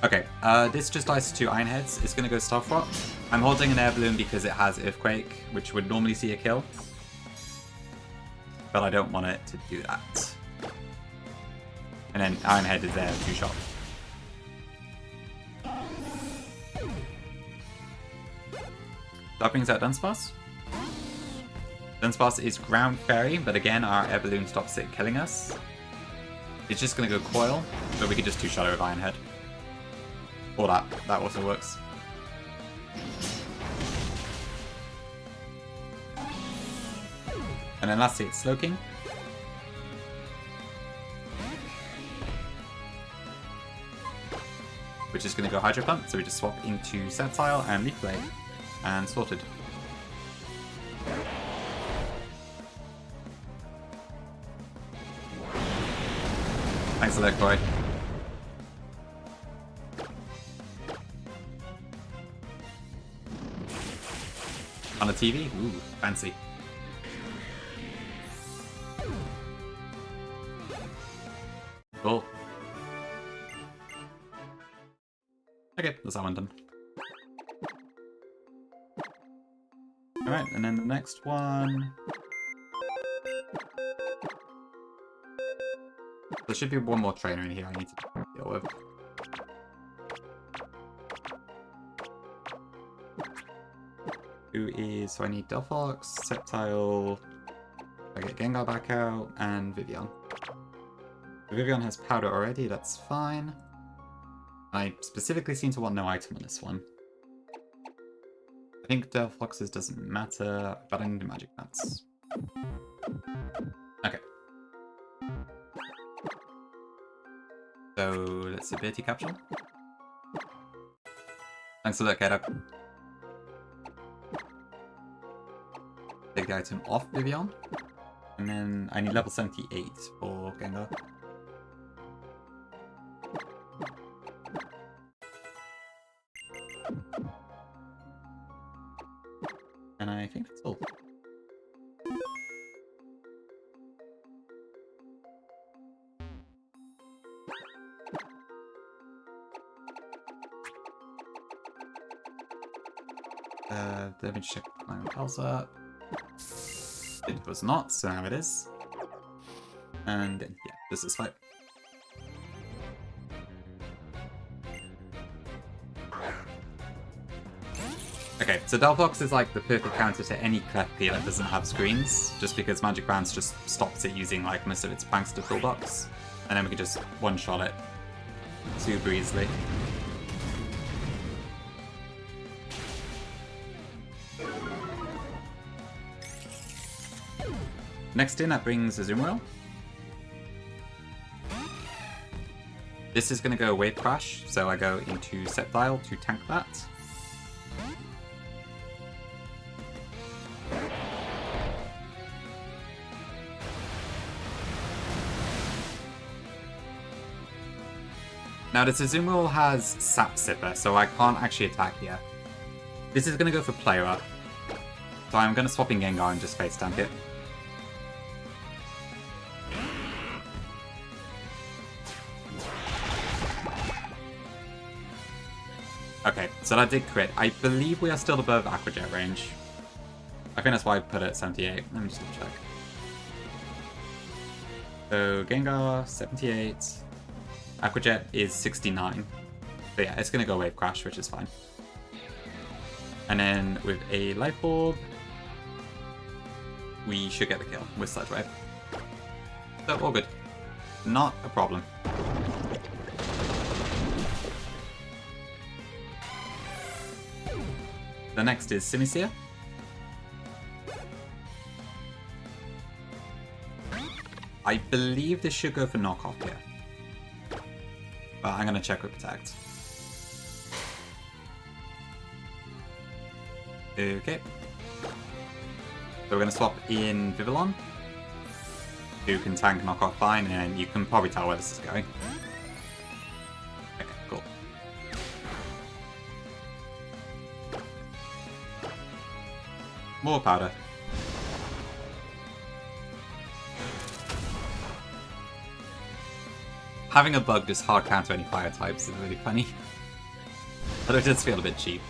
A: Okay, this just dies to 2 Iron Heads. It's going to go Stealth Rock. I'm holding an Air Balloon because it has Earthquake, which would normally see a kill. But I don't want it to do that. And then Iron Head is there, 2-shot. That brings out Dunsparce. Dunsparce is Ground Fairy, but again, our Air Balloon stops it killing us. It's just going to go Coil, but we could just 2-shot it with Iron Head. Or that also works. And then lastly, it's Slowking. Which is going to go Hydro Pump, so we just swap into Sceptile and Leaf Blade. And sorted. Thanks for that, Corey. On the TV? Ooh, fancy. Cool. Okay, that's that one done. Alright, and then the next one... There should be one more trainer in here I need to deal with. Who is... So I need Delphox, Sceptile... I get Gengar back out, and Vivian. Vivian has powder already, that's fine. I specifically seem to want no item on this one. I think Delphox's doesn't matter, but I need a magic nuts. Okay. So, let's ability capture. Thanks for that, Kato. Take the item off Vivian. And then I need level 78 for Gengar. And I think that's all. Let me check my pulse up. It was not, so now it is. And then, yeah, this is fine. Okay, so Delphox is like the perfect counter to any Klefki that doesn't have screens, just because Magic Bounce just stops it using like most of its Prankster toolbox, and then we can just one-shot it super easily. Next in, that brings Azumarill. This is going to go Wave Crash, so I go into Sceptile to tank that. Now this Azumarill has Sap Sipper, so I can't actually attack here. This is going to go for Player Up. So I'm going to swap in Gengar and just face tank it. Okay, so that did crit. I believe we are still above Aqua Jet range. I think that's why I put it at 78. Let me just check. So Gengar, 78. Aqua Jet is 69. So yeah, it's going to go Wave Crash, which is fine. And then with a Life Orb, we should get the kill with Sludge Wave. So all good. Not a problem. The next is Simisear. I believe this should go for knockoff here. But I'm going to check with Protect. Okay. So we're going to swap in Vivillon, who can tank knockoff fine, and you can probably tell where this is going. Okay, cool. More powder. Having a bug just hard counter any fire types is really funny. But it does feel a bit cheap.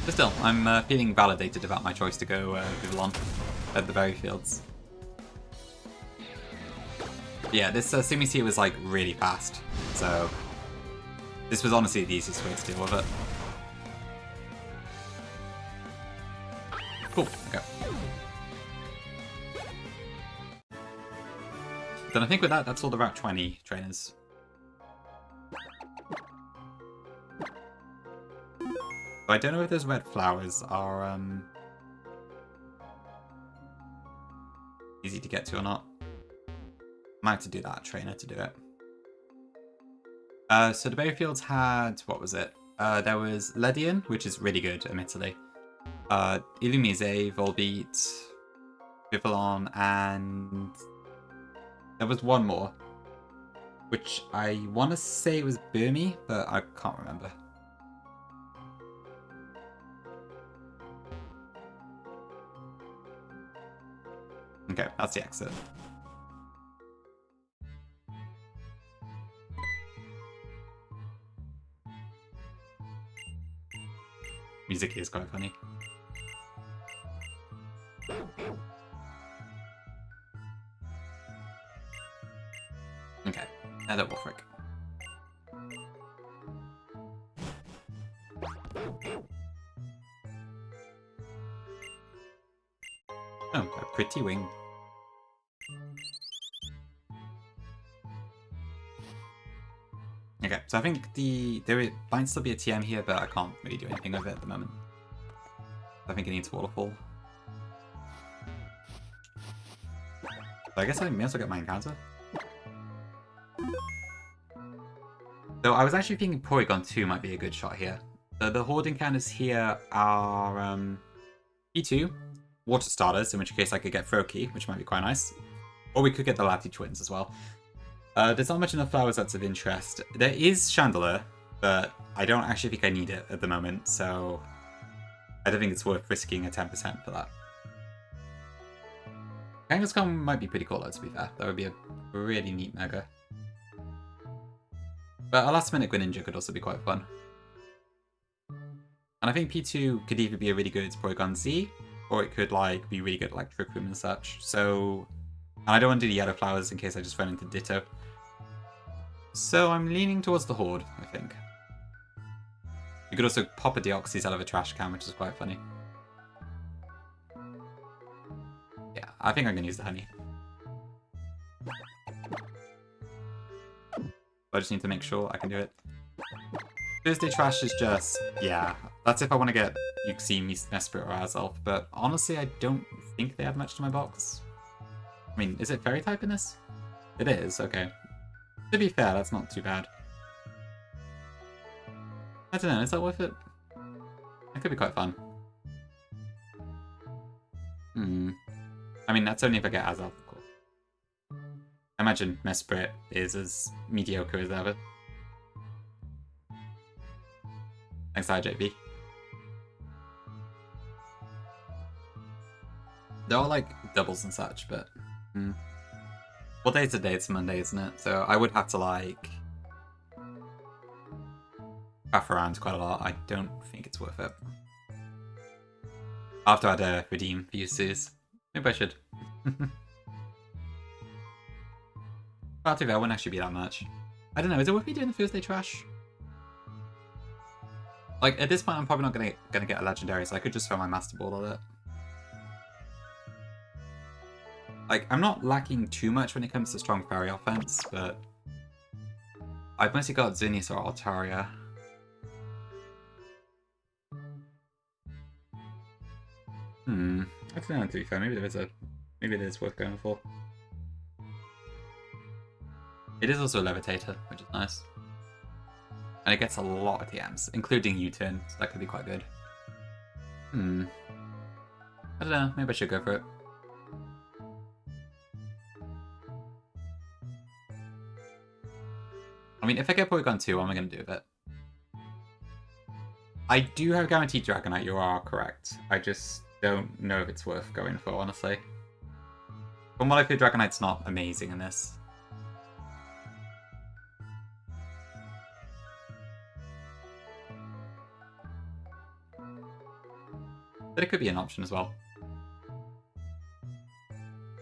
A: But still, I'm feeling validated about my choice to go Vivillon at the Berry Fields. Yeah, this Simisear was like really fast, so this was honestly the easiest way to deal with it. Cool, okay. Then I think with that, that's all the Route 20 trainers. I don't know if those red flowers are easy to get to or not. Might have to do that trainer to do it. So the Berryfields had, what was it? There was Ledian, which is really good, admittedly. Illumise, Volbeat, Vivillon, and there was one more, which I want to say was Burmy, but I can't remember. Okay, that's the exit. Music is quite funny. Okay, another Wulfric. Oh, a pretty wing. Okay, so I think there might still be a TM here, but I can't really do anything with it at the moment. I think it needs waterfall. So I guess I may also get my encounter. So I was actually thinking Porygon 2 might be a good shot here. So the Horde encounters here are P2, Water Starters, in which case I could get Froakie, which might be quite nice. Or we could get the Lati Twins as well. There's not much in the flowers that's of interest. There is Chandelier, but I don't actually think I need it at the moment, so I don't think it's worth risking a 10% for that. Kangaskhan might be pretty cool though, to be fair. That would be a really neat Mega. But a last minute Greninja could also be quite fun. And I think P2 could either be a really good Porygon Z, or it could like be really good at like Trick Room and such. So, and I don't want to do the yellow flowers in case I just run into Ditto. So I'm leaning towards the Horde, I think. You could also pop a Deoxys out of a trash can, which is quite funny. Yeah, I think I'm going to use the honey. I just need to make sure I can do it. Thursday Trash is just, yeah, that's if I want to get Uxie, Mesprit, or Azelf, but honestly I don't think they have much to my box. I mean, is it Fairy type in this? It is, okay. To be fair, that's not too bad. I don't know, is that worth it? It could be quite fun. I mean, that's only if I get Azelf, of course. I imagine Mesprit is as mediocre as ever. Thanks, IJB. There are like doubles and such, but well, day to day it's Monday, isn't it? So I would have to like faff around quite a lot. I don't think it's worth it. After I'd redeem for uses, maybe I should. But that wouldn't actually be that much. I don't know. Is it worth me doing the Thursday Trash? Like at this point, I'm probably not gonna get a legendary, so I could just throw my Master Ball at it. Like, I'm not lacking too much when it comes to strong fairy offense, but I've mostly got Xerneas or Altaria. I don't know, to be fair, maybe it is worth going for. It is also a Levitator, which is nice. And it gets a lot of TMs, including U-turn, so that could be quite good. I don't know, maybe I should go for it. I mean, if I get Porygon 2, what am I going to do with it? I do have Guaranteed Dragonite, you are correct. I just don't know if it's worth going for, honestly. From what I feel, Dragonite's not amazing in this. But it could be an option as well.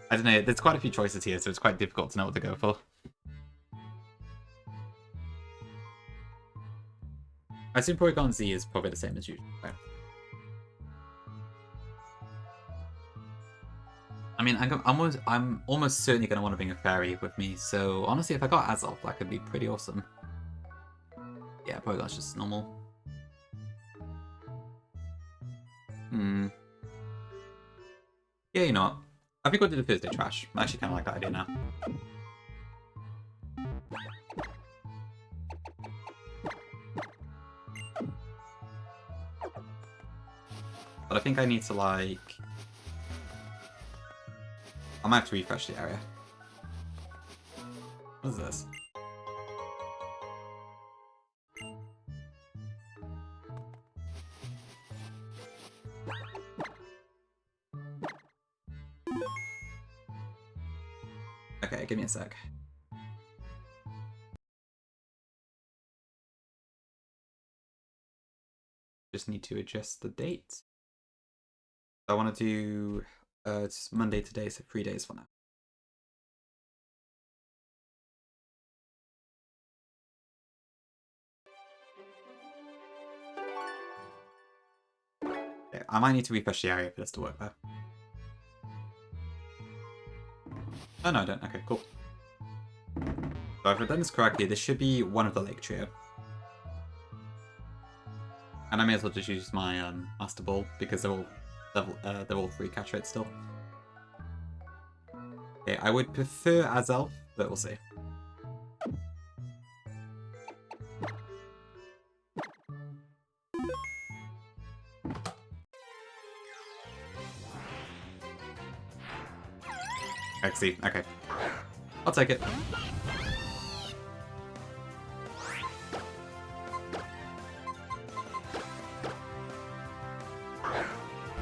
A: I don't know, there's quite a few choices here, so it's quite difficult to know what to go for. I assume Porygon Z is probably the same as usual. I mean, I'm almost certainly going to want to bring a fairy with me, so honestly, if I got Azelf, that could be pretty awesome. Yeah, Porygon's just normal. Yeah, you know what? I think we'll do the Thursday Trash. I actually kind of like that idea now. But I think I need to, like... I might have to refresh the area. What is this? Okay, give me a sec. Just need to adjust the date. I want to do it's Monday today, so 3 days for now. Okay, I might need to refresh the area for this to work though. Oh no, I don't. Okay, cool. So if I've done this correctly, this should be one of the lake trio. And I may as well just use my Master Ball because they're all level, they're all 3 catch rates still. Okay, I would prefer Azelf, but we'll see. XC, okay. I'll take it.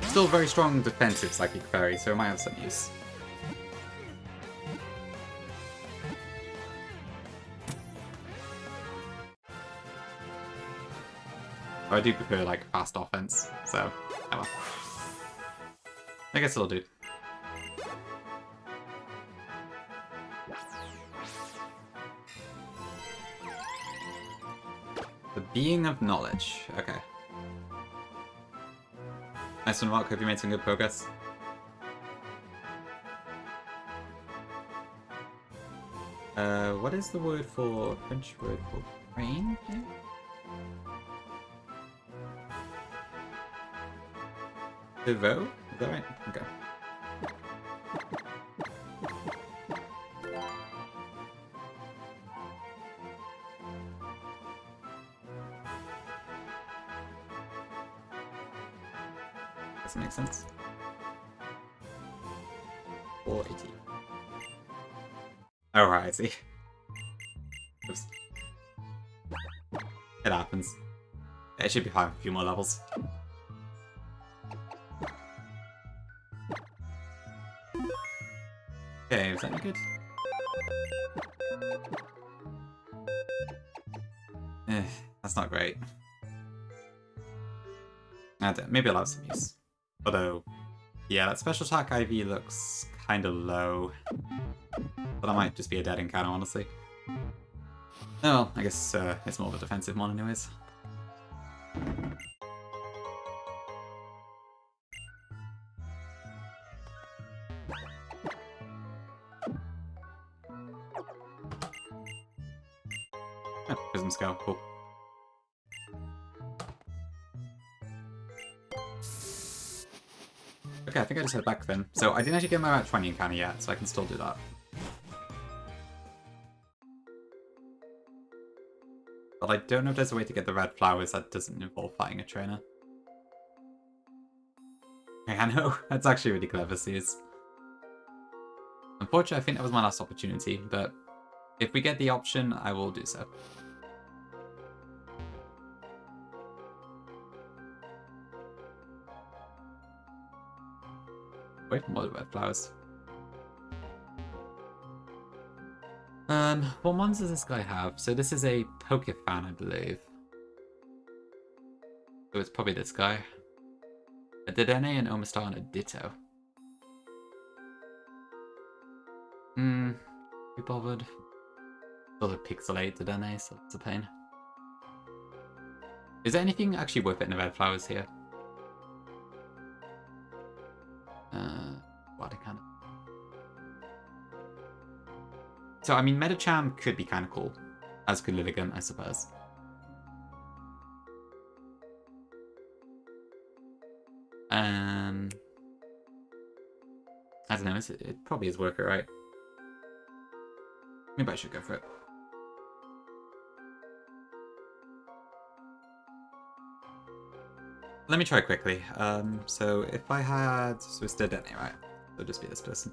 A: Still very strong defensive Psychic Fairy, so it might have some use. I do prefer like fast offense, so oh well. I guess it'll do. The Being of Knowledge. Okay. Nice one, Mark. Hope you made some good progress. What is the word for French word for brain? Cerveau? Is that right? Okay. Does make sense. 480. Oh, right, I see. Oops. It happens. It should be fine for a few more levels. Okay, was that any good? That's not great. Maybe I'll have some use. Although, yeah, that special attack IV looks kind of low. But that might just be a dead encounter, honestly. Oh well, I guess it's more of a defensive one anyways. Oh, Prism Scale, cool. Okay, I think I just head back then. So I didn't actually get my Route 20 encounter yet, so I can still do that. But I don't know if there's a way to get the red flowers that doesn't involve fighting a trainer. Okay, I know. That's actually really clever, Sears. Unfortunately, I think that was my last opportunity, but if we get the option, I will do so. Wait for more red flowers. What ones does this guy have? So this is a Pokefan, I believe. So it's probably this guy. A Dedenne, an Omastar, and a Ditto. Be bothered. Sort of pixelate Dedenne, so it's a pain. Is there anything actually worth it in the red flowers here? What kind of... So, I mean, Metacham could be kind of cool. As could Lilligant, I suppose. I don't know, it probably is worth it, right? Maybe I should go for it. Let me try quickly. So if I had... So it's Dedenne, right? It'll just be this person.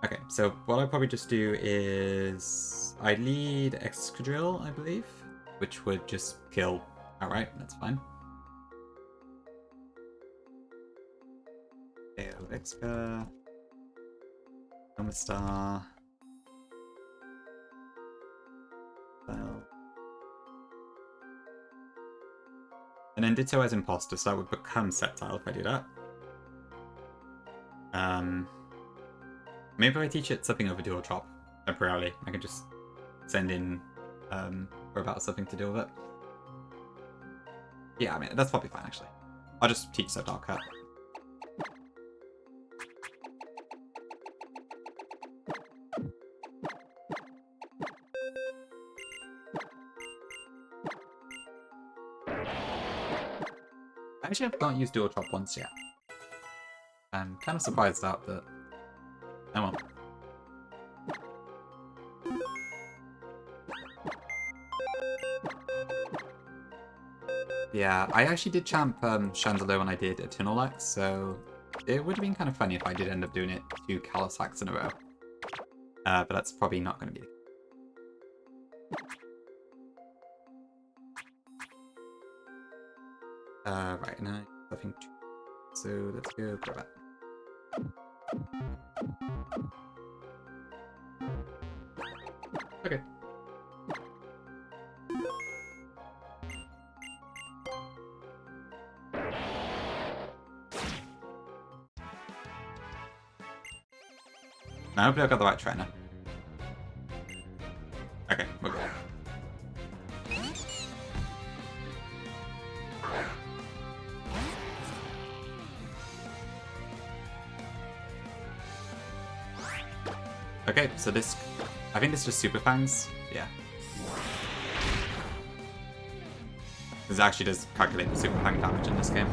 A: Okay, so what I'll probably just do is... I lead Excadrill, I believe, which would just kill outright, that's fine. Exca... Omastar... And then Ditto as Imposter, so that would become Septile if I do that. Maybe if I teach it something over dual drop temporarily, I can just send in or about something to deal with it. Yeah, I mean, that's probably fine, actually. I'll just teach that Dark Cat. I actually have not used dual drop once yet. I'm kind of surprised at that, but oh well. Yeah, I actually did champ Chandelier when I did Eternal X, so it would have been kind of funny if I did end up doing it 2 Callous hacks in a row. But that's probably not going to be the case. Right, now I think 2. So let's go grab that. Okay. Now, hopefully I've got the right trainer. Okay, we're good. Okay, so this... I think this is just Super Fangs. Yeah. This actually does calculate the Super Fang damage in this game.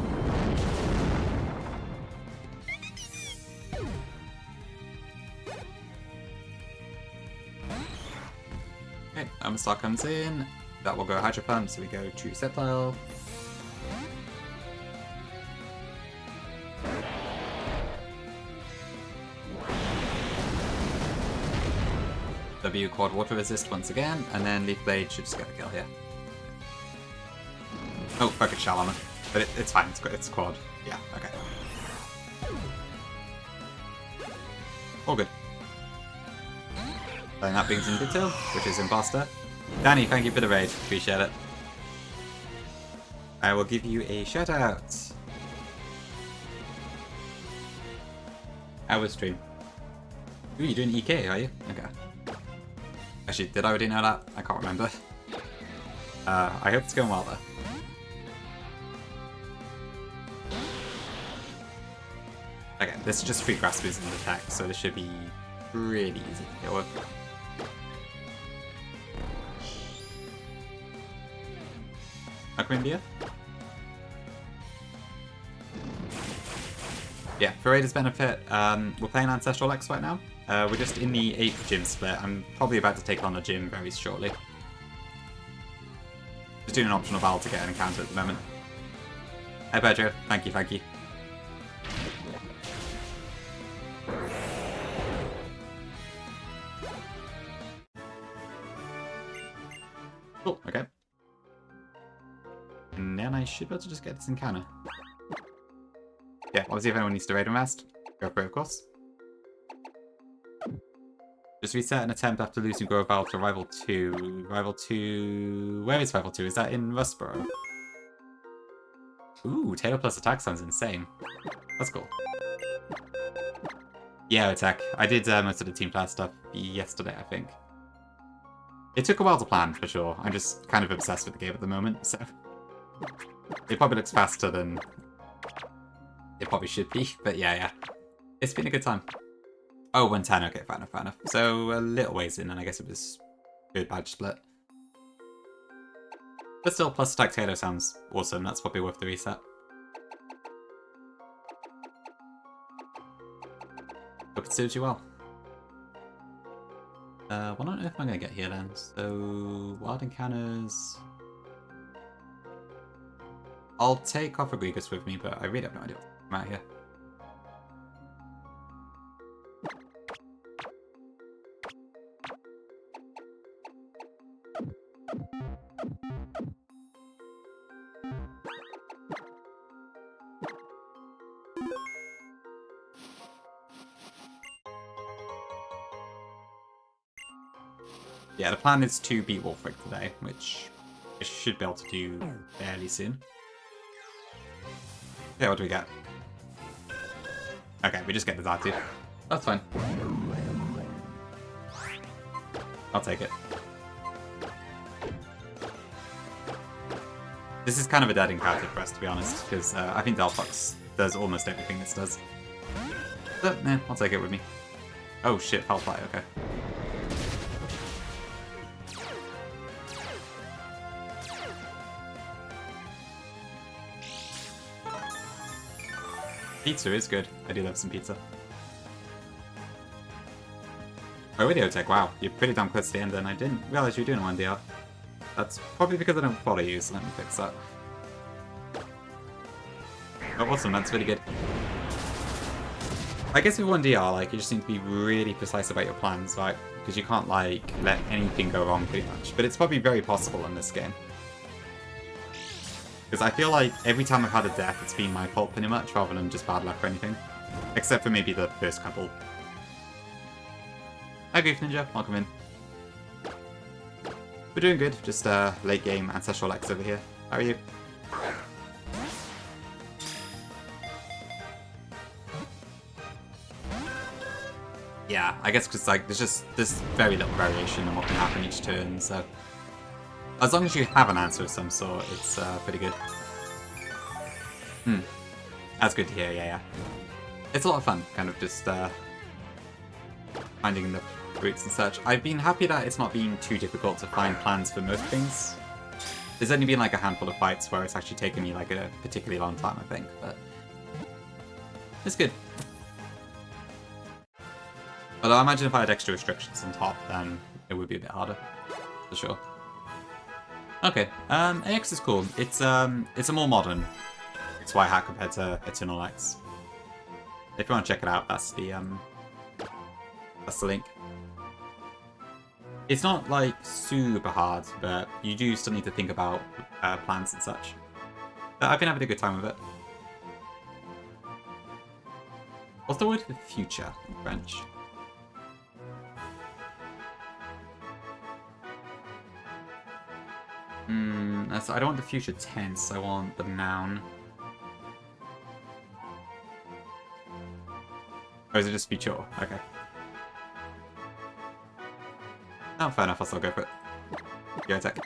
A: Okay, Star comes in. That will go Hydro Pump, so we go to Septile. W quad water resist once again, and then Leaf Blade should just get a kill here. Oh, fuck it, Shell Armor. But it's fine, it's quad. Yeah, okay. All good. Then that brings in Ditto, which is Imposter. Danny, thank you for the raid, appreciate it. I will give you a shout out. Our stream. Ooh, you're doing EK, are you? Okay. Actually, did I already know that? I can't remember. I hope it's going well though. Okay, this is just free graspers in the attack, so this should be really easy to deal with. India? Yeah, for Raider's benefit, we're playing Ancestral X right now. We're just in the 8th gym split. I'm probably about to take on a gym very shortly. Just doing an optional battle to get an encounter at the moment. Hey Pedro, thank you, thank you. Cool, okay. And then I should be able to just get this encounter. Yeah, obviously if anyone needs to raid and rest, go for it of course. Just reset an attempt after losing Grove Battle to Rival 2. Rival 2... Where is Rival 2? Is that in Rustboro? Ooh, Tail plus attack sounds insane. That's cool. Yeah, attack. I did most of the team class stuff yesterday, I think. It took a while to plan, for sure. I'm just kind of obsessed with the game at the moment, so... It probably looks faster than it probably should be, but yeah. It's been a good time. Oh, 110, okay, fair enough. So, a little ways in, and I guess it was good badge split. But still, plus attack Taylor sounds awesome. That's probably worth the reset. Hope it serves you well. Well, I don't know if I'm going to get here then. So, wild encounters... I'll take off Egregious with me, but I really have no idea what's out here. Yeah, the plan is to beat Wulfric today, which I should be able to do fairly soon. Yeah, what do we get? Okay, we just get the Zatu. That's fine. I'll take it. This is kind of a dead encounter for us, to be honest, because I think Delphox does almost everything this does. But, nah, I'll take it with me. Oh shit, Foul Fly, okay. Pizza is good. I do love some pizza. Oh, Video Tech, wow. You're pretty damn close to the end then. I didn't realize you were doing 1DR. That's probably because I don't follow you, so let me fix that. Oh, awesome, that's really good. I guess with 1DR, like, you just need to be really precise about your plans, right? Because you can't, like, let anything go wrong pretty much. But it's probably very possible in this game. Because I feel like every time I've had a death, it's been my fault pretty much, rather than just bad luck or anything. Except for maybe the first couple. Hi Goof Ninja, welcome in. We're doing good, just late game Ancestral X over here. How are you? Yeah, I guess because like there's very little variation in what can happen each turn, so as long as you have an answer of some sort, it's pretty good. That's good to hear. Yeah. It's a lot of fun, kind of just finding the routes and such. I've been happy that it's not been too difficult to find plans for most things. There's only been like a handful of fights where it's actually taken me like a particularly long time, I think, but it's good. Although I imagine if I had extra restrictions on top, then it would be a bit harder, for sure. Okay, AX is cool. It's a more modern XY hat compared to Eternal X. If you want to check it out, that's the link. It's not like super hard, but you do still need to think about plans and such. But I've been having a good time with it. What's the word for future in French? I don't want the future tense, I want the noun. Or is it just future? Okay. Oh, fair enough, I'll still go for it. Go attack.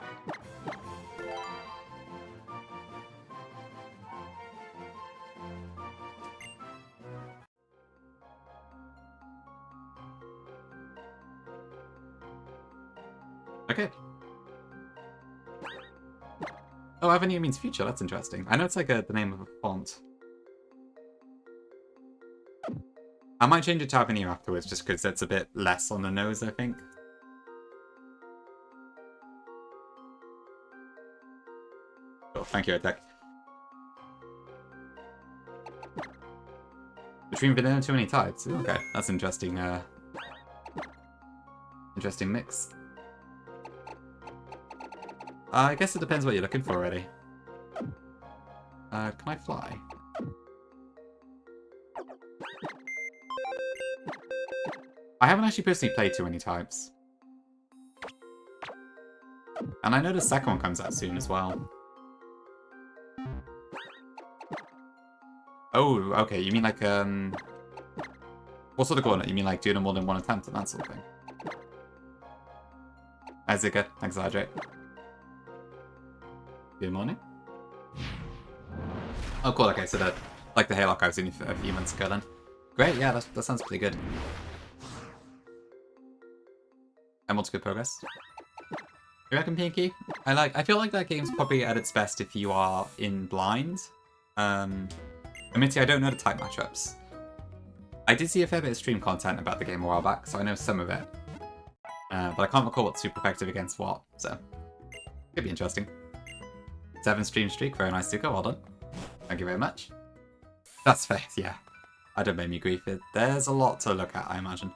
A: Okay. Oh, Avenir means future, that's interesting. I know it's like the name of a font. I might change it to Avenir afterwards, just because it's a bit less on the nose, I think. Oh, thank you, Attack. Between vanilla and too many types. Ooh, okay, that's interesting. Interesting mix. I guess it depends what you're looking for, really. Can I fly? I haven't actually personally played too many types. And I know the second one comes out soon as well. Oh, okay, you mean like, what sort of coordinate? You mean like doing more than one attempt and that sort of thing? Hi Zika, thanks Hydrate. Good morning. Oh cool, okay, so that, like the Haylock I was in a few months ago then. Great, yeah, that sounds pretty good. And what's good progress? You reckon Pinky? I feel like that game's probably at its best if you are in blind. Admittedly, I don't know the type matchups. I did see a fair bit of stream content about the game a while back, so I know some of it. But I can't recall what's super effective against what, so could be interesting. 7 stream streak, very nice to go, well done. Thank you very much. That's fair, yeah. I don't make me grief. There's a lot to look at, I imagine.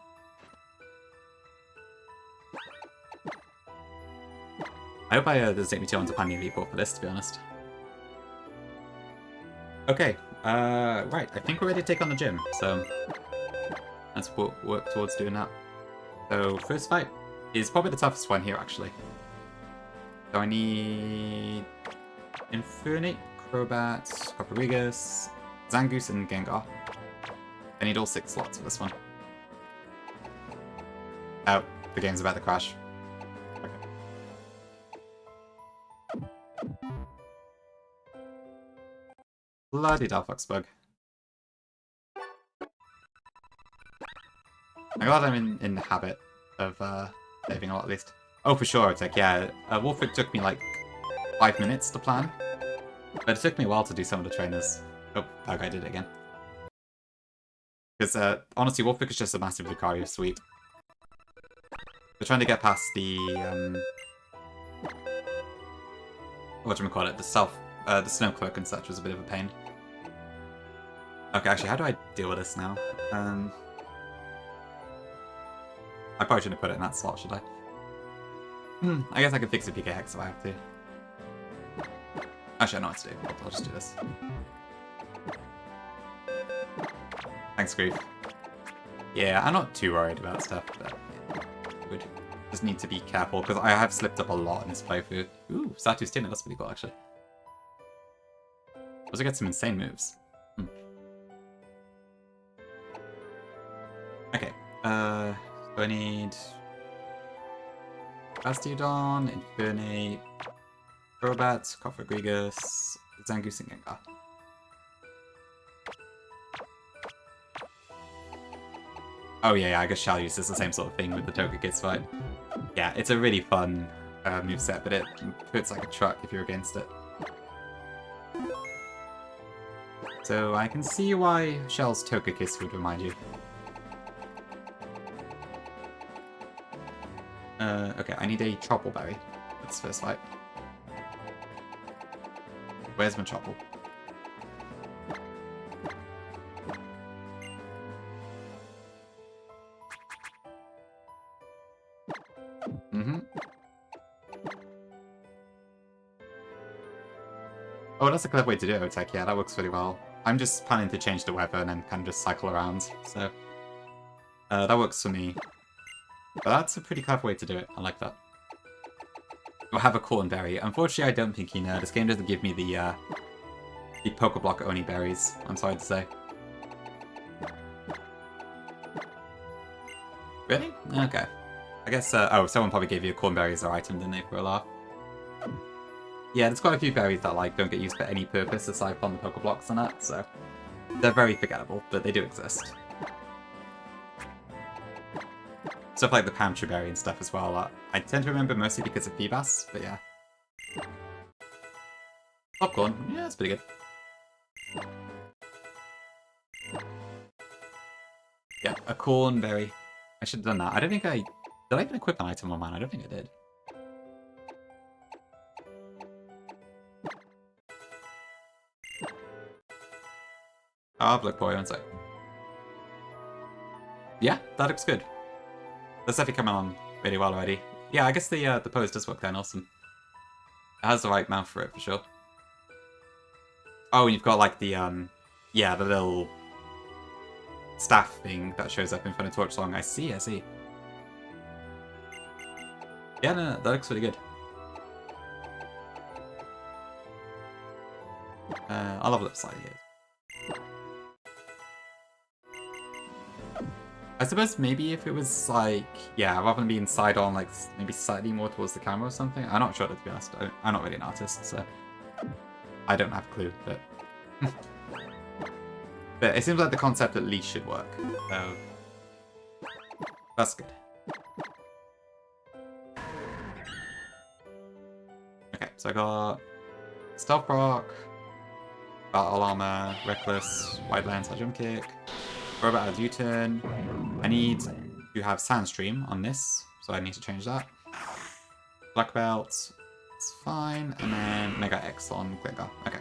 A: I hope I doesn't take me too long to pan report for this, to be honest. Okay, right, I think we're ready to take on the gym, so let's work towards doing that. So, first fight is probably the toughest one here, actually. So I need Infernate, Crobat, Copperrigus, Zangoose and Gengar. I need all 6 slots for this one. Oh, the game's about to crash. Okay. Bloody Delphox bug. I'm glad I'm in the habit of saving a lot at least. Oh, for sure, it's like, yeah, Wulfric took me like 5 minutes to plan. But it took me a while to do some of the trainers. Oh, okay, I did it again. Because, honestly, Wulfric is just a massive Lucario suite. We're trying to get past the, whatchamacallit, the Snow Cloak and such was a bit of a pain. Okay, actually, how do I deal with this now? I probably shouldn't have put it in that slot, should I? I guess I can fix a PK Hex if I have to. Actually, I know what to do. I'll just do this. Thanks, Grief. Yeah, I'm not too worried about stuff, but would just need to be careful, because I have slipped up a lot in this playthrough. Ooh, Satu's Tinner, that's pretty cool, actually. Also get some insane moves. Okay, so I need Bastiodon, Infernape, Crobat, Cofagrigus, Zangoose, and Gengar. Oh yeah, I guess Shalluse is the same sort of thing with the Togekiss fight. Yeah, it's a really fun moveset, but it hurts like a truck if you're against it. So I can see why Shell's Togekiss would remind you. Okay, I need a Troupple Berry. That's the first fight. Where's my Troupple? Oh, that's a clever way to do it, Otek. Yeah, that works really well. I'm just planning to change the weather and then kind of just cycle around, so... that works for me. But that's a pretty clever way to do it. I like that. Or have a Corn Berry. Unfortunately, I don't think you know. This game doesn't give me the Pokeblock only berries, I'm sorry to say. Really? Okay. I guess, oh, someone probably gave you a Corn Berry as their item, didn't they, for a laugh? Yeah, there's quite a few berries that, like, don't get used for any purpose aside from the Pokeblocks and that, so... They're very forgettable, but they do exist. Stuff like the Pamchu Berry and stuff as well, I tend to remember mostly because of Feebas, but yeah. Popcorn, yeah, that's pretty good. Yeah, a Corn Berry. I should have done that. I don't think I... Did I even equip an item on mine? I don't think I did. Ah, Black Boy, one sec. Yeah, that looks good. That's definitely coming on really well already. Yeah, I guess the pose does work then, awesome. It has the right mouth for it, for sure. Oh, and you've got like the, yeah, the little staff thing that shows up in front of Torch Song. I see, I see. Yeah, no, that looks really good. I'll level up slightly here. I suppose maybe if it was like, yeah, rather than being side on, like maybe slightly more towards the camera or something. I'm not sure, to be honest. I'm not really an artist, so I don't have a clue, but but it seems like the concept at least should work. So that's good. Okay, so I got Stealth Rock, Battle Armor, Reckless, Wide Lance, Jump Kick. Robot has U-turn. I need to have Sandstream on this, so I need to change that. Black Belt, it's fine, and then Mega X on Gengar. Okay.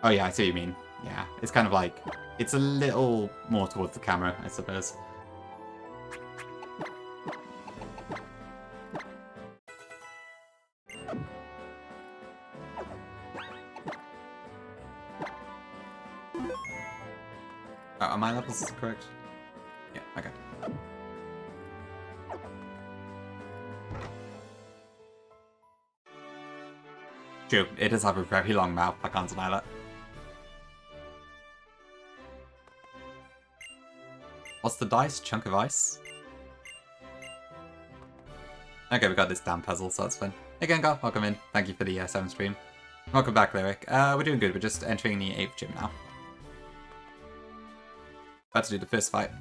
A: Oh yeah, I see what you mean. Yeah, it's kind of like, it's a little more towards the camera, I suppose. Are my levels correct? Yeah, okay. True, it does have a very long mouth, I can't deny that. What's the dice? Chunk of ice? Okay, we got this damn puzzle, so that's fun. Hey Gengar, welcome in. Thank you for the 7th stream. Welcome back, Lyric. We're doing good, we're just entering the 8th gym now. About to do the first fight.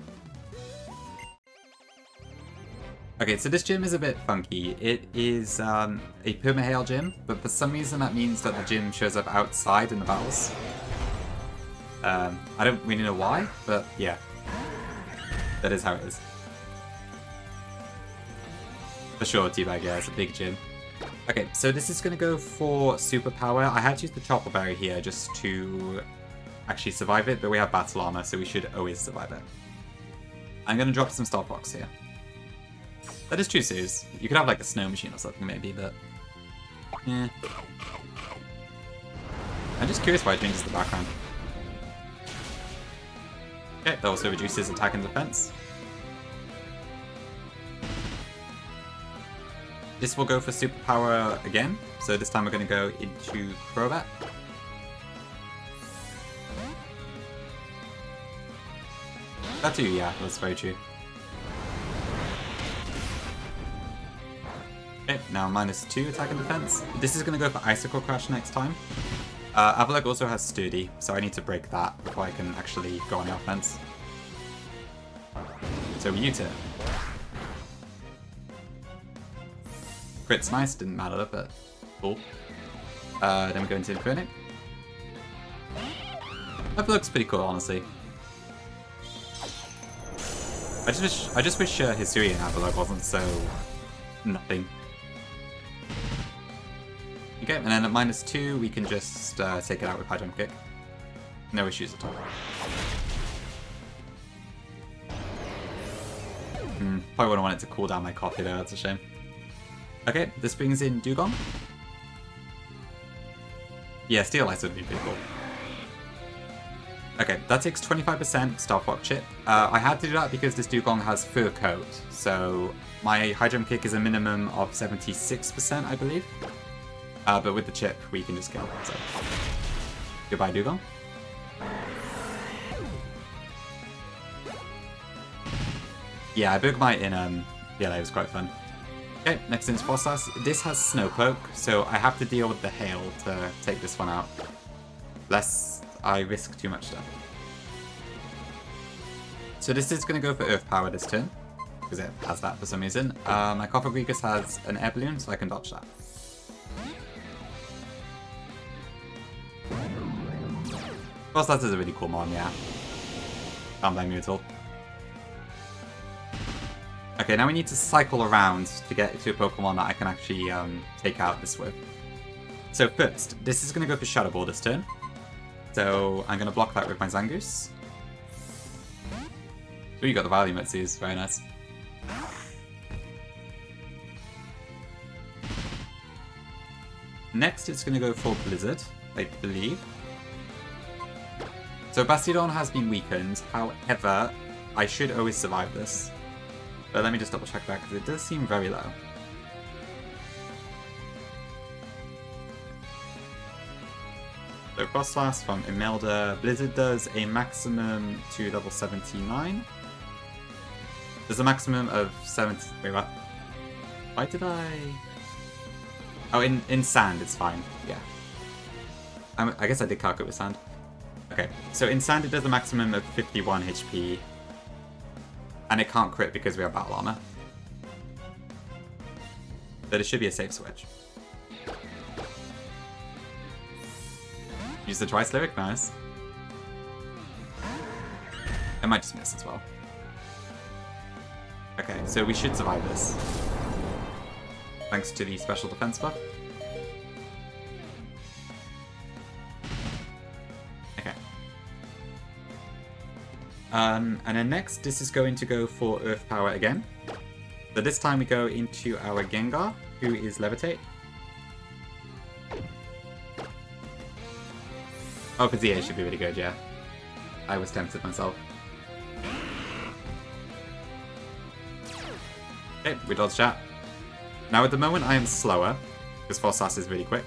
A: Okay, so this gym is a bit funky. It is a permahail gym, but for some reason that means that the gym shows up outside in the battles. I don't really know why, but yeah. That is how it is. For sure, Teabag, yeah, it's a big gym. Okay, so this is going to go for superpower. I had to use the Chopper Berry here just to actually survive it, but we have battle armor, so we should always survive it. I'm going to drop some Star Fox here. That is true, Suze. You could have like a snow machine or something maybe, but... yeah. I'm just curious why it changes the background. Okay, that also reduces attack and defense. This will go for superpower again, so this time we're going to go into Crobat. That too, yeah, that's very true. Okay, now -2 attack and defense. This is going to go for Icicle Crash next time. Avalok also has Sturdy, so I need to break that before I can actually go on the offense. So we use it. Crit's nice, didn't matter, but cool. Then we go into Infernic. That looks pretty cool, honestly. I just wish Hisui and Avalok wasn't so nothing. Okay, and then at -2 we can just take it out with High Jump Kick. No issues at all. Probably wouldn't want it to cool down my coffee though, that's a shame. Okay, this brings in Dugong. Yeah, Steel Ice would be pretty cool. Okay, that takes 25% Star Fox chip. I had to do that because this Dugong has Fur Coat, so my High Jump Kick is a minimum of 76%, I believe. But with the chip, we can just kill it, so... Goodbye, Dugong. Yeah, I broke mine in, yeah, that was quite fun. Okay, next in is Frostlass. This has Snow Cloak, so I have to deal with the hail to take this one out. Lest I risk too much stuff. So this is going to go for Earth Power this turn, because it has that for some reason. My Cofagrigus has an Air Balloon, so I can dodge that. Frostlass is a really cool mon, yeah. Can't blame you at all. Okay, now we need to cycle around to get to a Pokemon that I can actually take out this with. So first, this is going to go for Shadow Ball this turn. So I'm going to block that with my Zangoose. Oh, you got the value Mitsu's, very nice. Next, it's going to go for Blizzard, I believe. So Bastiodon has been weakened, however, I should always survive this. But let me just double check that, because it does seem very low. So Frostlass from Imelda. Blizzard does a maximum to level 79. There's a maximum of 70... Wait, what? Why did I... Oh, in sand it's fine, yeah. I guess I did calculate with sand. Okay, so in sand it does a maximum of 51 HP. And it can't crit because we have battle armor. But it should be a safe switch. Use the twice lyric, nice. It might just miss as well. Okay, so we should survive this. Thanks to the special defense buff. Okay. And then next, this is going to go for Earth Power again. So this time we go into our Gengar, who is Levitate. Oh, for ZA should be really good, yeah. I was tempted myself. Okay, we dodge that. Now at the moment I am slower, because Frostlass is really quick.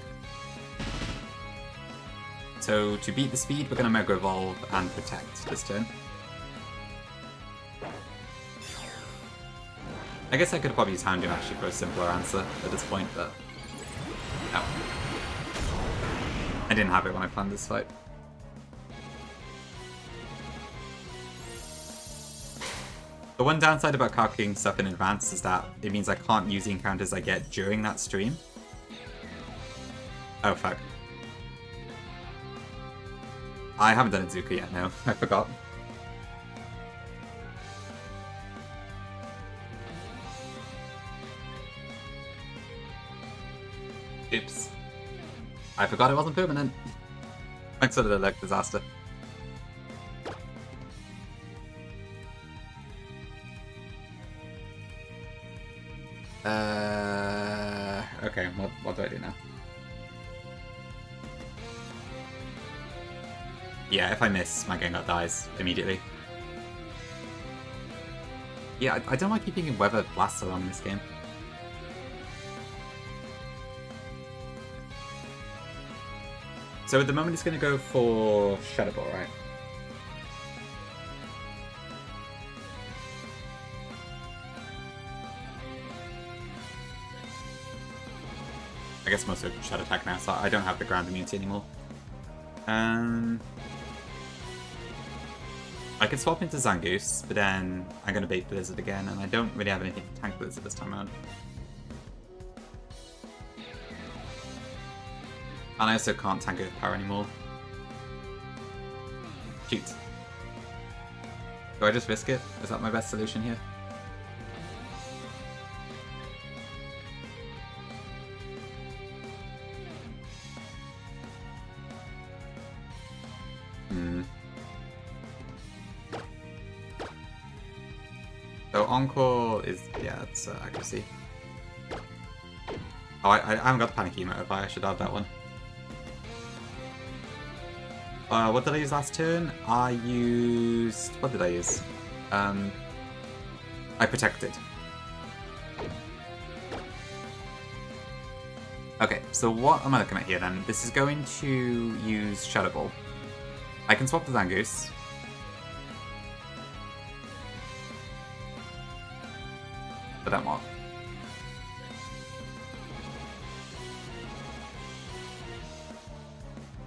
A: So to beat the speed, we're going to Mega Evolve and Protect this turn. I guess I could probably use Houndoom actually for a simpler answer at this point, but no. I didn't have it when I planned this fight. The one downside about calculating stuff in advance is that it means I can't use the encounters I get during that stream. Oh fuck. I haven't done Izuku yet, no. I forgot. Oops. I forgot it wasn't permanent. Thanks for the luck disaster. Okay, what do I do now? Yeah, if I miss, my Gengar dies immediately. Yeah, I don't like keeping Weather Blast around in this game. So at the moment it's going to go for Shadow Ball, right? I guess most of Shadow Attack now, so I don't have the ground immunity anymore. I could swap into Zangoose, but then I'm going to bait Blizzard again, and I don't really have anything to tank Blizzard this time around. And I also can't tank it with power anymore. Shoot. Do I just risk it? Is that my best solution here? So Encore is, yeah, it's accuracy. Oh, I haven't got the Panic Emote, I should have that one. What did I use last turn? I used... What did I use? I Protected. Okay, so what am I looking at here then? This is going to use Shadow Ball. I can swap the Zangoose. But then what?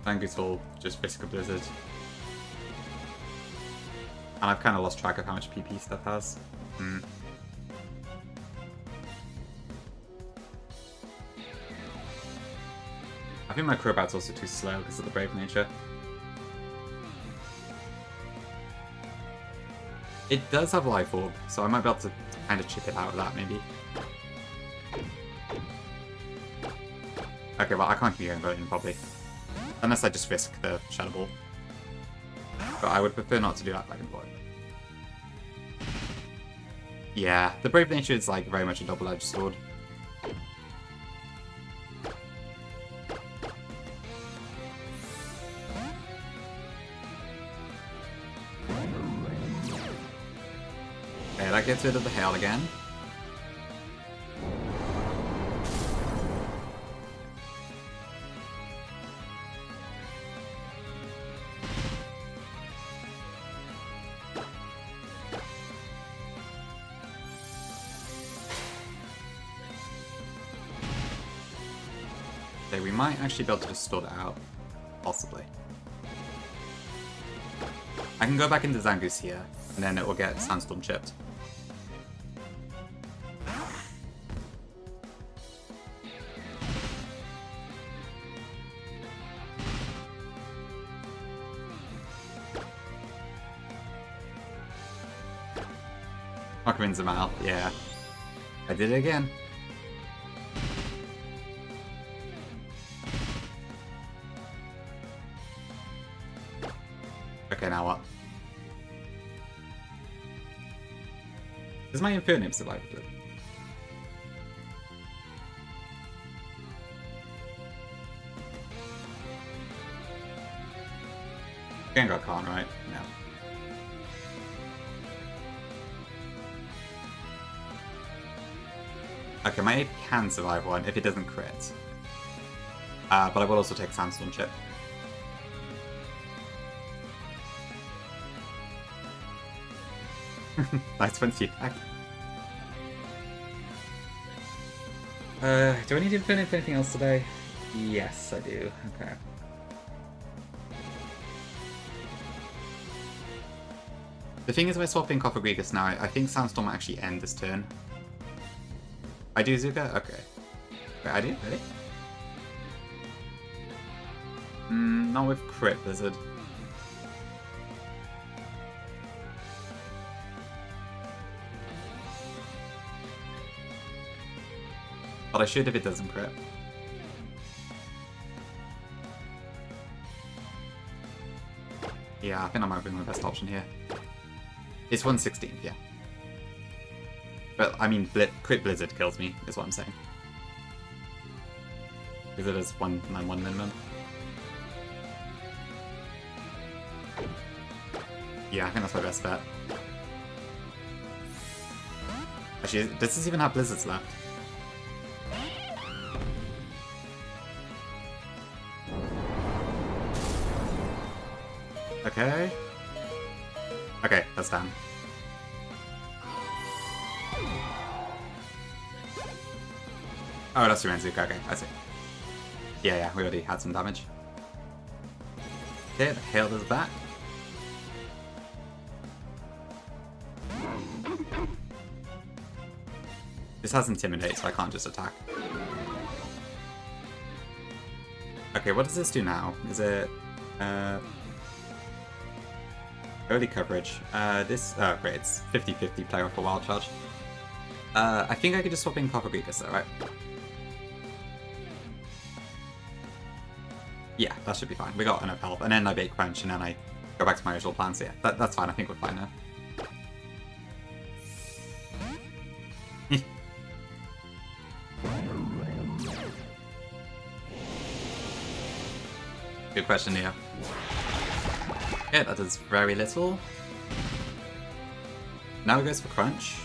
A: Zangoose will just risk a Blizzard. And I've kind of lost track of how much PP stuff has. I think my Crobat's also too slow because of the Brave nature. It does have Life Orb, so I might be able to kind of chip it out of that, maybe. Okay, well, I can't keep going voting, probably. Unless I just risk the Shadow Ball. But I would prefer not to do that back and forth. Yeah, the Brave nature is like very much a double-edged sword. Okay, that gets rid of the hail again. Okay, we might actually be able to just store that out. Possibly. I can go back into Zangoose here, and then it will get Sandstorm chipped. Aquaman's a mile, yeah. I did it again. Okay, now what? Does my Infernape survive with it? Gengar can't, right? No. Okay, my ape can survive one if it doesn't crit. But I will also take Sandstorm Chip. Nice 20 attack. Do I need to finish anything else today? Yes, I do. Okay. The thing is, if I swap in Copper Gregus now, I think Sandstorm might actually end this turn. I do Zuka? Okay. Wait, I do? Really? Not with Crit Blizzard. But I should if it doesn't crit. Yeah, I think that might be my best option here. It's 1/16th, yeah. But, I mean, Crit Blizzard kills me, is what I'm saying. Because it is 191 minimum. Yeah, I think that's my best bet. Actually, does this even have Blizzards left? Okay. Okay, that's done. Oh, that's your Manzuka. Okay, I see. Yeah, we already had some damage. Okay, the Hail is back. This has Intimidate, so I can't just attack. Okay, what does this do now? Is it... early coverage. Oh great, it's 50-50 player off a wild charge. I think I could just swap in Copper Gregus though, right? Yeah, that should be fine. We got enough health, and then I bait Crunch, and then I go back to my original plan, so yeah, that's fine. I think we're fine now. Good question, Neo. Yeah, that does very little. Now it goes for Crunch.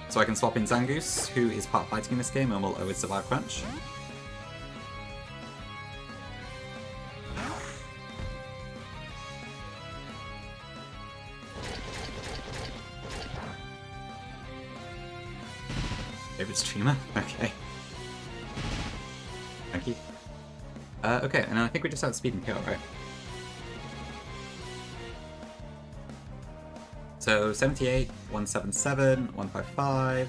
A: So I can swap in Zangoose, who is part fighting in this game and will always survive Crunch. Favorite streamer? Okay. Thank you. Okay, and then I think we just have Speed and Kill, right? So 78, 177, 155.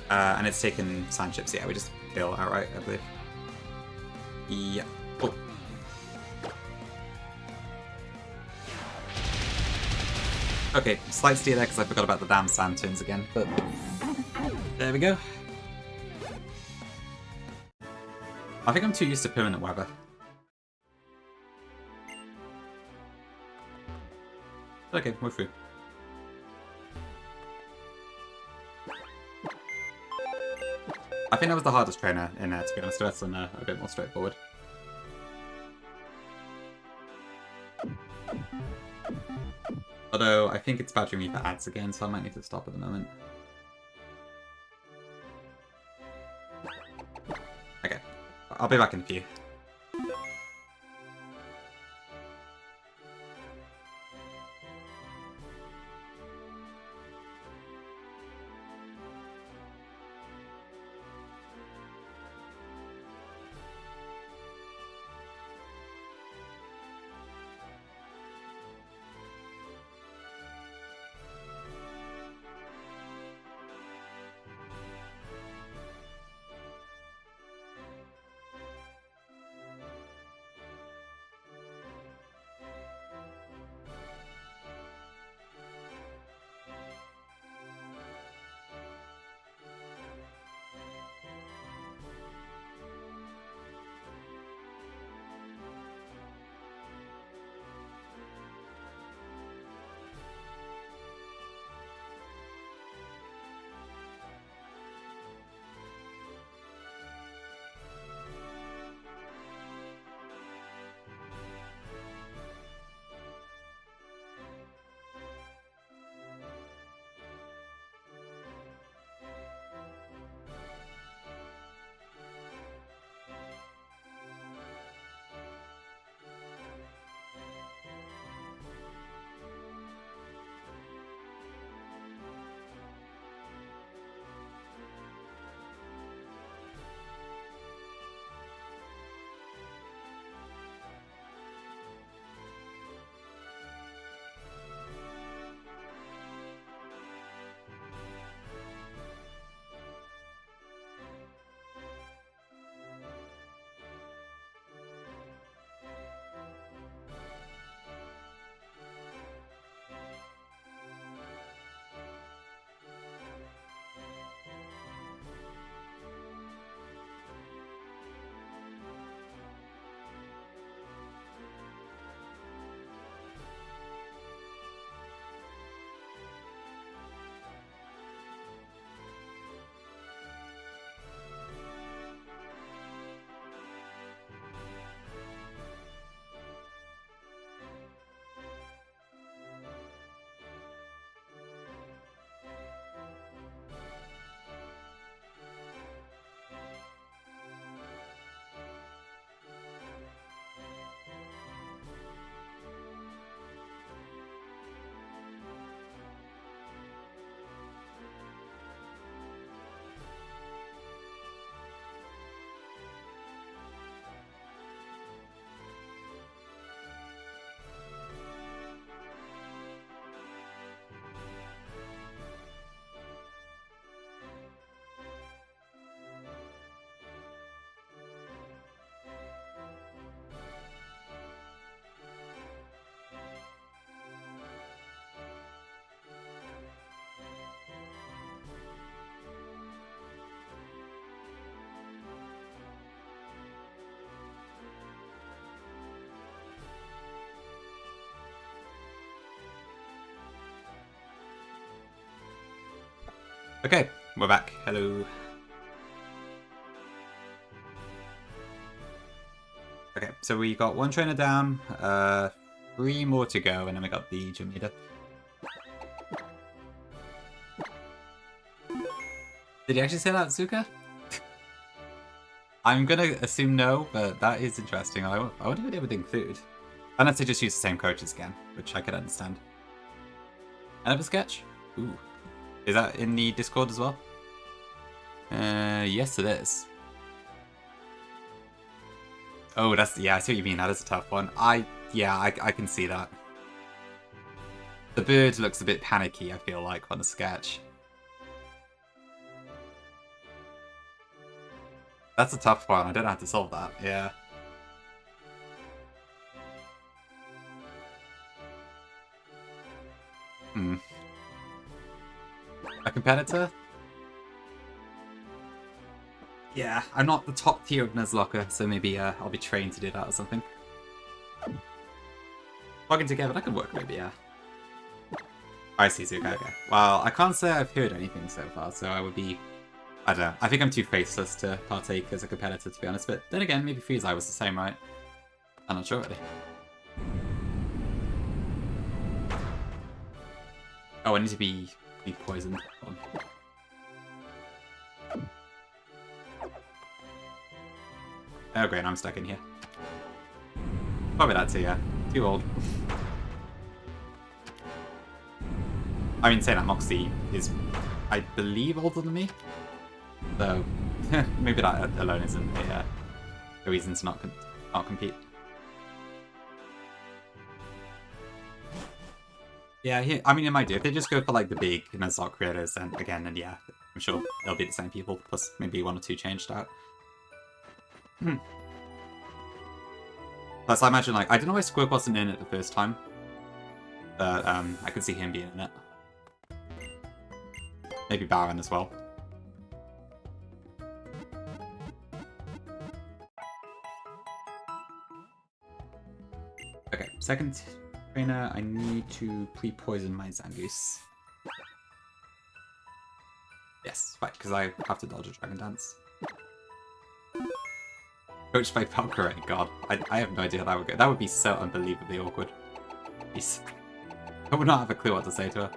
A: And it's taken Sand Chips. Yeah, we just kill outright, I believe. Yeah. Cool. Okay, slight steer there because I forgot about the damn Sand Twins again, but there we go. I think I'm too used to permanent weather. Okay, we're through. I think that was the hardest trainer in there, to be honest. The rest of them are a bit more straightforward. Although, I think it's badgering me for ads again, so I might need to stop at the moment. Okay, I'll be back in a few. Okay, we're back. Hello. Okay, so we got one trainer down, 3 more to go, and then we got the gym leader. Did he actually say that, Zuka? I'm gonna assume no, but that is interesting. I wonder if they would include. Unless they just use the same coaches again, which I could understand. Another sketch? Ooh. Is that in the Discord as well? Yes it is. Oh, that's, yeah, I see what you mean. That is a tough one. I can see that. The bird looks a bit panicky, I feel like, on the sketch. That's a tough one. I don't know how to solve that. Yeah. A competitor? Yeah, I'm not the top tier of Nuzlocke, so maybe I'll be trained to do that or something. Working together, that could work maybe, yeah. I see, Zuka, okay. Well, I can't say I've heard anything so far, so I would be... I don't know. I think I'm too faceless to partake as a competitor, to be honest, but then again, maybe Freeze Eye was the same, right? I'm not sure, really. Oh, I need to be poisoned. Hold on. Oh great, I'm stuck in here. Probably that too, yeah. Too old. I mean, saying that Moxie is, I believe, older than me. So, maybe that alone isn't a reason to not compete. Yeah, I mean, it might do. If they just go for, like, the big Nuzlocke creators, then yeah, I'm sure they'll be the same people, plus maybe 1 or 2 changed out. Plus, I imagine, like, I don't know why Squirk wasn't in it the first time. But, I could see him being in it. Maybe Baron as well. Okay, second trainer, I need to pre-poison my Zangoose. Yes, right, because I have to dodge a Dragon Dance. Coached by Valkyrie, god. I have no idea how that would go. That would be so unbelievably awkward. Jeez. I would not have a clue what to say to her.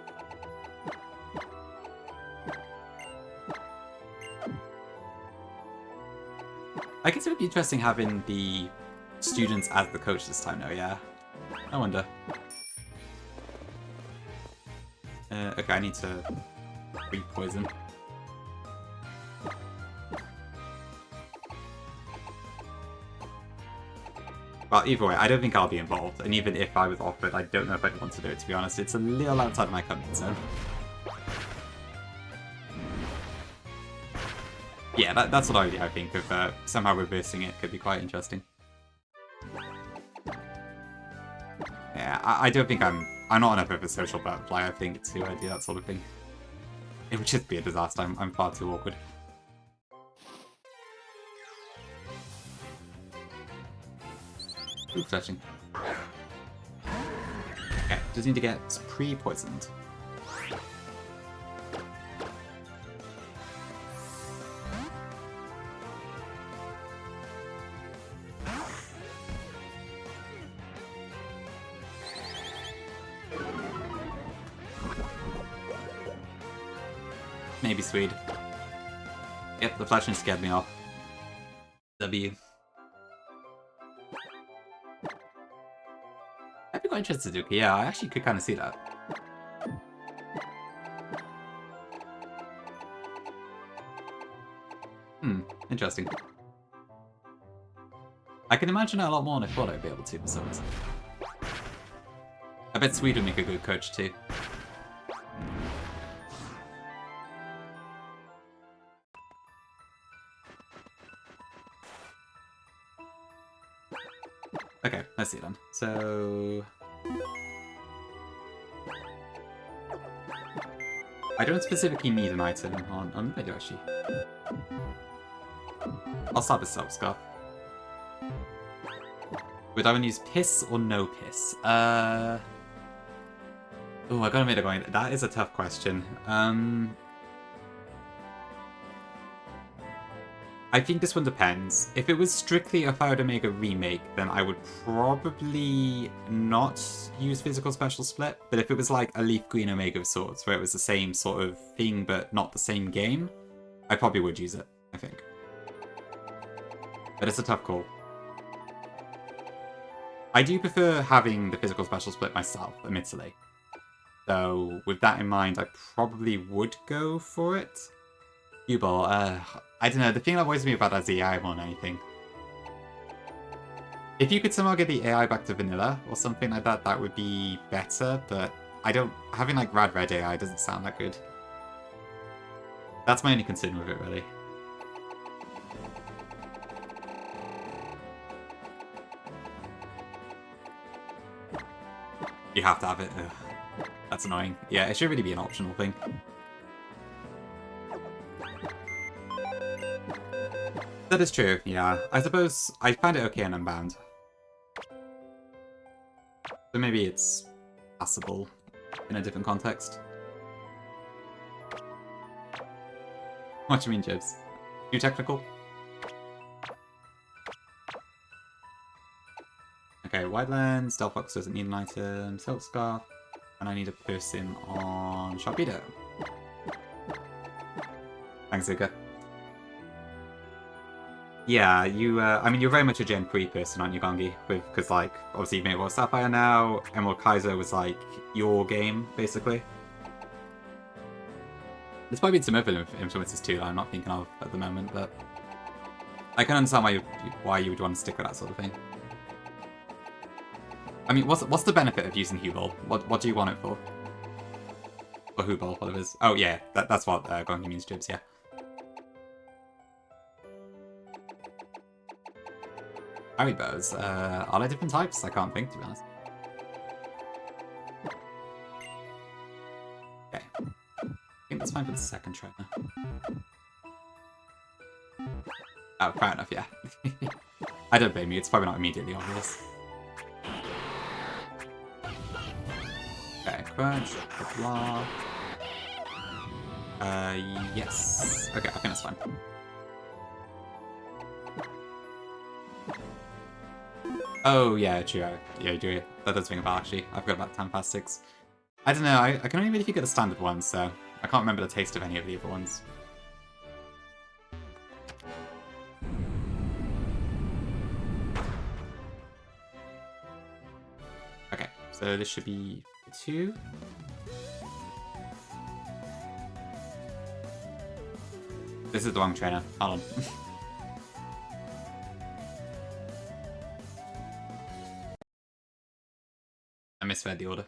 A: I guess it would be interesting having the students as the coach this time, though, yeah. I wonder. Okay, I need to re-poison. Well, either way, I don't think I'll be involved, and even if I was offered, I don't know if I'd want to do it, to be honest. It's a little outside of my comfort zone. Yeah, that's what I think of somehow reversing it. Could be quite interesting. Yeah, I don't think I'm not enough of a social butterfly, I think, to do that sort of thing. It would just be a disaster. I'm far too awkward. Ooh, touching. Okay, just need to get pre-poisoned. Maybe Swede. Yep, the flashing scared me off. W. I'd be quite interested in Suzuki. Yeah, I actually could kind of see that. Interesting. I can imagine it a lot more than I thought I'd be able to for some reason. I bet Swede would make a good coach too. Okay, let's see then. So... I don't specifically need an item on I do actually. I'll start with Self-Scarf. Would I want to use Piss or no Piss? Oh, I gotta admit, that is a tough question. I think this one depends. If it was strictly a Fire Omega remake, then I would probably not use Physical Special Split. But if it was like a Leaf Green Omega of sorts, where it was the same sort of thing but not the same game, I probably would use it, I think. But it's a tough call. I do prefer having the Physical Special Split myself, admittedly. So with that in mind, I probably would go for it. Cue-Ball, I don't know, the thing that worries me about that is the AI more than anything. If you could somehow get the AI back to vanilla or something like that, that would be better, but I don't... having like Rad Red AI doesn't sound that good. That's my only concern with it, really. You have to have it. Ugh. That's annoying. Yeah, it should really be an optional thing. That is true, yeah. I suppose I find it okay in Unbound. So maybe it's passable in a different context. What do you mean, Jibs? Too technical? Okay, White Lens, Stealth Fox doesn't need an item, Silk Scarf, and I need a person on Sharpedo. Thanks, Zuka. Yeah, you, I mean, you're very much a Gen 3 person, aren't you, Gongi? Because, like, obviously you've made World Sapphire now, Emerald Kaiser was, like, your game, basically. There's probably been some other influences, too, that I'm not thinking of at the moment, but... I can understand why you would want to stick with that sort of thing. I mean, what's the benefit of using Huball? What do you want it for? Or Huball, whatever it is. Oh, yeah, that's what Gongi means, Jibs, yeah. Haribos, are there different types? I can't think, to be honest. Okay. I think that's fine for the second trainer. Oh, fair enough, yeah. I don't blame you, it's probably not immediately obvious. Okay, crunch, blah. Yes. Okay, I think that's fine. Oh, yeah, true. Yeah, you do. That does ring a bell, actually. I forgot about Tanfastics. I don't know, I can only really think of the standard ones, so I can't remember the taste of any of the other ones. Okay, so this should be 2. This is the wrong trainer. Hold on. I misread the order.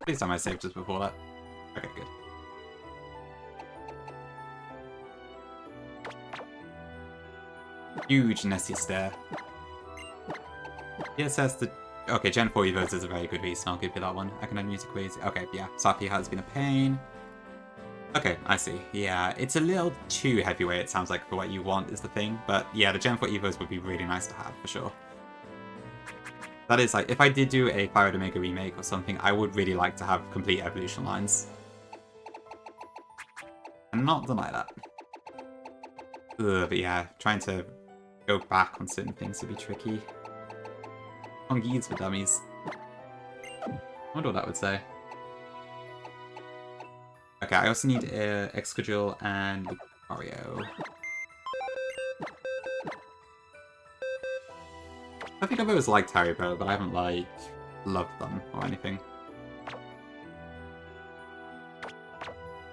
A: Please tell me I saved just before that. Okay, good. Huge Nessie Stare. PSS, the... Okay, Gen 4 Evos is a very good reason, I'll give you that one. I can have music ways. Okay, yeah, Sapi has been a pain. Okay, I see. Yeah, it's a little too heavyweight, it sounds like, for what you want is the thing. But yeah, the Gen 4 Evos would be really nice to have, for sure. That is, like, if I did do a Fire Omega remake or something, I would really like to have complete evolution lines. And not deny that. Ugh, but yeah, trying to go back on certain things would be tricky. Congees for dummies. I wonder what that would say. Okay, I also need Excadrill and Lucario. I think I've always liked Haribo, but I haven't, like, loved them or anything.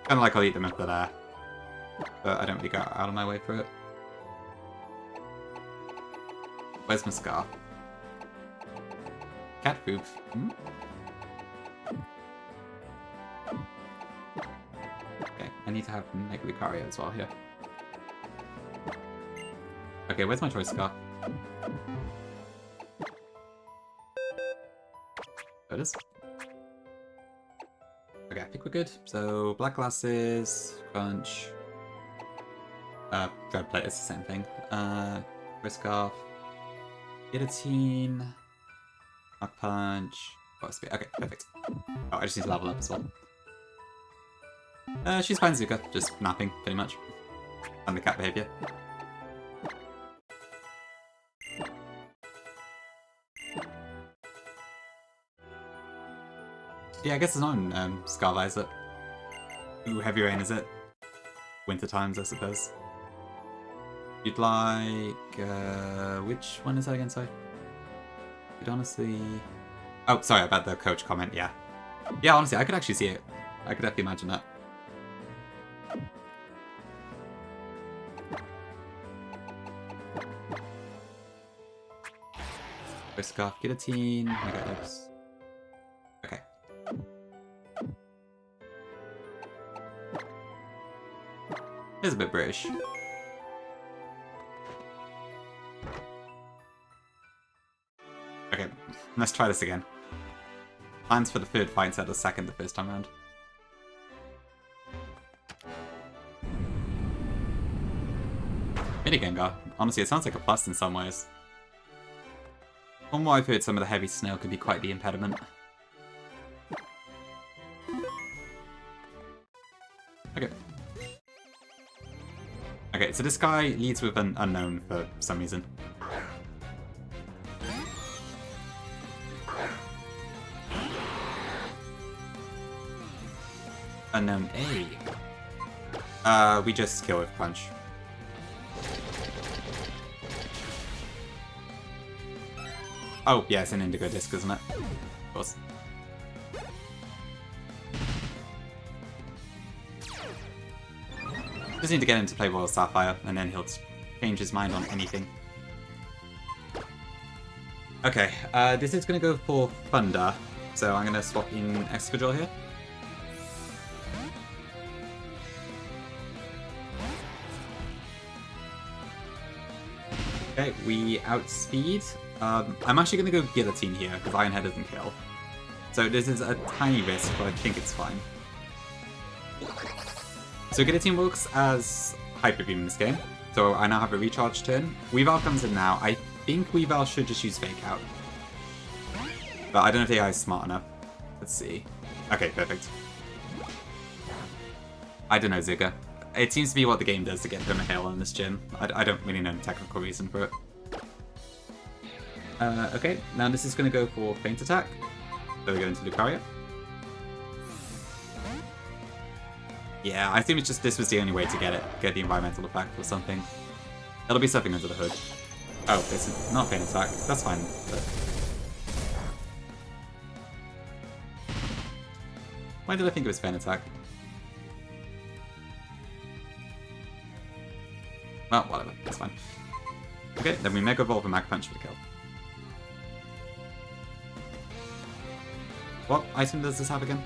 A: Kind of like I'll eat them if they're there, but I don't really go out of my way for it. Where's my scarf? Cat poop. Hmm? Okay, I need to have Mega Lucario as well here. Okay, where's my choice scarf? There it is. Okay, I think we're good. So, black glasses, crunch. Dread plate is the same thing. Risk off. Guillotine. Rock punch. Force speed. Okay, perfect. Oh, I just need to level up as well. She's fine, Zuka. Just napping, pretty much. Thundercat behavior. Yeah, I guess it's not in Scarvi, is it? Ooh, Heavy Rain, is it? Winter times, I suppose. You'd like... which one is that again, sorry? You'd honestly... Oh, sorry about the coach comment, yeah. Yeah, honestly, I could actually see it. I could definitely imagine that. Scarf, Guillotine, Negatives. Okay. It's a bit British. Okay, let's try this again. Plans for the third fight instead of the second the first time around. Mini Gengar. Honestly, it sounds like a plus in some ways. From what I've heard, some of the heavy snow could be quite the impediment. Okay. Okay, so this guy leads with an unknown for some reason. Unknown A. We just kill with Punch. Oh, yeah, it's an Indigo Disc, isn't it? Of course. Just need to get him to play Royal Sapphire, and then he'll change his mind on anything. Okay, this is going to go for Thunder, so I'm going to swap in Excadrill here. Okay, we outspeed. I'm actually going to go Guillotine here, because Iron Head doesn't kill. So this is a tiny risk, but I think it's fine. So Guillotine works as Hyper Beam in this game. So I now have a recharge turn. Weavile comes in now. I think Weavile should just use Fake Out. But I don't know if the AI is smart enough. Let's see. Okay, perfect. I don't know, Zigga. It seems to be what the game does to get Permahail in this gym. I don't really know the technical reason for it. Okay, now this is going to go for Feint Attack. So we go into Lucario. Yeah, I think it's just this was the only way to get the environmental effect or something. It'll be something under the hood. Oh, it's not Feint Attack. That's fine. But... why did I think it was Feint Attack? Well, whatever. That's fine. Okay, then we Mega Evolve and Mag Punch for the kill. What item does this have again?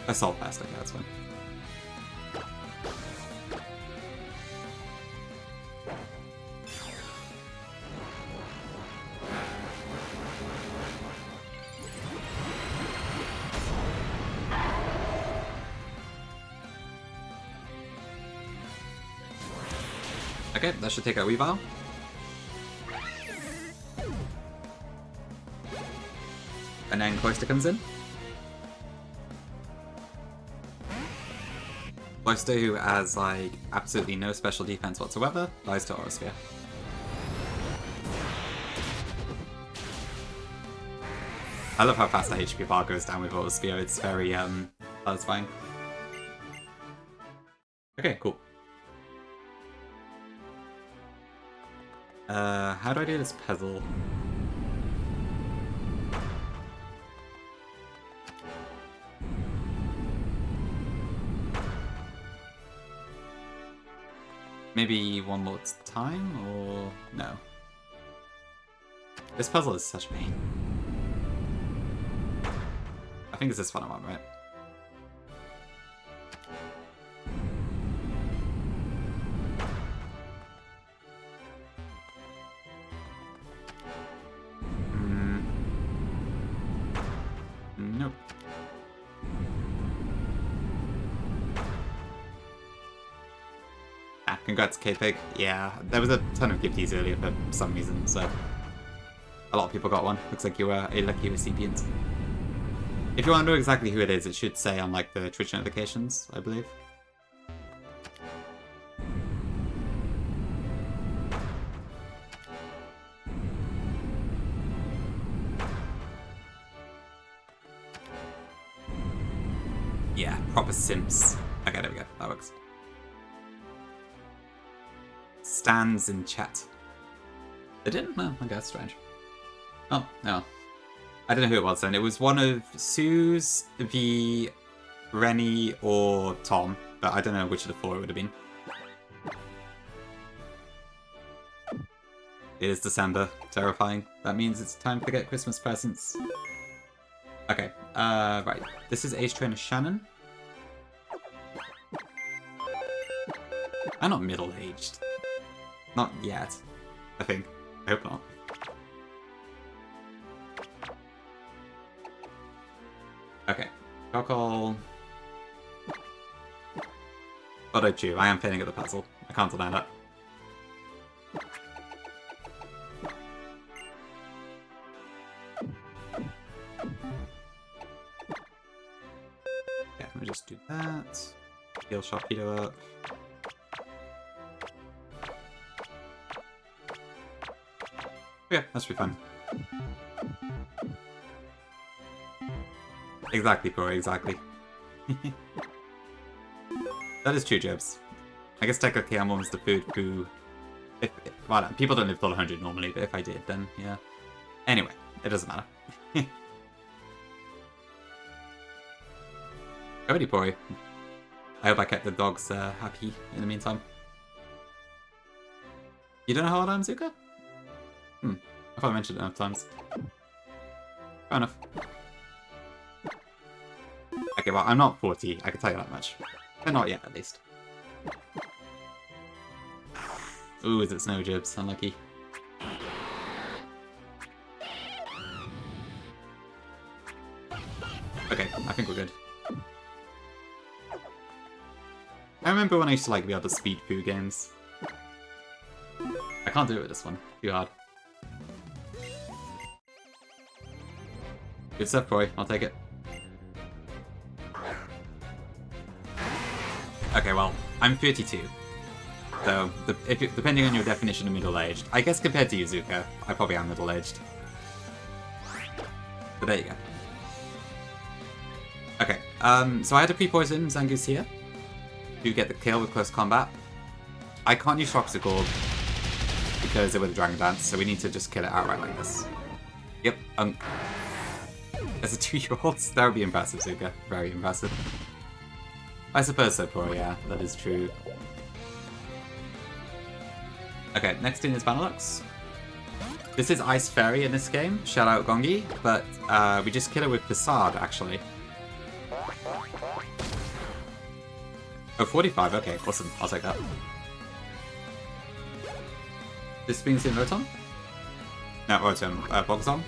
A: Assault Vest, okay, that's fine. Okay, that should take out Weavile. And then Cloyster comes in. Cloyster, who has like absolutely no special defense whatsoever, dies to Aura Sphere. I love how fast the HP bar goes down with Aura Sphere. It's very satisfying. Okay, cool. How do I do this puzzle? Maybe one more time, or no? This puzzle is such a pain. I think it's this one I'm on, right? Nope. Ah, congrats, K-Pig. Yeah, there was a ton of gifties earlier for some reason, so a lot of people got one. Looks like you were a lucky recipient. If you want to know exactly who it is, it should say on like the Twitch notifications, I believe. Yeah, proper simps. Okay, there we go. That works. Stands in chat. They didn't? No, okay, that's strange. Oh, no. I don't know who it was then. It was one of Sue's, V, Rennie, or Tom, but I don't know which of the four it would have been. It is December. Terrifying. That means it's time to get Christmas presents. Okay, right. This is Age Trainer Shannon. I'm not middle-aged. Not yet, I think. I hope not. Okay, Cockle. Auto Chew. I am failing at the puzzle. I can't deny that. Yeah, let me just do that. Heal Sharpedo up. Okay, that should be fun. Exactly, bro, exactly. That is true, Jobs. I guess technically I'm almost the food who... Well, people don't live till 100 normally, but if I did, then yeah. Anyway, it doesn't matter. Alrighty, Pori. I hope I kept the dogs happy in the meantime. You don't know how old I am, Zuka? I thought I mentioned it enough times. Fair enough. Okay, well, I'm not 40, I can tell you that much. But not yet, at least. Ooh, is it snow, Jibs? Unlucky. Okay, I think we're good. I remember when I used to like the other speed poo games. I can't do it with this one. Too hard. Good stuff, Corey. I'll take it. Okay, well, I'm 32. So, depending on your definition of middle-aged, I guess compared to you, Zuko, I probably am middle-aged. But there you go. Okay, so I had to pre-poison Zangoose here to get the kill with close combat. I can't use Roxagore because it was a Dragon Dance, so we need to just kill it outright like this. Yep, as a 2-year-old, that would be impressive, Zuka. Very impressive. I suppose so, Pro, yeah, that is true. Okay, next in is Vanilux. This is Ice Fairy in this game, shout out Gongi, but we just kill it with Facade, actually. Oh, 45, okay, awesome, I'll take that. This brings in Rotom? No, Rotom, Bogzom.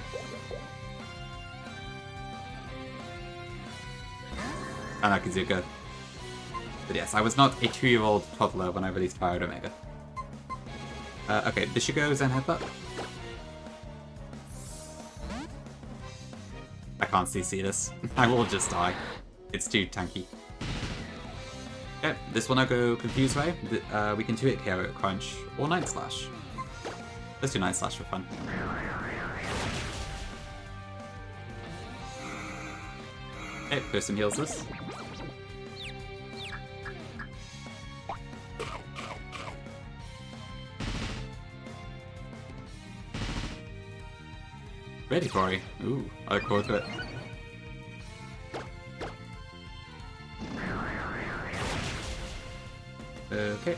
A: And Akizuka. But yes, I was not a 2-year-old toddler when I released Fire Omega. Okay, this should go Zen Headbutt. I can't CC this. I will just die. It's too tanky. Okay, this will now go Confuse Ray. We can 2-hit KO at Crunch or Night Slash. Let's do Night Slash for fun. Okay, Person heals this. Ready, Corey. Ooh, I look forward to it. Okay.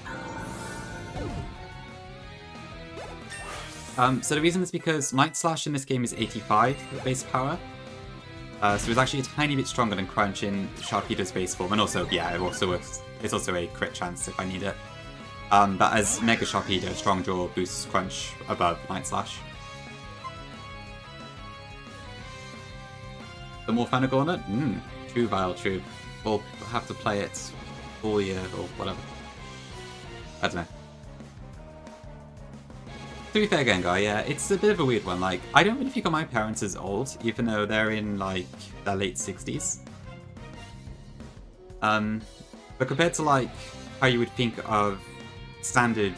A: So the reason is because Night Slash in this game is 85 base power. So it's actually a tiny bit stronger than Crunch in Sharpedo's base form, and also, yeah, it also works. It's also a crit chance if I need it. But as Mega Sharpedo, Strong Jaw boosts Crunch above Night Slash. The more Fanagornet? True, Vile, true. We'll have to play it all year or whatever. I don't know. To be fair, Gengar, yeah, it's a bit of a weird one. Like, I don't really think of my parents as old, even though they're in, like, their late 60s. But compared to, like, how you would think of standard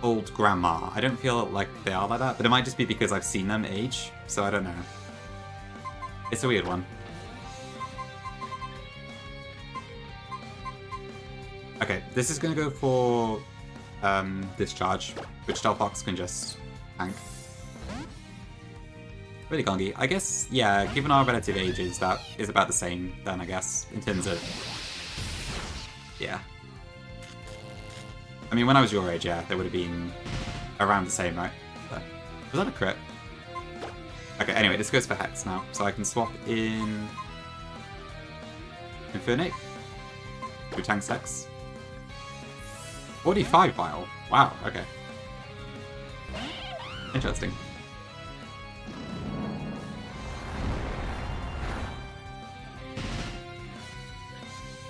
A: old grandma, I don't feel like they are like that, but it might just be because I've seen them age, so I don't know. It's a weird one. Okay, this is gonna go for discharge, which Delphox can just tank. Really gongy. I guess, yeah, given our relative ages, that is about the same then, I guess, in terms of... Yeah. I mean, when I was your age, yeah, they would have been around the same, right? So, was that a crit? Okay, anyway, this goes for Hex now, so I can swap in... Infernape? Who tanks Hex? 45 Vial. Wow, okay. Interesting.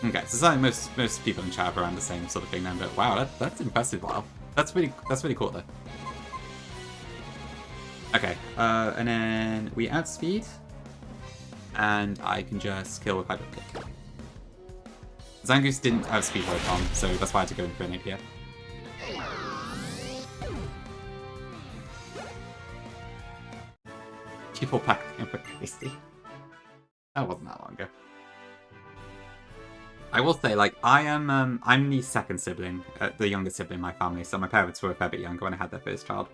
A: Okay, so it's like most people in chat have around the same sort of thing then, but wow, that's impressive, Vial. That's really cool though. Okay, and then we outspeed, and I can just kill with Hyper Kick. Zangoose didn't outspeed Rotom, so that's why I had to go in for an APF. People pack for tasty. That wasn't that long ago. I will say, like, I'm the second sibling, the youngest sibling in my family, so my parents were a fair bit younger when I had their first child.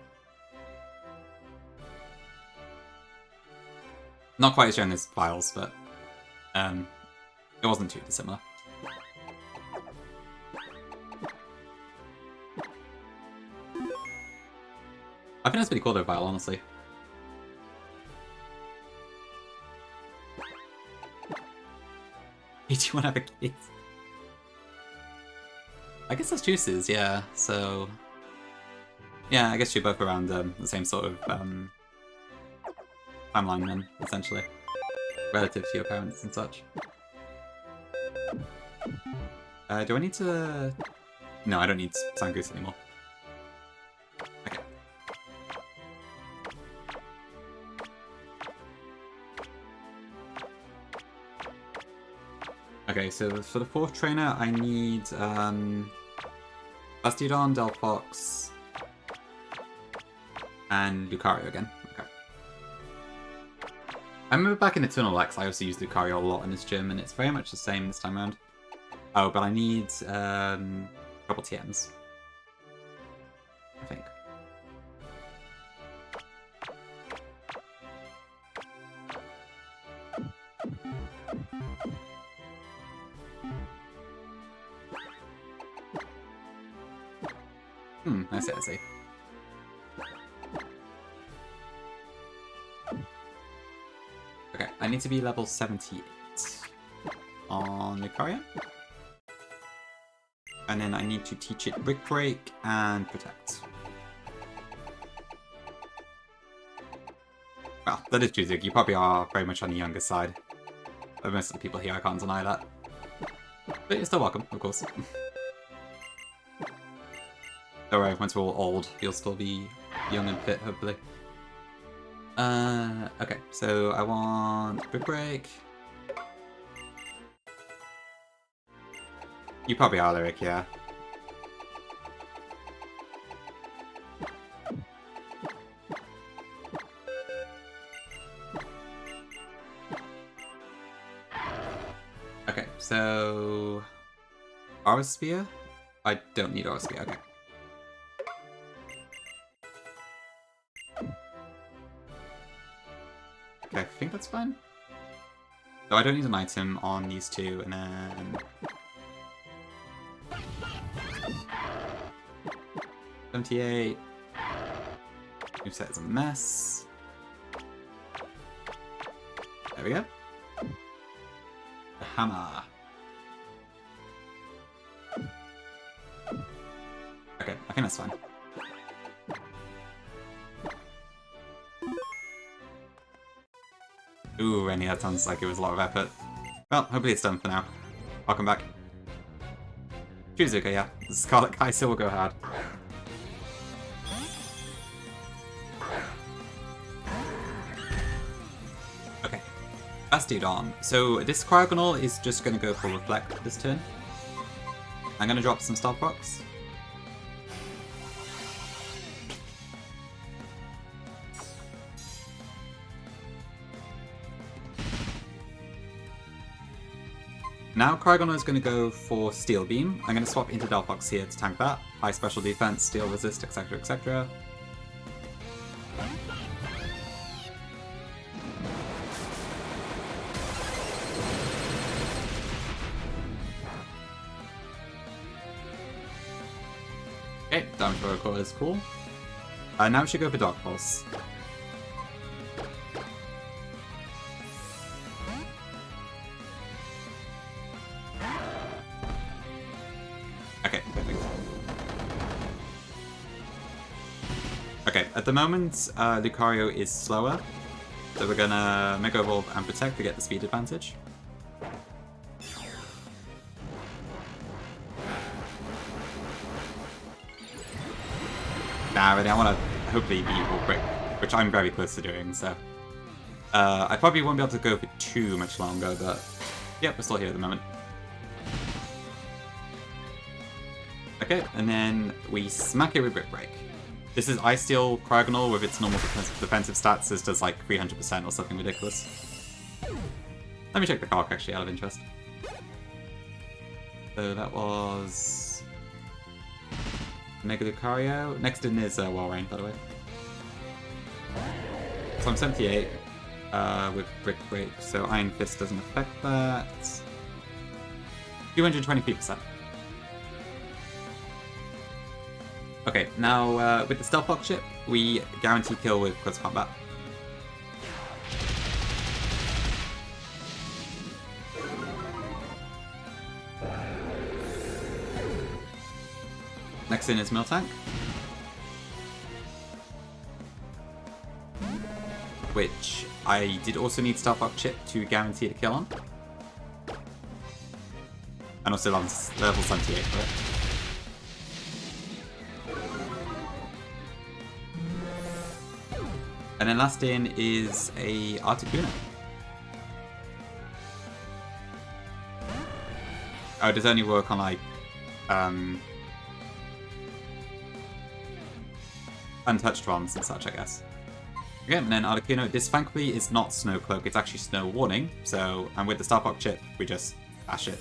A: Not quite as young as Files, but it wasn't too dissimilar. I think that's pretty cool though, Vile, honestly. Do you want to have a kid? I guess that's Juices, yeah, so... Yeah, I guess you're both around the same sort of timeline then, essentially. Relative to your parents and such. Do I need to... No, I don't need Zangoose anymore. Okay. Okay, so for the fourth trainer, I need Bastiodon, Delphox, and Lucario again. Okay. I remember back in Eternal X, I also used Lucario a lot in this gym, and it's very much the same this time around. Oh, but I need couple TMs, I think. I see. Okay, I need to be level 78 on Lucario. And then I need to teach it Brick Break and Protect. Well, that is Juzuk. You probably are very much on the younger side. But most of the people here, I can't deny that. But you're still welcome, of course. Don't worry, once we're all old, you'll still be young and fit, hopefully. Okay, so I want Brick Break. You probably are Lyric, yeah. Okay, so... Aura Spear? I don't need Aura Spear, okay. Okay, I think that's fine. So I don't need an item on these two, and then... 78. Moveset is a mess. There we go. The hammer. Okay, I think that's fine. Ooh, Rennie, that sounds like it was a lot of effort. Well, hopefully it's done for now. Welcome back. Juzuka, yeah. Scarlet Kai'Sa will go hard. Bastiodon. So this Cryogonal is just going to go for Reflect this turn. I'm going to drop some Stealth Rocks. Now Cryogonal is going to go for Steel Beam. I'm going to swap into Delphox here to tank that. High special defense, steel resist, etc, etc. Okay, damage protocol is cool. Now we should go for Dark Pulse. Okay, perfect. Okay, at the moment, Lucario is slower, so we're gonna Mega Evolve and Protect to get the speed advantage. Nah, really, I want to hopefully beat Wulfric, which I'm very close to doing, so... I probably won't be able to go for too much longer, but... Yep, we're still here at the moment. Okay, and then we smack it with Brick Break. This is Ice Steel Cryogonal with its normal defensive stats. This does like 300% or something ridiculous. Let me check the calc actually out of interest. So that was... Mega Lucario. Next in is Walrein, by the way. So I'm 78 with Brick Break, so Iron Fist doesn't affect that. 223%. Okay, now with the Stealth Block chip, we guarantee kill with Close Combat. Next in is Miltank, which I did also need Stealth Block chip to guarantee the kill on. And also level 78 for it. And then last in is a Articuno. Oh, it does only work on like untouched ones and such, I guess. Okay, and then Articuno, this thankfully is not Snow Cloak, it's actually Snow Warning. So, and with the Stealth Block chip, we just bash it.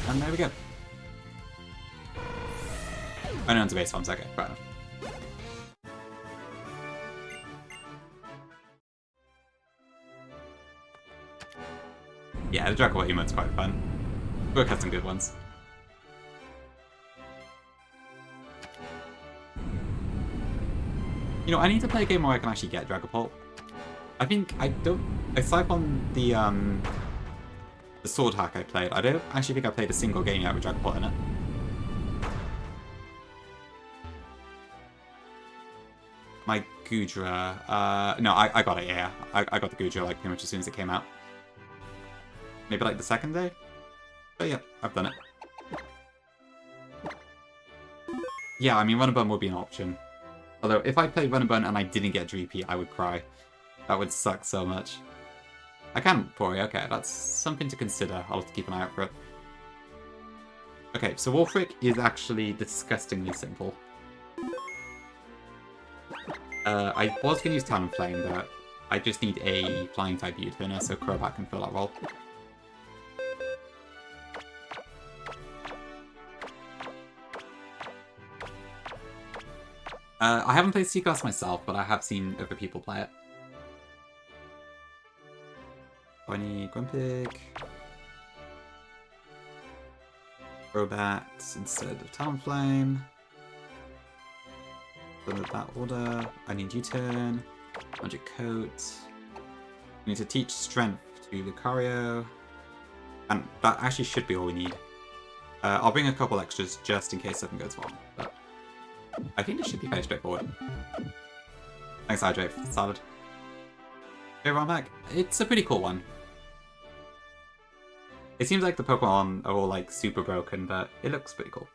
A: And there we go. Oh no, it's a base forms, okay, fair enough. Yeah, the Draco Ball emote's quite fun. Brook has some good ones. You know, I need to play a game where I can actually get Dragapult. I think I don't... Aside from the sword hack I played, I don't actually think I played a single game yet with Dragapult in it. My Goodra... no, I got it, yeah. I got the Goodra like pretty much as soon as it came out. Maybe like the second day? But yeah, I've done it. Yeah, I mean, Run and Bun would be an option. Although, if I played Run and Bun and I didn't get Dreepy, I would cry. That would suck so much. I can Pori, okay, that's something to consider. I'll have to keep an eye out for it. Okay, so Wulfric is actually disgustingly simple. I was going to use Talonflame, but I just need a Flying type U-turner, so Crobat can fill that role. I haven't played Seaclass myself, but I have seen other people play it. I need Grumpig. Crobat instead of Talonflame. Follow that order. I need U-turn. Magic Coat. We need to teach Strength to Lucario. And that actually should be all we need. I'll bring a couple extras just in case something goes wrong. But I think this should be fairly straightforward. Thanks, Hydrate, for the salad. Okay, run back. It's a pretty cool one. It seems like the Pokemon are all like super broken, but it looks pretty cool.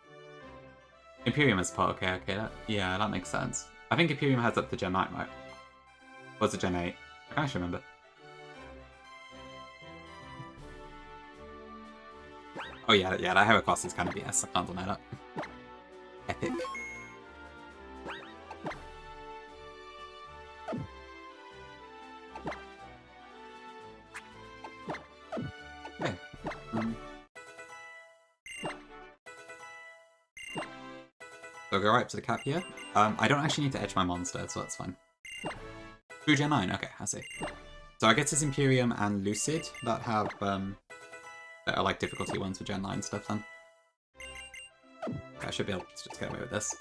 A: Imperium is part, okay, yeah, that makes sense. I think Imperium has up to Gen 9, right? Or was it Gen 8? I can't actually remember. Oh yeah, that Hera class is kind of BS. I can't deny that. Epic. Okay. So I'll go right up to the cap here. I don't actually need to edge my monster, so that's fine. Through Gen 9, okay, I see. So I guess it's Imperium and Lucid that have, that are like difficulty ones for Gen 9 stuff then. I should be able to just get away with this.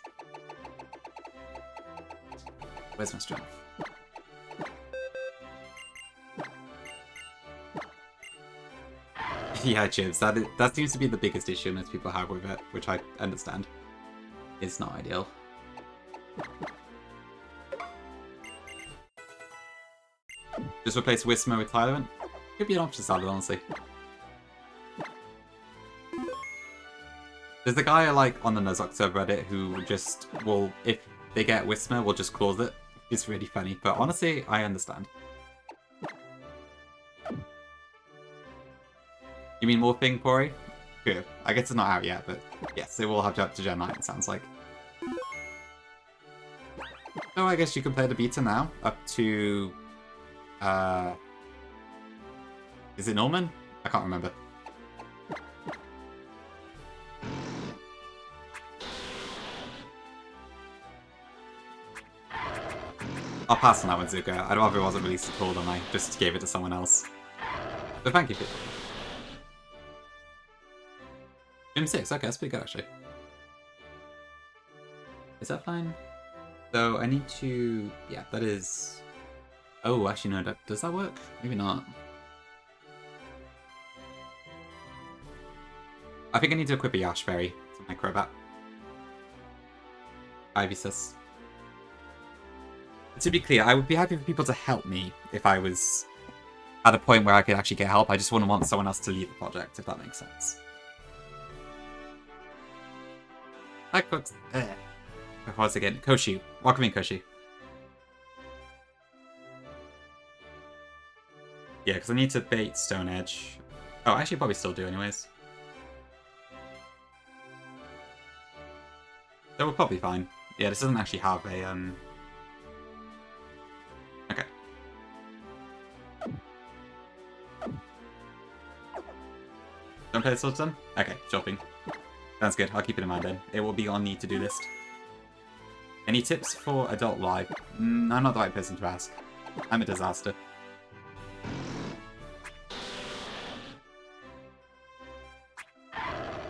A: Where's my strength? Yeah, Chibs, that seems to be the biggest issue most people have with it, which I understand. It's not ideal. Just replace Whismer with Tyrant? Could be an option salad, honestly. There's the guy like on the Nuzlocke subreddit who just will, if they get Whismer, will just close it. It's really funny, but honestly, I understand. You mean Morphing, Pori? Good. I guess it's not out yet, but yes, it will have to up to Gen 9, it sounds like. So I guess you can play the beta now, up to... is it Norman? I can't remember. I'll pass on that one, Zuko. I'd rather it wasn't released at all than I just gave it to someone else. So thank you for it. Gym 6, okay, that's pretty good actually. Is that fine? So I need to... yeah, that is... oh, actually no, does that work? Maybe not. I think I need to equip a Yash Berry to my Crobat. Ivy says. To be clear, I would be happy for people to help me if I was at a point where I could actually get help. I just wouldn't want someone else to lead the project, if that makes sense. Hi, folks. Pause again. Koshi. Welcome in, Koshi. Yeah, because I need to bait Stone Edge. Oh, actually, probably still do anyways. So we're probably fine. Yeah, this doesn't actually have a, okay. Don't play the sword then? Okay, shopping. Sounds good, I'll keep it in mind then. It will be on need to do list. Any tips for adult life? I'm not the right person to ask. I'm a disaster.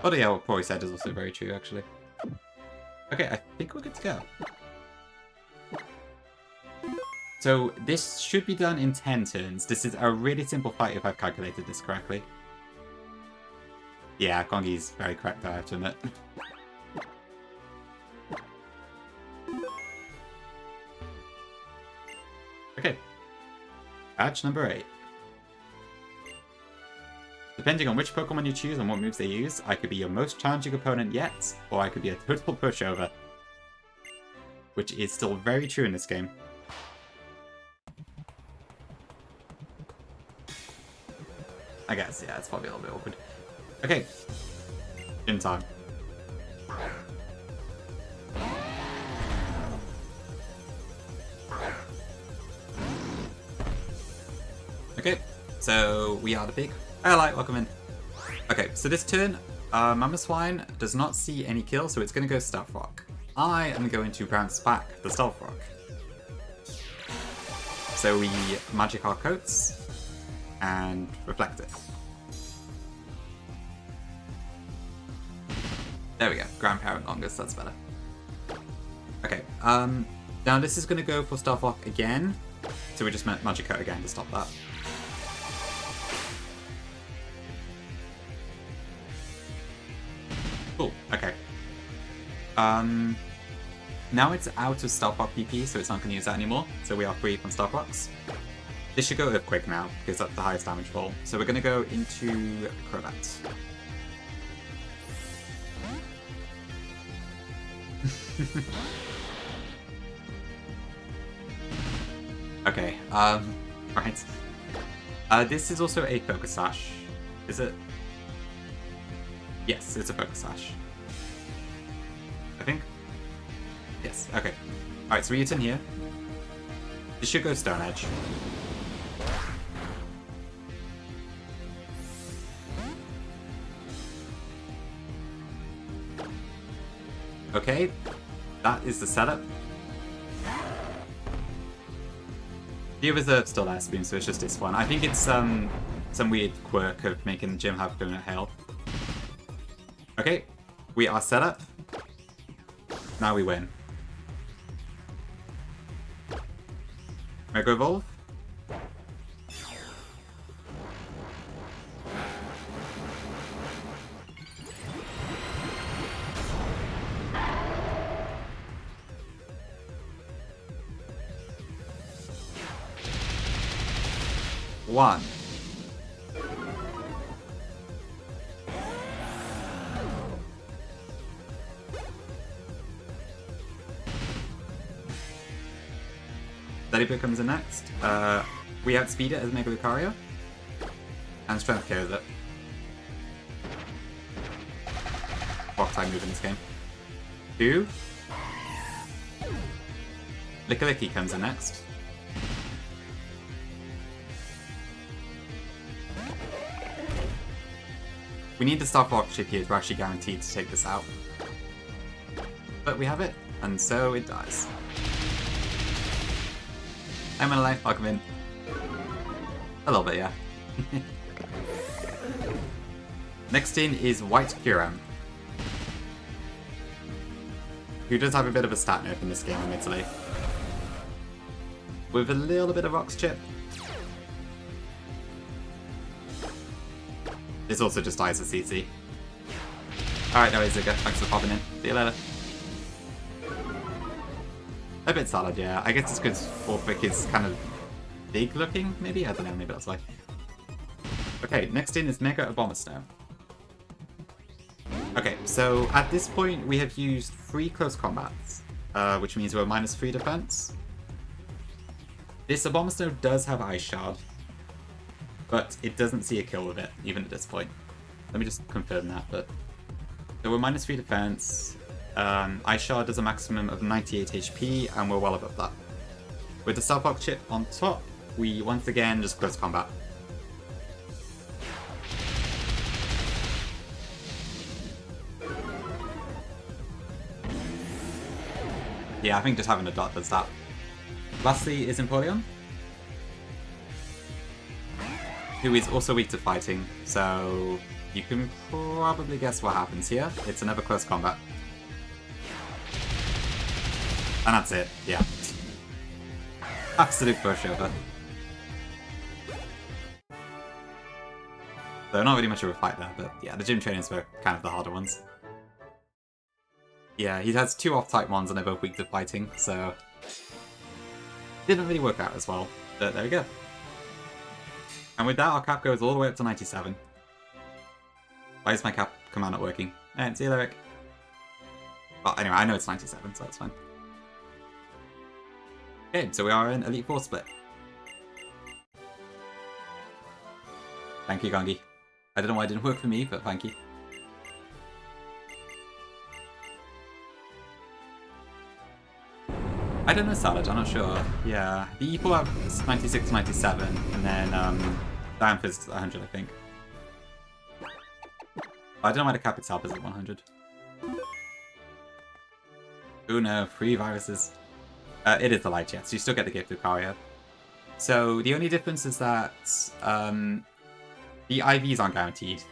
A: But yeah, what Corey said is also very true, actually. Okay, I think we're good to go. So this should be done in 10 turns. This is a really simple fight if I've calculated this correctly. Yeah, Kongi's very correct, I have to admit. Okay. Badge number 8. Depending on which Pokemon you choose and what moves they use, I could be your most challenging opponent yet, or I could be a total pushover. Which is still very true in this game. I guess, yeah, it's probably a little bit awkward. Okay. In time. Okay, so we are the pig. Hello, welcome in. Okay, so this turn, Mamoswine does not see any kill, so it's going to go Stealth Rock. I am going to bounce back the Stealth Rock. So we Magic our coats and reflect it. There we go, Grandparent Longus, that's better. Okay, now this is going to go for Stealth Rock again, so we just Magic Coat again to stop that. Cool, okay. Now it's out of Stealth Rock PP, so it's not going to use that anymore, so we are free from Stealth Rocks. This should go Earthquake now, because that's the highest damage roll. So we're going to go into Crobat. Okay, right. This is also a Focus Sash, is it? Yes, it's a focus slash. I think. Yes, okay. Alright, so Ryutin here. This should go Stone Edge. Okay, that is the setup. The reserve's still there, Spoon, so it's just this one. I think it's some weird quirk of making the gym have donut hail. Okay, we are set up. Now we win. Mega Evolve. One. Steady comes in next. We outspeed it as Mega Lucario. And Strength KOs it. Rock type move in this game. 2. Lickilicky comes in next. We need the Star Fox chip here to actually guaranteed to take this out. But we have it, and so it dies. I'm gonna life, welcome in. A little bit, yeah. Next in is White Kyurem, who does have a bit of a stat nerf in this game, admittedly. With a little bit of Rock's chip. This also just dies as CC. Alright, no worries, Zigga. Thanks for popping in. See you later. A bit solid, yeah. I guess it's because Wulfric is kind of big looking, maybe? I don't know, maybe that's why. Okay, next in is Mega Abomasnow. Okay, so at this point we have used 3 close combats, which means we're -3 defense. This Abomasnow does have Ice Shard, but it doesn't see a kill with it, even at this point. Let me just confirm that, but... So we're -3 defense, Ice Shard does a maximum of 98 HP, and we're well above that. With the Star Fox chip on top, we once again just close combat. Yeah, I think just having a dot does that. Lastly is Empoleon, who is also weak to fighting, so you can probably guess what happens here. It's another close combat. And that's it, yeah. Absolute pushover. So not really much of a fight there, but yeah, the gym trainings were kind of the harder ones. Yeah, he has 2 off-type ones and they're both weak to fighting, so... Didn't really work out as well, but there we go. And with that, our cap goes all the way up to 97. Why is my cap command not working? Alright, see you, Lyric. Well, anyway, I know it's 97, so that's fine. Okay, so we are in Elite Four split. Thank you, Gongi. I don't know why it didn't work for me, but thank you. I don't know Salad, I'm not sure. Yeah, the E4 have 96, 97, and then Diampha's 100, I think. I don't know why the cap itself is at 100. Oh no, 3 viruses. It is the light, yes. You still get the gift of Lucario. So the only difference is that the IVs aren't guaranteed.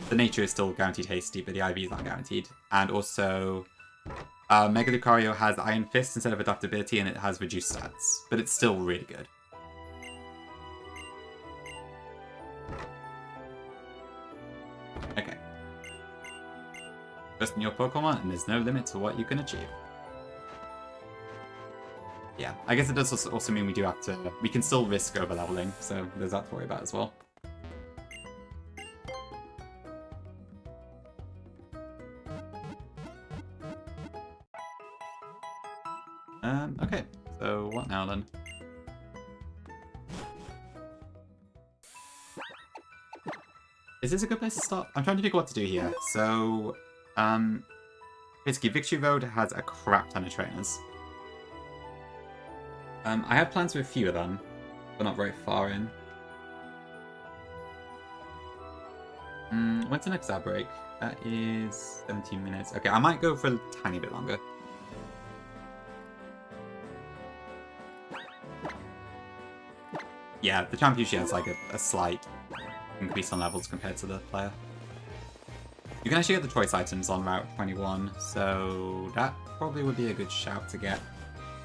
A: The nature is still guaranteed hasty, but the IVs aren't guaranteed. And also, Mega Lucario has Iron Fist instead of adaptability, and it has reduced stats. But it's still really good. Okay. Trust in your Pokemon, and there's no limit to what you can achieve. Yeah, I guess it does also mean we do have to... We can still risk over-leveling, so there's that to worry about as well. Okay, so what now then? Is this a good place to start? I'm trying to figure what to do here. So, basically, Victory Road has a crap ton of trainers. I have plans with a few of them, but not very far in. When's the next ad break? That is 17 minutes. Okay, I might go for a tiny bit longer. Yeah, the champ usually has like a slight increase on levels compared to the player. You can actually get the choice items on Route 21, so that probably would be a good shout to get.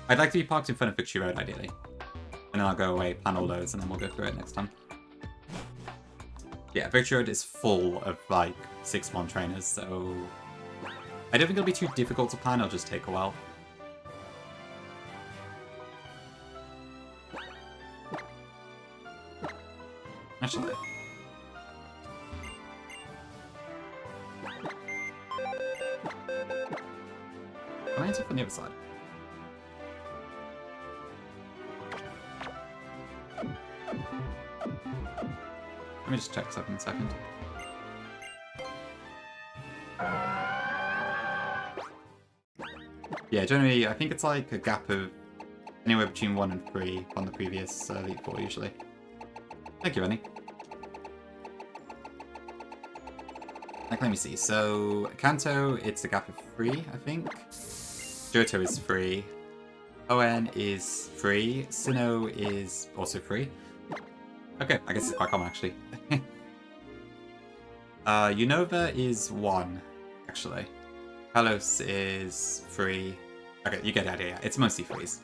A: I'd like to be parked in front of Victory Road, ideally. And then I'll go away, plan all those, and then we'll go through it next time. Yeah, Victory Road is full of, like, 6-mon trainers, so... I don't think it'll be too difficult to plan, it'll just take a while. Actually... Can I enter from the other side? Let me just check something in a second. Yeah, generally, I think it's like a gap of anywhere between 1 and 3 on the previous Elite 4, usually. Thank you, Rennie. Like, let me see. So, Kanto, it's a gap of 3, I think. Johto is free. ON is free. Sinnoh is also free. Okay, I guess it's quite common, actually. Unova is 1, actually. Kalos is free. Okay, you get the idea. It's mostly frees.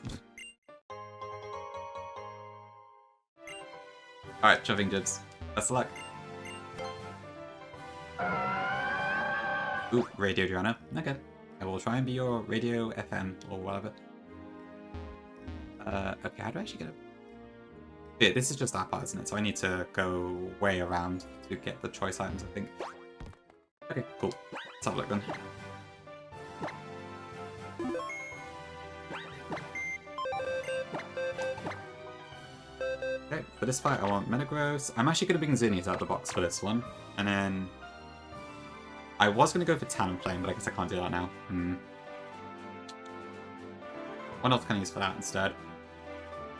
A: Alright, shoving jibs. Best of luck. Ooh, Radio Joanna. Okay. I will try and be your Radio FM or whatever. Okay, how do I actually get it? Yeah, this is just that part, isn't it? So I need to go way around to get the choice items, I think. Okay, cool. Let's have a look then. Okay, for this fight I want Metagross. I'm actually going to bring Zinnias out of the box for this one. And then... I was going to go for Talonflame, but I guess I can't do that now. What else can I use for that instead?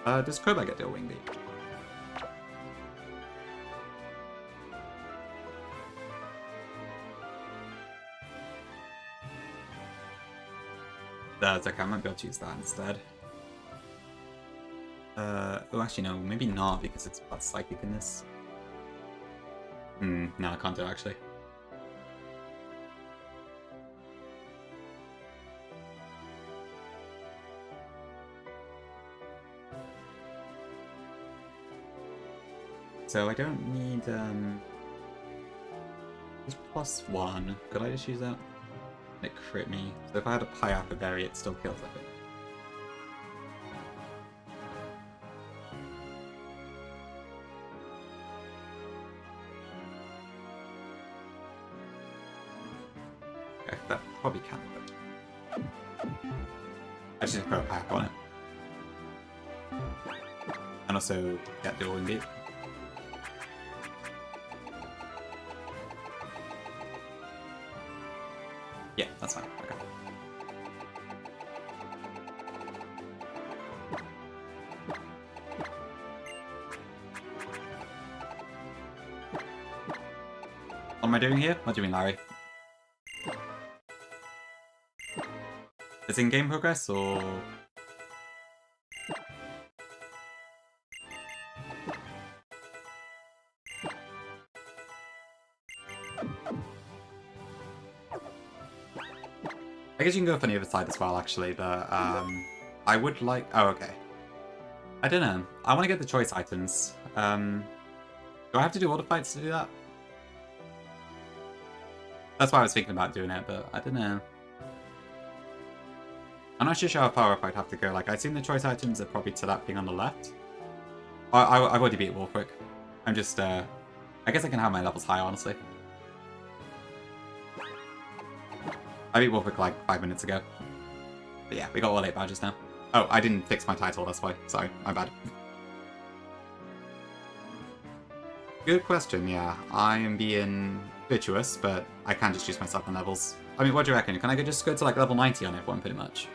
A: Does Crobat get deal Wing Beat? That's okay, I might be able to use that instead. Oh, actually no, maybe not, because it's about Psychic in this. No, I can't do it, actually. So I don't need, it's +1. Could I just use that? It crit me. So if I had a Piappa Berry, it still kills, I think. Okay, that probably can work. I just need to put a pack on it. And also get the Wing Beat. Yeah, that's fine. Okay. What am I doing here? What do you mean, Larry? Is it in game progress or? I guess you can go for the other side as well, actually, but I would like... Oh, okay. I don't know. I want to get the choice items. Do I have to do all the fights to do that? That's why I was thinking about doing it, but I don't know. I'm not sure how far up I'd have to go. Like, I assume the choice items are probably to that thing on the left. I've already beat Wulfric. I'm just, I guess I can have my levels high, honestly. I beat Wulfric like 5 minutes ago. But yeah, we got all 8 badges now. Oh, I didn't fix my title, that's why. Sorry, my bad. Good question, yeah. I am being virtuous, but I can just choose myself on levels. I mean, what do you reckon? Can I just go to like level 90 on everyone, pretty much?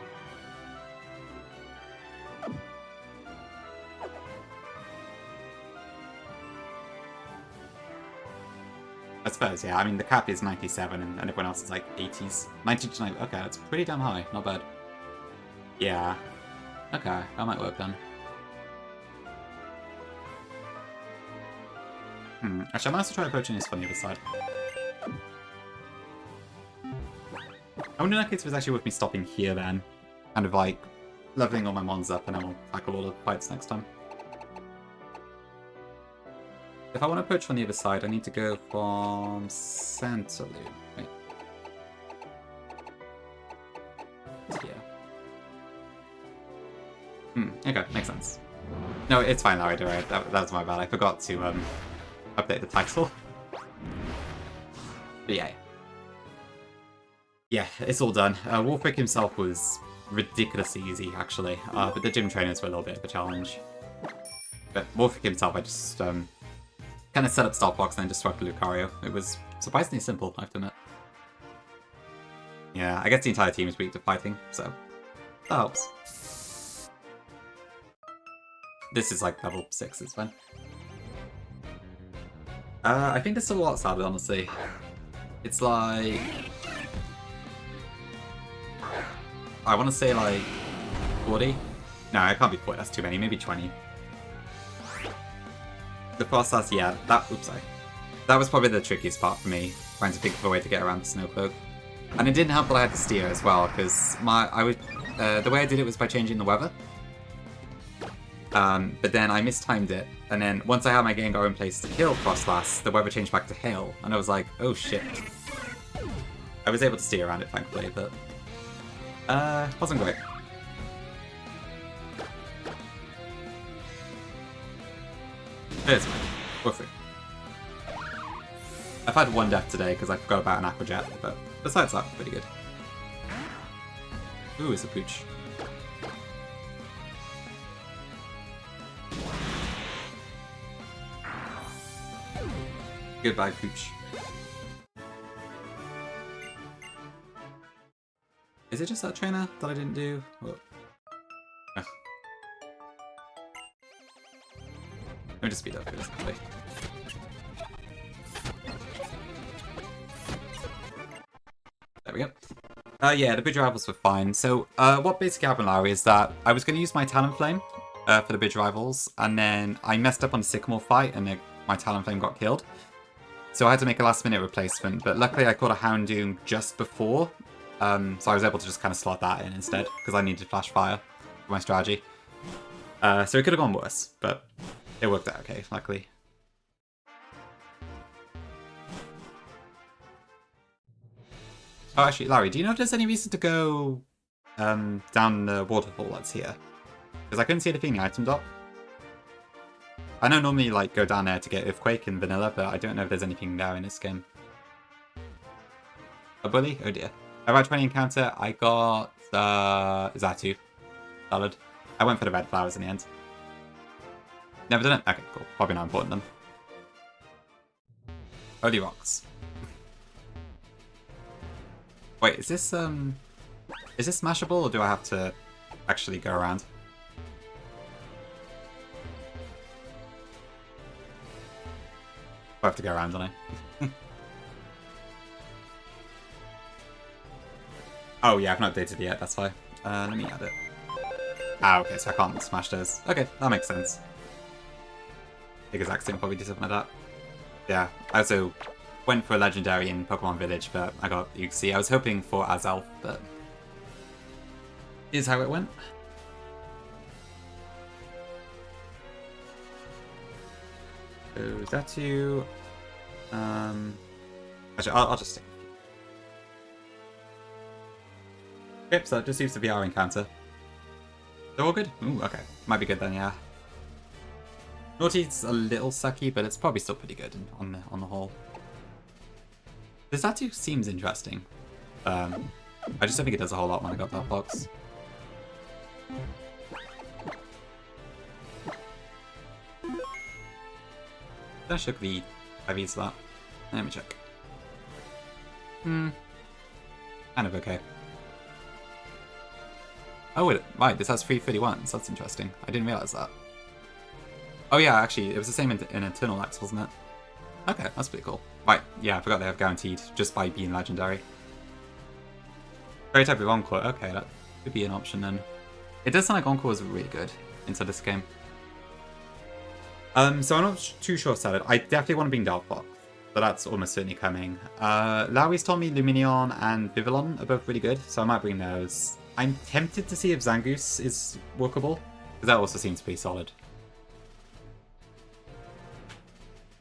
A: I suppose, yeah. I mean, the cap is 97 and everyone else is like 80s. 90 to 90. Okay, that's pretty damn high. Not bad. Yeah. Okay, that might work then. Actually, I might also try approaching this from the other side. I wonder in that case if it's actually worth me stopping here then. Kind of like leveling all my mons up and then we'll tackle all the fights next time. If I want to approach from the other side, I need to go from Centerloo. Wait. Yeah. Okay, makes sense. No, it's fine, Larry, right? That was my bad. I forgot to update the title. But yeah. Yeah, it's all done. Wulfric himself was ridiculously easy, actually. But the gym trainers were a little bit of a challenge. But Wulfric himself, I just kind of set up Startbox and then disrupted Lucario. It was surprisingly simple, I have to admit. Yeah, I guess the entire team is weak to fighting, so that helps. This is like level 6, it's fine. I think this is a lot sadder, honestly. It's like... I want to say like 40? No, it can't be 40, that's too many, maybe 20. The process, yeah, oops, sorry. That was probably the trickiest part for me, trying to think of a way to get around the snowcloak. And it didn't help that I had to steer as well, because the way I did it was by changing the weather. But then I mistimed it, and then once I had my Gengar in place to kill Frostlass, the weather changed back to hail, and I was like, oh shit. I was able to steer around it, thankfully, but... wasn't great. It's fine. Wulfric. I've had one death today because I forgot about an Aqua Jet, but besides that, pretty good. Ooh, it's a pooch. Goodbye, pooch. Is it just that trainer that I didn't do? Well, let me just speed up for this quickly. There we go. Yeah, the bridge rivals were fine. So, what basically happened, Larry, is that I was going to use my Talonflame for the bridge rivals, and then I messed up on the Sycamore fight, and my Talonflame got killed. So I had to make a last-minute replacement, but luckily I caught a Houndoom just before, so I was able to just kind of slot that in instead, because I needed Flash Fire for my strategy. So it could have gone worse, but it worked out okay, luckily. Oh, actually, Larry, do you know if there's any reason to go down the waterfall that's here? Because I couldn't see anything in the item dock. I know normally like go down there to get Earthquake in vanilla, but I don't know if there's anything there in this game. A bully? Oh dear. I ran 20 encounter, I got Xatu. Solid. I went for the red flowers in the end. Never done it? Okay, cool. Probably not important then. Holy rocks. Wait, is this smashable, or do I have to actually go around? I have to go around, don't I? Oh yeah, I've not updated it yet, that's why. Let me add it. Ah, okay, so I can't smash those. Okay, that makes sense. I think Zaxxon probably did something like that. Yeah, I also went for a legendary in Pokemon Village, but I got Uxie. I was hoping for Azelf, but here's how it went. So Xatu. Actually, I'll just stick. Yep, so that just seems to be our encounter. They're all good? Ooh, okay. Might be good then, yeah. Naughty's a little sucky, but it's probably still pretty good on the whole. The Xatu seems interesting. I just don't think it does a whole lot when I got that box. Did I check the IVs for that? Let me check. Kind of okay. Oh, wait, right, this has 331s. That's interesting. I didn't realize that. Oh yeah, actually, it was the same in Eternal X, wasn't it? Okay, that's pretty cool. Right, yeah, I forgot they have guaranteed just by being legendary. Very type of Encore. Okay, that could be an option then. It does sound like Encore is really good into this game. So I'm not too sure, Salad. I definitely want to bring Darkbox, but that's almost certainly coming. Lowry's told me Luminion and Vivillon are both really good, so I might bring those. I'm tempted to see if Zangoose is workable, because that also seems pretty solid.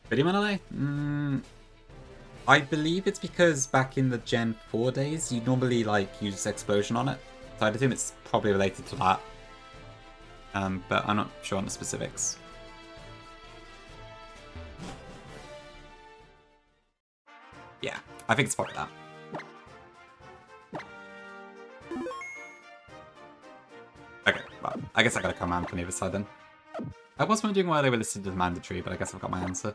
A: Video Manale? I believe it's because back in the Gen 4 days, you normally like use Explosion on it. So I'd assume it's probably related to that. But I'm not sure on the specifics. Yeah, I think it's probably that. Okay, well, I guess I gotta come around from the other side then. I was wondering why they were listed as mandatory, but I guess I've got my answer.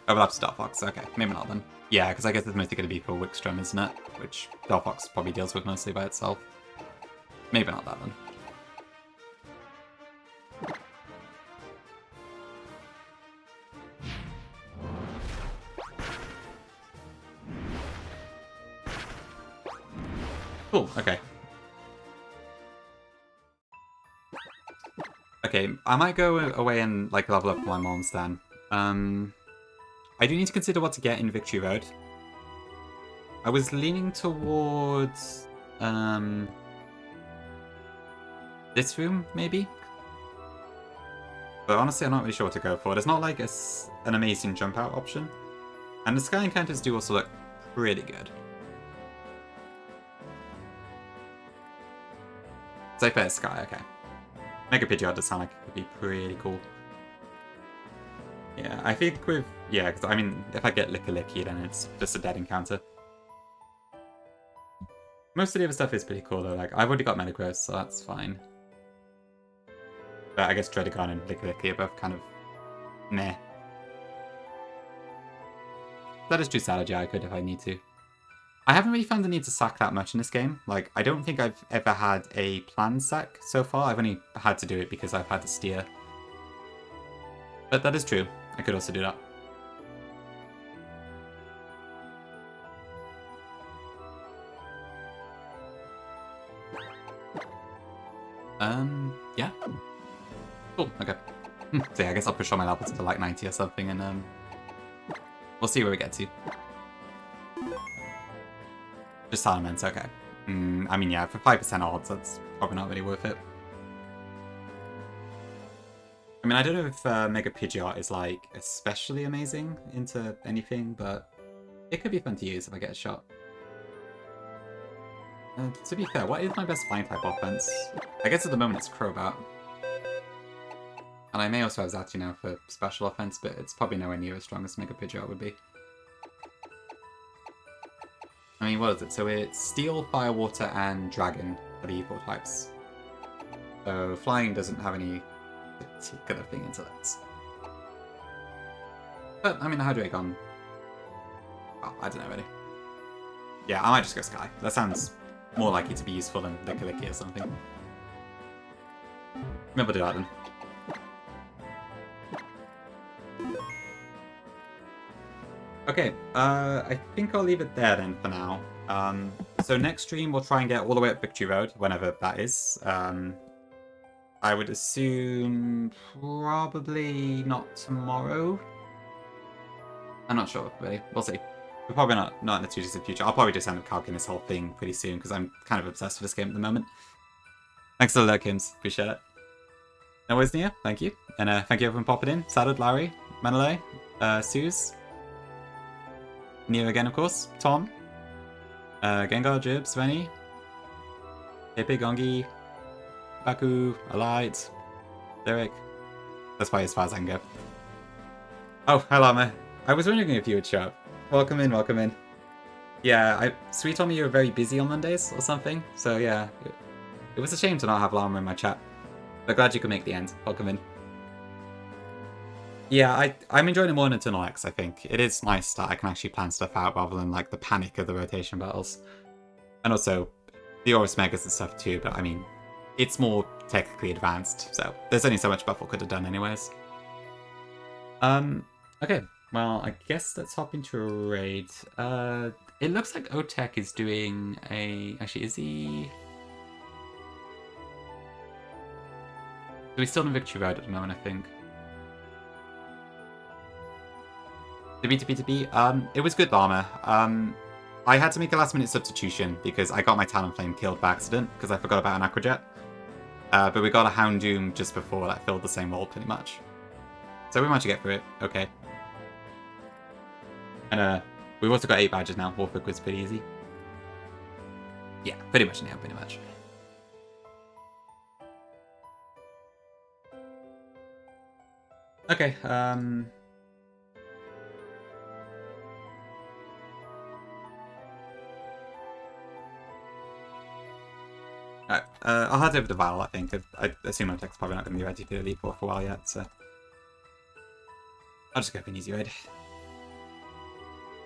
A: Overlaps Dark Fox, okay, maybe not then. Yeah, because I guess it's mostly going to be for Wickstrom, isn't it? Which Dark Fox probably deals with mostly by itself. Maybe not that then. Cool, okay. Okay, I might go away and like level up my mons then. I do need to consider what to get in Victory Road. I was leaning towards this room, maybe? But honestly, I'm not really sure what to go for. There's not like an amazing jump out option. And the Sky Encounters do also look pretty good. Safe bet Sky, okay. Mega Pidgeot does sound like it could be pretty cool. Yeah, I think with... Yeah, because I mean, if I get Licky, then it's just a dead encounter. Most of the other stuff is pretty cool though, like, I've already got Metagross, so that's fine. But I guess Dredagon and Licky are both kind of... meh. That is true salad, yeah, I could if I need to. I haven't really found the need to sack that much in this game. Like, I don't think I've ever had a planned sack so far. I've only had to do it because I've had to steer. But that is true. I could also do that. Yeah. Cool, okay. So yeah, I guess I'll push on my levels to like 90 or something, and we'll see where we get to. Just Salamence, okay. I mean, yeah, for 5% odds, that's probably not really worth it. I mean, I don't know if Mega Pidgeot is, like, especially amazing into anything, but it could be fun to use if I get a shot. To be fair, what is my best flying type offense? I guess at the moment it's Crobat. And I may also have Zatu now for special offense, but it's probably nowhere near as strong as Mega Pidgeot would be. I mean, what is it? So it's Steel, Fire, Water, and Dragon are the equal types. So flying doesn't have any particular thing into that. But, I mean, Hydreigon... Oh, I don't know, really. Yeah, I might just go Sky. That sounds more likely to be useful than Licky or something. Maybe we'll do that then. Okay, I think I'll leave it there then for now. So next stream we'll try and get all the way up Victory Road, whenever that is. I would assume probably not tomorrow. I'm not sure, really. We'll see. We're probably not in the too distant future. I'll probably just end up calculating this whole thing pretty soon, because I'm kind of obsessed with this game at the moment. Thanks for the lurk, Kims. Appreciate it. No worries, Nia. Thank you. And thank you everyone popping in. Salad, Larry, Manole, Suze. Neo again, of course. Tom. Gengar, Jib, Svenny. Pepe, Gongi. Baku, Alight. Derek. That's probably as far as I can go. Oh, hello, man. I was wondering if you would show up. Welcome in, welcome in. Yeah, Sweet told me you were very busy on Mondays or something. So yeah, it was a shame to not have Llama in my chat. But glad you could make the end. Welcome in. Yeah, I'm enjoying it more than Eternal X, I think. It is nice that I can actually plan stuff out rather than like the panic of the rotation battles. And also, the Aurus Megas and stuff too, but I mean, it's more technically advanced, so there's only so much Buffalo could have done anyways. Okay, well, I guess let's hop into a raid. It looks like Otek is doing a... Actually, is he... So he's still in Victory Road at the moment, I think. To it was good armor. I had to make a last minute substitution because I got my Talonflame killed by accident because I forgot about an Aquajet. But we got a Houndoom just before that filled the same role pretty much. So we managed to get through it. Okay. And we've also got 8 badges now. Wulfric was pretty easy. Yeah, pretty much now, pretty much. Okay, Alright, I'll head over to Val, I think. I assume Otek's probably not going to be ready for the Elite Four for a while yet, so... I'll just go for an easy raid.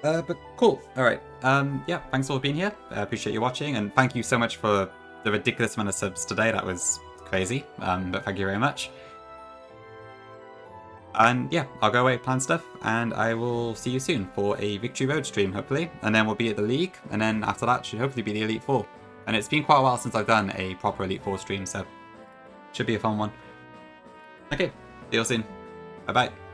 A: But cool, alright. Yeah, thanks for being here. I appreciate you watching, and thank you so much for the ridiculous amount of subs today. That was crazy, but thank you very much. And yeah, I'll go away, plan stuff, and I will see you soon for a Victory Road stream, hopefully. And then we'll be at the League, and then after that should hopefully be the Elite Four. And it's been quite a while since I've done a proper Elite Four stream, so should be a fun one. Okay, see you all soon. Bye-bye.